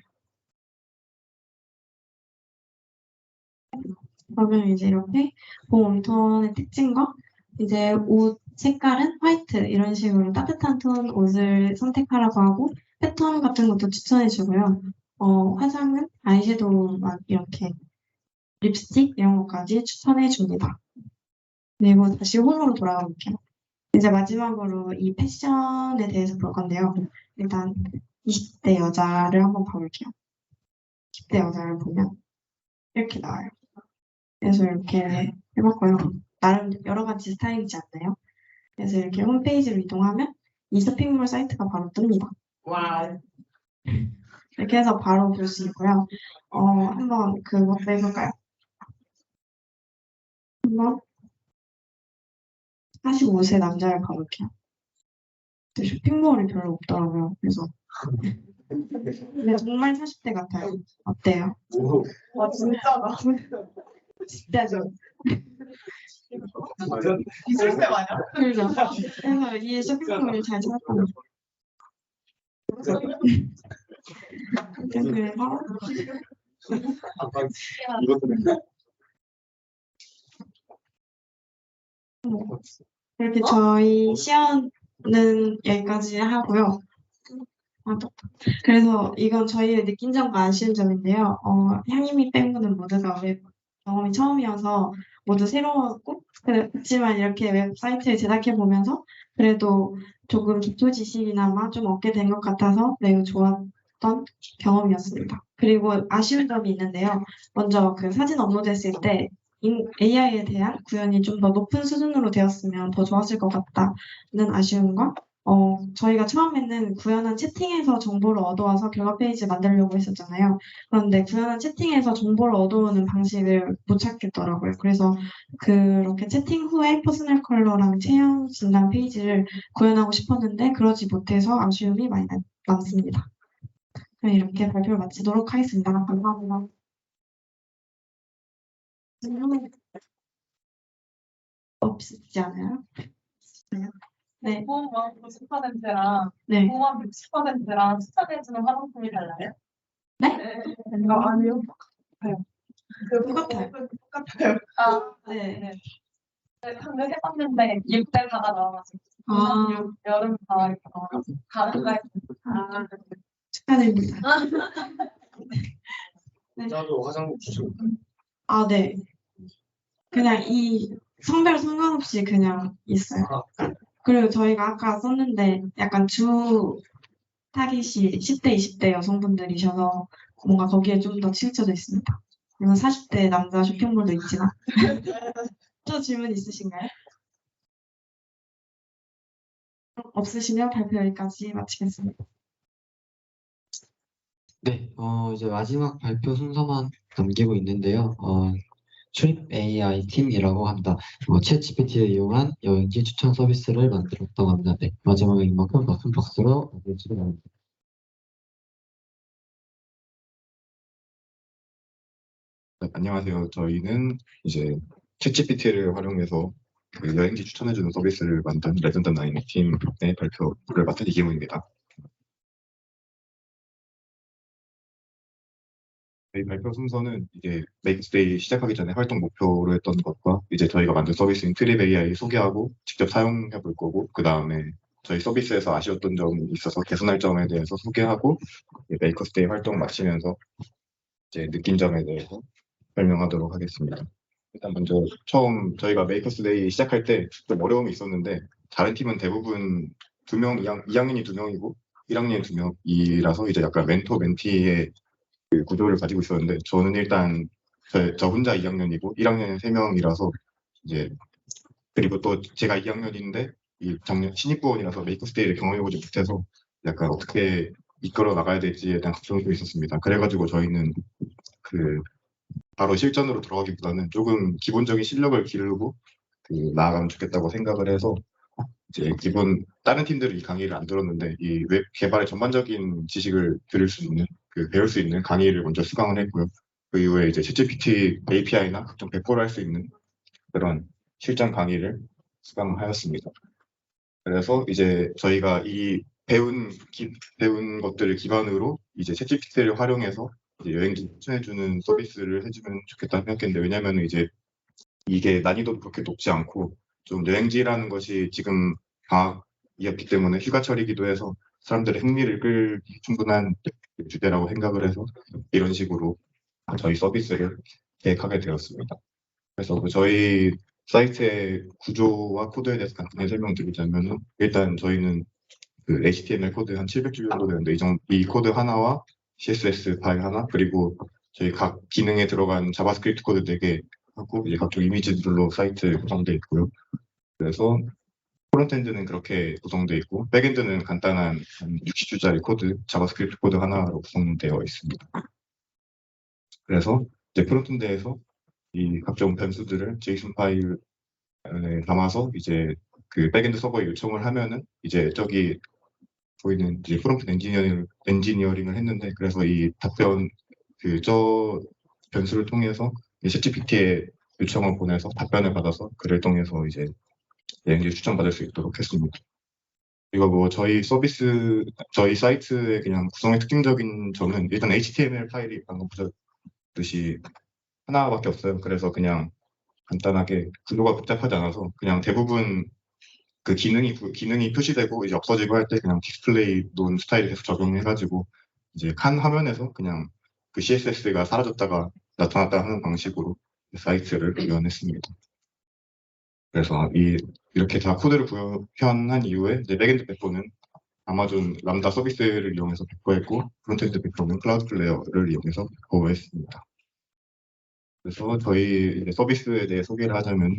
그러면 이제 이렇게 봄웜톤의 특징과 이제 옷 색깔은 화이트 이런 식으로 따뜻한 톤 옷을 선택하라고 하고 패턴 같은 것도 추천해 주고요. 화장은 아이섀도우 막 이렇게 립스틱 이런 것까지 추천해 줍니다. 그리고 다시 홈으로 돌아가 볼게요. 이제 마지막으로 이 패션에 대해서 볼 건데요. 일단 20대 여자를 한번 봐볼게요. 10대 여자를 보면 이렇게 나와요. 그래서 이렇게 해봤고요. 나름 여러 가지 스타일이지 않나요? 그래서 이렇게 홈페이지로 이동하면 이 쇼핑몰 사이트가 바로 뜹니다. 와. 이렇게 해서 바로 볼 수 있고요. 한번 그것도 해볼까요? 한번 45세 남자를 가볼게요. 근데 쇼핑몰이 별로 없더라고요. 그래서 근데 정말 40대 같아요. 어때요? 와, 진짜다. 진짜죠? 이슬쌤 아니야? 그죠? 그래서 이 쇼핑몰을 잘 찾았다는 거. 그래서 이렇게 저희 시연은 여기까지 하고요. 그래서 이건 저희의 느낀 점과 아쉬운 점인데요. 향임이 빼고는 모두가 웹 경험이 처음이어서 모두 새로웠고 그렇지만 이렇게 웹사이트를 제작해 보면서 그래도 조금 기초 지식이나마 좀 얻게 된 것 같아서 매우 좋았던 경험이었습니다. 그리고 아쉬운 점이 있는데요. 먼저 그 사진 업로드했을 때 AI에 대한 구현이 좀 더 높은 수준으로 되었으면 더 좋았을 것 같다는 아쉬움과 저희가 처음에는 구현한 채팅에서 정보를 얻어와서 결과 페이지 만들려고 했었잖아요. 그런데 구현한 채팅에서 정보를 얻어오는 방식을 못 찾겠더라고요. 그래서 그렇게 채팅 후에 퍼스널 컬러랑 체형 진단 페이지를 구현하고 싶었는데 그러지 못해서 아쉬움이 많이 남습니다. 그럼 이렇게 발표를 마치도록 하겠습니다. 감사합니다. 없지 않아요? 네. 보험만 90%랑 네. 보험만 60%랑 추천해주는 화장품이 달라요? 네? 아니요. 똑같아요. 똑같아요. 네. 방금 해봤는데 6대 4가 나와가지고 아, 여름 다 이렇게 나와가지고 가을가 축하드립니다. 나도 화장 추천. 아, 네. 그냥 이 성별 상관없이 그냥 있어요. 그리고 저희가 아까 썼는데 약간 주 타깃이 10대, 20대 여성분들이셔서 뭔가 거기에 좀 더 치우쳐져 있습니다. 물론 40대 남자 쇼핑몰도 있지만. 또 질문 있으신가요? 없으시면 발표 여기까지 마치겠습니다. 네, 이제 마지막 발표 순서만 남기고 있는데요. 출입 AI 팀이라고 합니다. 챗GPT를 이용한 여행지 추천 서비스를 만들었다고 합니다. 네, 마지막에 이만큼 큰 박수로 마무리해주시기 바랍니다. 네, 안녕하세요. 저희는 이제 챗GPT를 활용해서 그 여행지 추천해주는 서비스를 만든 레전드 나인 팀의 발표를 맡은 이기문입니다. 저희 발표 순서는 이제 메이크스데이 시작하기 전에 활동 목표로 했던 것과 이제 저희가 만든 서비스인 트립 AI 소개하고 직접 사용해 볼 거고 그 다음에 저희 서비스에서 아쉬웠던 점이 있어서 개선할 점에 대해서 소개하고 메이커스데이 활동 마치면서 이제 느낀 점에 대해서 설명하도록 하겠습니다. 일단 먼저 처음 저희가 메이커스데이 시작할 때 좀 어려움이 있었는데 다른 팀은 대부분 2학년이 2명이고 1학년이 2명이라서 이제 약간 멘토 멘티의 그 구조를 가지고 있었는데 저는 일단 저 혼자 2학년이고 1학년은 3명이라서 이제 그리고 또 제가 2학년인데 이 작년 신입부원이라서 메이커스데이를 경험해보지 못해서 약간 어떻게 이끌어 나가야 될지에 대한 걱정이 좀 있었습니다. 그래가지고 저희는 그 바로 실전으로 들어가기보다는 조금 기본적인 실력을 기르고 나아가면 좋겠다고 생각을 해서 이제 기본 다른 팀들은 이 강의를 안 들었는데 이 웹 개발의 전반적인 지식을 들을 수 있는 배울 수 있는 강의를 먼저 수강을 했고요. 그 이후에 이제 챗GPT API나 각종 배포를 할 수 있는 그런 실전 강의를 수강하였습니다. 그래서 이제 저희가 이 배운 것들을 기반으로 이제 챗GPT를 활용해서 이제 여행지 추천해주는 서비스를 해주면 좋겠다 생각했는데 왜냐하면 이제 이게 난이도도 그렇게 높지 않고 좀 여행지라는 것이 지금 방학이었기 때문에 휴가철이기도 해서 사람들의 흥미를 끌 충분한 주제라고 생각을 해서 이런 식으로 저희 서비스를 계획하게 되었습니다. 그래서 저희 사이트의 구조와 코드에 대해서 간단히 설명드리자면은 일단 저희는 그 HTML 코드 한 700줄 정도 되는데 이 코드 하나와 CSS 파일 하나 그리고 저희 각 기능에 들어간 자바스크립트 코드 4개 하고 이제 각종 이미지들로 사이트 구성되어 있고요. 그래서 프론트엔드는 그렇게 구성되어 있고 백엔드는 간단한 한 60줄짜리 코드 자바스크립트 코드 하나로 구성되어 있습니다. 그래서 이제 프론트엔드에서 이 각종 변수들을 JSON 파일에 담아서 이제 그 백엔드 서버에 요청을 하면은 이제 저기 보이는 이제 프롬프트 엔지니어링을 했는데 그래서 이 답변 저 변수를 통해서 챗GPT에 요청을 보내서 답변을 받아서 그를 통해서 이제 여행지를 추천받을 수 있도록 했습니다. 이거 뭐 저희 사이트의 그냥 구성의 특징적인 점은 일단 HTML 파일이 방금 보셨듯이 하나밖에 없어요. 그래서 그냥 간단하게 구조가 복잡하지 않아서 그냥 대부분 그 기능이 표시되고 이제 없어지고 할 때 그냥 디스플레이 논 스타일을 계속 적용해가지고 이제 한 화면에서 그냥 그 CSS가 사라졌다가 나타났다 하는 방식으로 사이트를 구현했습니다. 그래서 이렇게 다 코드를 구현한 이후에 이제 백엔드 배포는 아마존 람다 서비스를 이용해서 배포했고 프론트엔드 배포는 클라우드 플레이어를 이용해서 배포했습니다. 그래서 저희 이제 서비스에 대해 소개를 하자면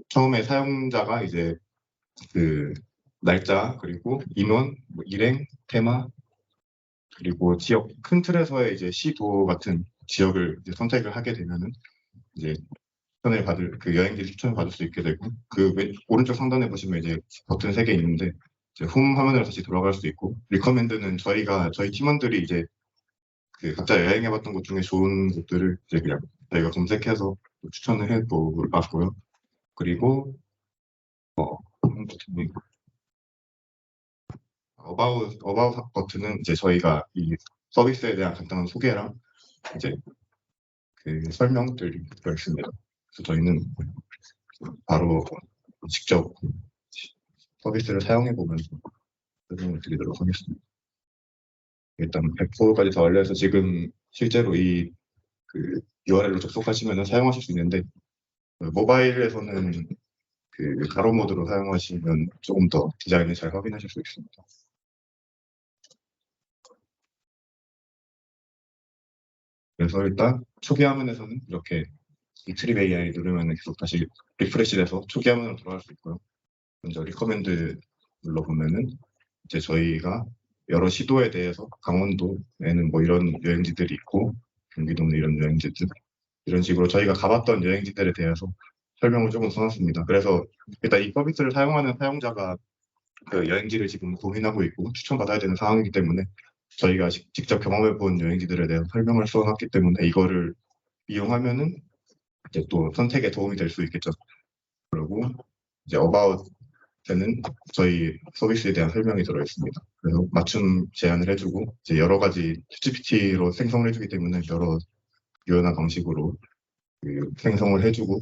처음에 사용자가 이제 그 날짜 그리고 인원, 뭐 일행, 테마 그리고 지역 큰 틀에서의 이제 시도 같은 지역을 이제 선택을 하게 되면은 이제 추천을 받을 여행지를 추천을 받을 수 있게 되고 오른쪽 상단에 보시면 이제 버튼 3개 있는데 이제 홈 화면으로 다시 돌아갈 수 있고 리커멘드는 저희 팀원들이 이제 각자 여행해봤던 곳 중에 좋은 곳들을 이제 그냥 저희가 검색해서 추천을 해보았고요. 그리고 어바웃 버튼은 이제 저희가 이 서비스에 대한 간단한 소개랑 이제 설명들이 들어있습니다. 그래서 저희는 바로 직접 서비스를 사용해 보면서 설명을 드리도록 하겠습니다. 일단 배포까지 다 완료해서 지금 실제로 이 URL로 접속하시면 사용하실 수 있는데 모바일에서는 가로 모드로 사용하시면 조금 더 디자인을 잘 확인하실 수 있습니다. 그래서 일단 초기 화면에서는 이렇게 이 트립 AI 누르면 계속 다시 리프레시돼서 초기 화면으로 돌아갈 수 있고요. 먼저 리커멘드 눌러보면은 이제 저희가 여러 시도에 대해서 강원도에는 뭐 이런 여행지들이 있고 경기도는 이런 여행지들 이런 식으로 저희가 가봤던 여행지들에 대해서 설명을 조금 써놨습니다. 그래서 일단 이 서비스를 사용하는 사용자가 여행지를 지금 고민하고 있고 추천받아야 되는 상황이기 때문에 저희가 직접 경험해본 여행지들에 대한 설명을 써놨기 때문에 이거를 이용하면은 이제 또 선택에 도움이 될 수 있겠죠. 그리고 이제 어바웃에는 저희 서비스에 대한 설명이 들어있습니다. 그래서 맞춤 제안을 해주고 이제 여러 가지 ChatGPT로 생성을 해주기 때문에 여러 유연한 방식으로 생성을 해주고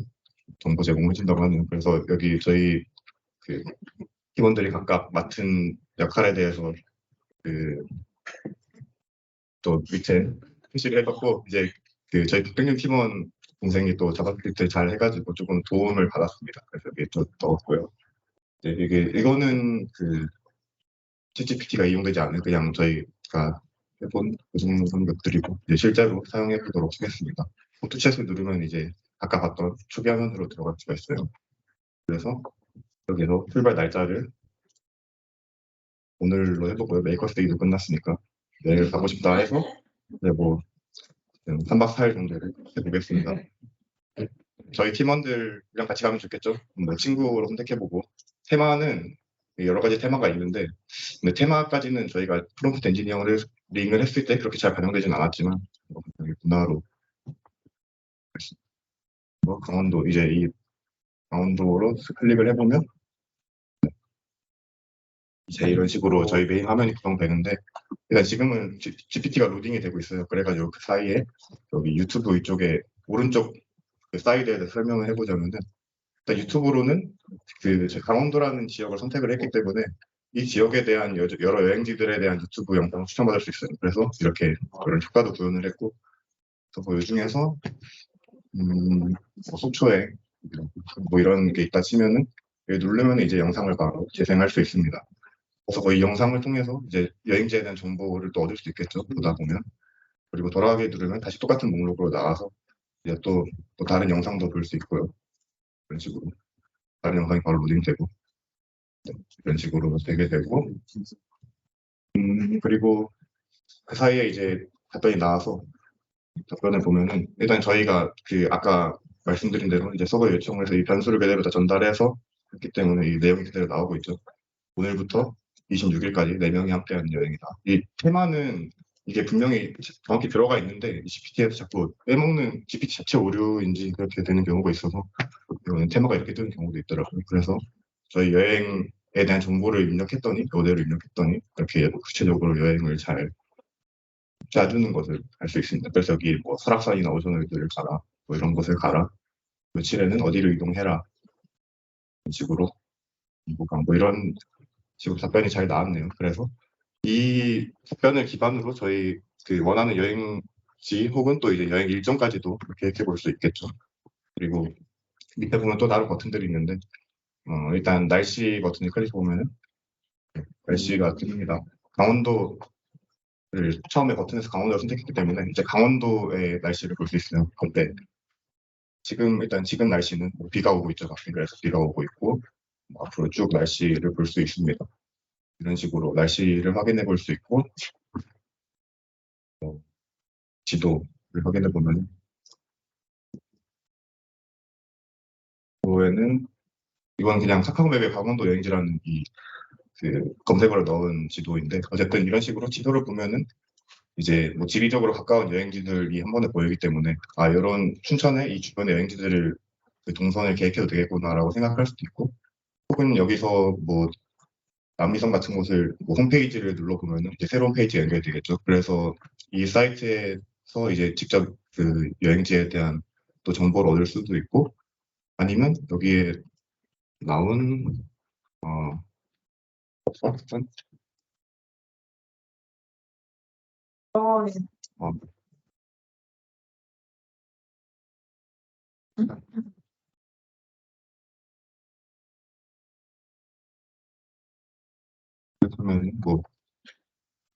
정보 제공을 해준다고 하네요. 그래서 여기 저희 팀원들이 각각 맡은 역할에 대해서 또 밑에 표시를 해봤고 이제 저희 백병준 팀원 동생이 또 자바스크립트 잘 해가지고 조금 도움을 받았습니다. 그래서 이게 좀 넣었고요. 이거는 그 챗GPT가 이용되지 않는 그냥 저희가 해본 그 정도 것들이고 이제 실제로 사용해 보도록 하겠습니다. 포토챗을 누르면 이제 아까 봤던 초기 화면으로 들어갈 수가 있어요. 그래서 여기서 출발 날짜를 오늘로 해보고요. 메이커스 데이도 끝났으니까 내일 가고 싶다 해서 이제 뭐 3박 4일 정도를 해보겠습니다. 저희 팀원들이랑 같이 가면 좋겠죠. 뭐 친구로 선택해보고 테마는 여러 가지 테마가 있는데 근데 테마까지는 저희가 프롬프트 엔지니어링을 했을 때 그렇게 잘 반영되진 않았지만 문화로 강원도 이제 이 강원도로 클릭을 해보면 이제 이런 식으로 저희 메인 화면이 구성되는데 일단 지금은 GPT가 로딩이 되고 있어요. 그래가지고 그 사이에 여기 유튜브 이쪽에 오른쪽 그 사이드에 대해서 설명을 해보자면은 일단 유튜브로는 그 강원도라는 지역을 선택을 했기 때문에 이 지역에 대한 여러 여행지들에 대한 유튜브 영상을 추천받을 수 있어요. 그래서 이렇게 그런 효과도 구현을 했고 그래서 그 중에서 뭐 속초에 뭐 이런 게 있다 치면은 여기 누르면 이제 영상을 바로 재생할 수 있습니다. 그래서 이 영상을 통해서 이제 여행지에 대한 정보를 또 얻을 수 있겠죠. 보다 보면 그리고 돌아가기 누르면 다시 똑같은 목록으로 나와서 이제 또 다른 영상도 볼 수 있고요. 이런 식으로 다른 영상이 바로 로딩되고 이런 식으로 되게 되고 그리고 그 사이에 이제 답변이 나와서 답변을 보면은 일단 저희가 그 아까 말씀드린 대로 이제 서버 요청을 해서 이 변수를 그대로 다 전달해서 했기 때문에 이 내용이 그대로 나오고 있죠. 오늘부터 26일까지 4명이 함께하는 여행이다. 이 테마는 이게 분명히 정확히 들어가 있는데 GPT에서 자꾸 빼먹는 GPT 자체 오류인지 그렇게 되는 경우가 있어서 이거는 테마가 이렇게 뜨는 경우도 있더라고요. 그래서 저희 여행에 대한 정보를 입력했더니 그대로 입력했더니 이렇게 구체적으로 여행을 잘 짜주는 것을 알 수 있습니다. 그래서 여기 뭐 설악산이나 오션월드를 가라, 뭐 이런 곳을 가라, 며칠에는 어디를 이동해라 이런 식으로 뭐 이런 식으로 답변이 잘 나왔네요. 그래서 이 답변을 기반으로 저희 그 원하는 여행지 혹은 또 이제 여행 일정까지도 계획해 볼 수 있겠죠. 그리고 밑에 보면 또 다른 버튼들이 있는데 일단 날씨 버튼을 클릭해 보면은 날씨가 뜹니다. 강원도를 처음에 버튼에서 강원도를 선택했기 때문에 이제 강원도의 날씨를 볼 수 있어요. 그때 지금 날씨는 뭐 비가 오고 있죠. 그래서 비가 오고 있고 앞으로 쭉 날씨를 볼 수 있습니다. 이런 식으로 날씨를 확인해 볼 수 있고 지도를 확인해 보면 지도에는 이건 그냥 카카오맵에 강원도 여행지라는 그 검색어를 넣은 지도인데 어쨌든 이런 식으로 지도를 보면은 이제 뭐 지리적으로 가까운 여행지들이 한 번에 보이기 때문에 이런 춘천의 이 주변의 여행지들을 그 동선을 계획해도 되겠구나라고 생각할 수도 있고 혹은 여기서 뭐 남미성 같은 곳을 뭐 홈페이지를 눌러보면은 이제 새로운 페이지에 연결이 되겠죠. 그래서 이 사이트에서 이제 직접 그 여행지에 대한 또 정보를 얻을 수도 있고 아니면 여기에 나온 그러면 뭐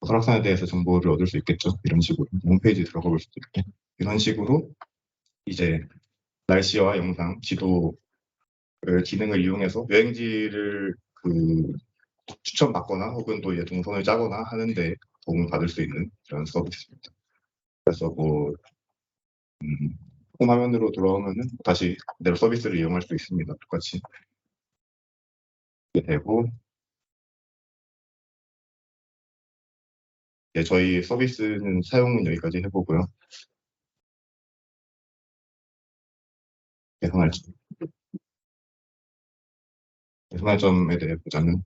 설악산에 대해서 정보를 얻을 수 있겠죠. 이런 식으로 홈페이지에 들어가 볼 수도 있고 이런 식으로 이제 날씨와 영상, 지도를 기능을 이용해서 여행지를 그 추천받거나 혹은 또 이제 동선을 짜거나 하는데 도움을 받을 수 있는 그런 서비스입니다. 그래서 뭐 홈 화면으로 돌아오면은 다시 그대로 서비스를 이용할 수 있습니다. 똑같이 이렇게 되고 네, 저희 서비스는 사용은 여기까지 해보고요. 개선할 점에 대해 보자면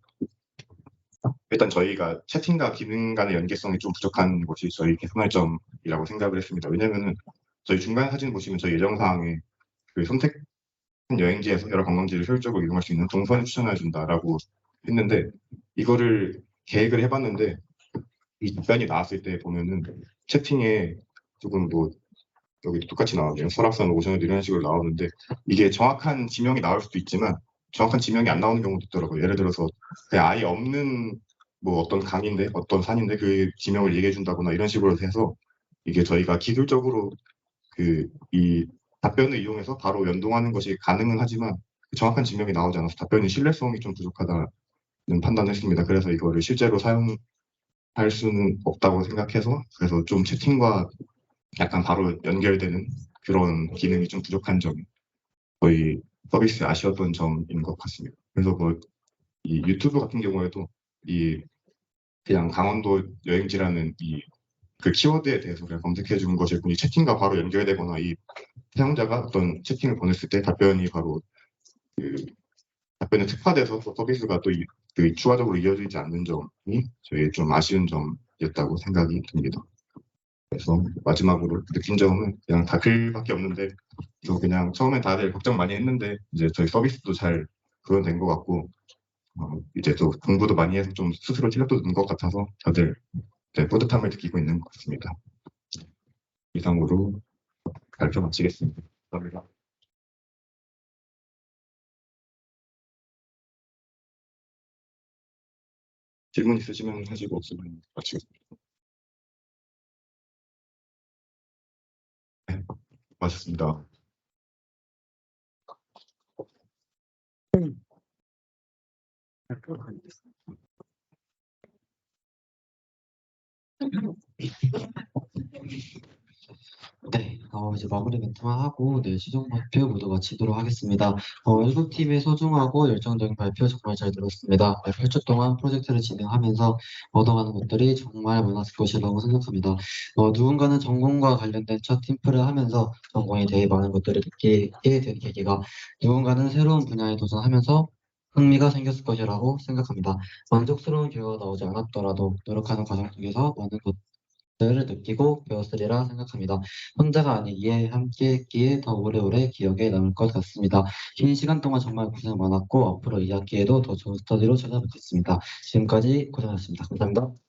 일단 저희가 채팅과 기능 간의 연계성이 좀 부족한 것이 저희 개선할 점이라고 생각을 했습니다. 왜냐면은 저희 중간 사진 보시면 저희 예정사항에 그 선택한 여행지에서 여러 관광지를 효율적으로 이용할 수 있는 동선을 추천해 준다라고 했는데 이거를 계획을 해봤는데 이 답변이 나왔을 때 보면은 채팅에 조금 뭐 여기도 똑같이 나오네요. 설악산, 오션에도 이런 식으로 나오는데 이게 정확한 지명이 나올 수도 있지만 정확한 지명이 안 나오는 경우도 있더라고요. 예를 들어서 그냥 아예 없는 뭐 어떤 강인데 어떤 산인데 그 지명을 얘기해 준다거나 이런 식으로 해서 이게 저희가 기술적으로 그 이 답변을 이용해서 바로 연동하는 것이 가능은 하지만 정확한 지명이 나오지 않아서 답변의 신뢰성이 좀 부족하다는 판단을 했습니다. 그래서 이거를 실제로 사용할 수는 없다고 생각해서 그래서 좀 채팅과 약간 바로 연결되는 그런 기능이 좀 부족한 점이 저희 서비스에 아쉬웠던 점인 것 같습니다. 그래서 뭐 이 유튜브 같은 경우에도 이 그냥 강원도 여행지라는 이 그 키워드에 대해서 그냥 검색해 주는 것일 뿐이 채팅과 바로 연결되거나 이 사용자가 어떤 채팅을 보냈을 때 답변이 바로 그 답변에 특화돼서 또 서비스가 또 그 추가적으로 이어지지 않는 점이 저희 좀 아쉬운 점이었다고 생각이 듭니다. 그래서 마지막으로 느낀 점은 그냥 다 글밖에 없는데 저 그냥 처음엔 다들 걱정 많이 했는데 이제 저희 서비스도 잘 구현된 것 같고 이제 또 공부도 많이 해서 좀 스스로 실력도 는 것 같아서 다들 뿌듯함을 느끼고 있는 것 같습니다. 이상으로 발표 마치겠습니다. 감사합니다. 질문 있으시면 하시고 없으면 마치겠습니다. 네, 고맙습니다. 네, 이제 마무리 멘트만 하고 네, 시정 발표 모두 마치도록 하겠습니다. 7팀의 소중하고 열정적인 발표 정말 잘 들었습니다. 8주 동안 프로젝트를 진행하면서 얻어가는 것들이 정말 많았을 것이라고 생각합니다. 누군가는 전공과 관련된 첫 팀플을 하면서 전공에 대해 많은 것들을 느끼게 된 계기가, 누군가는 새로운 분야에 도전하면서 흥미가 생겼을 것이라고 생각합니다. 만족스러운 결과가 나오지 않았더라도 노력하는 과정 속에서 많은 것들을 느끼고 배웠으리라 생각합니다. 혼자가 아니기에 함께했기에 더 오래오래 기억에 남을 것 같습니다. 긴 시간 동안 정말 고생 많았고 앞으로 이 학기에도 더 좋은 스터디로 찾아뵙겠습니다. 지금까지 고생하셨습니다. 감사합니다.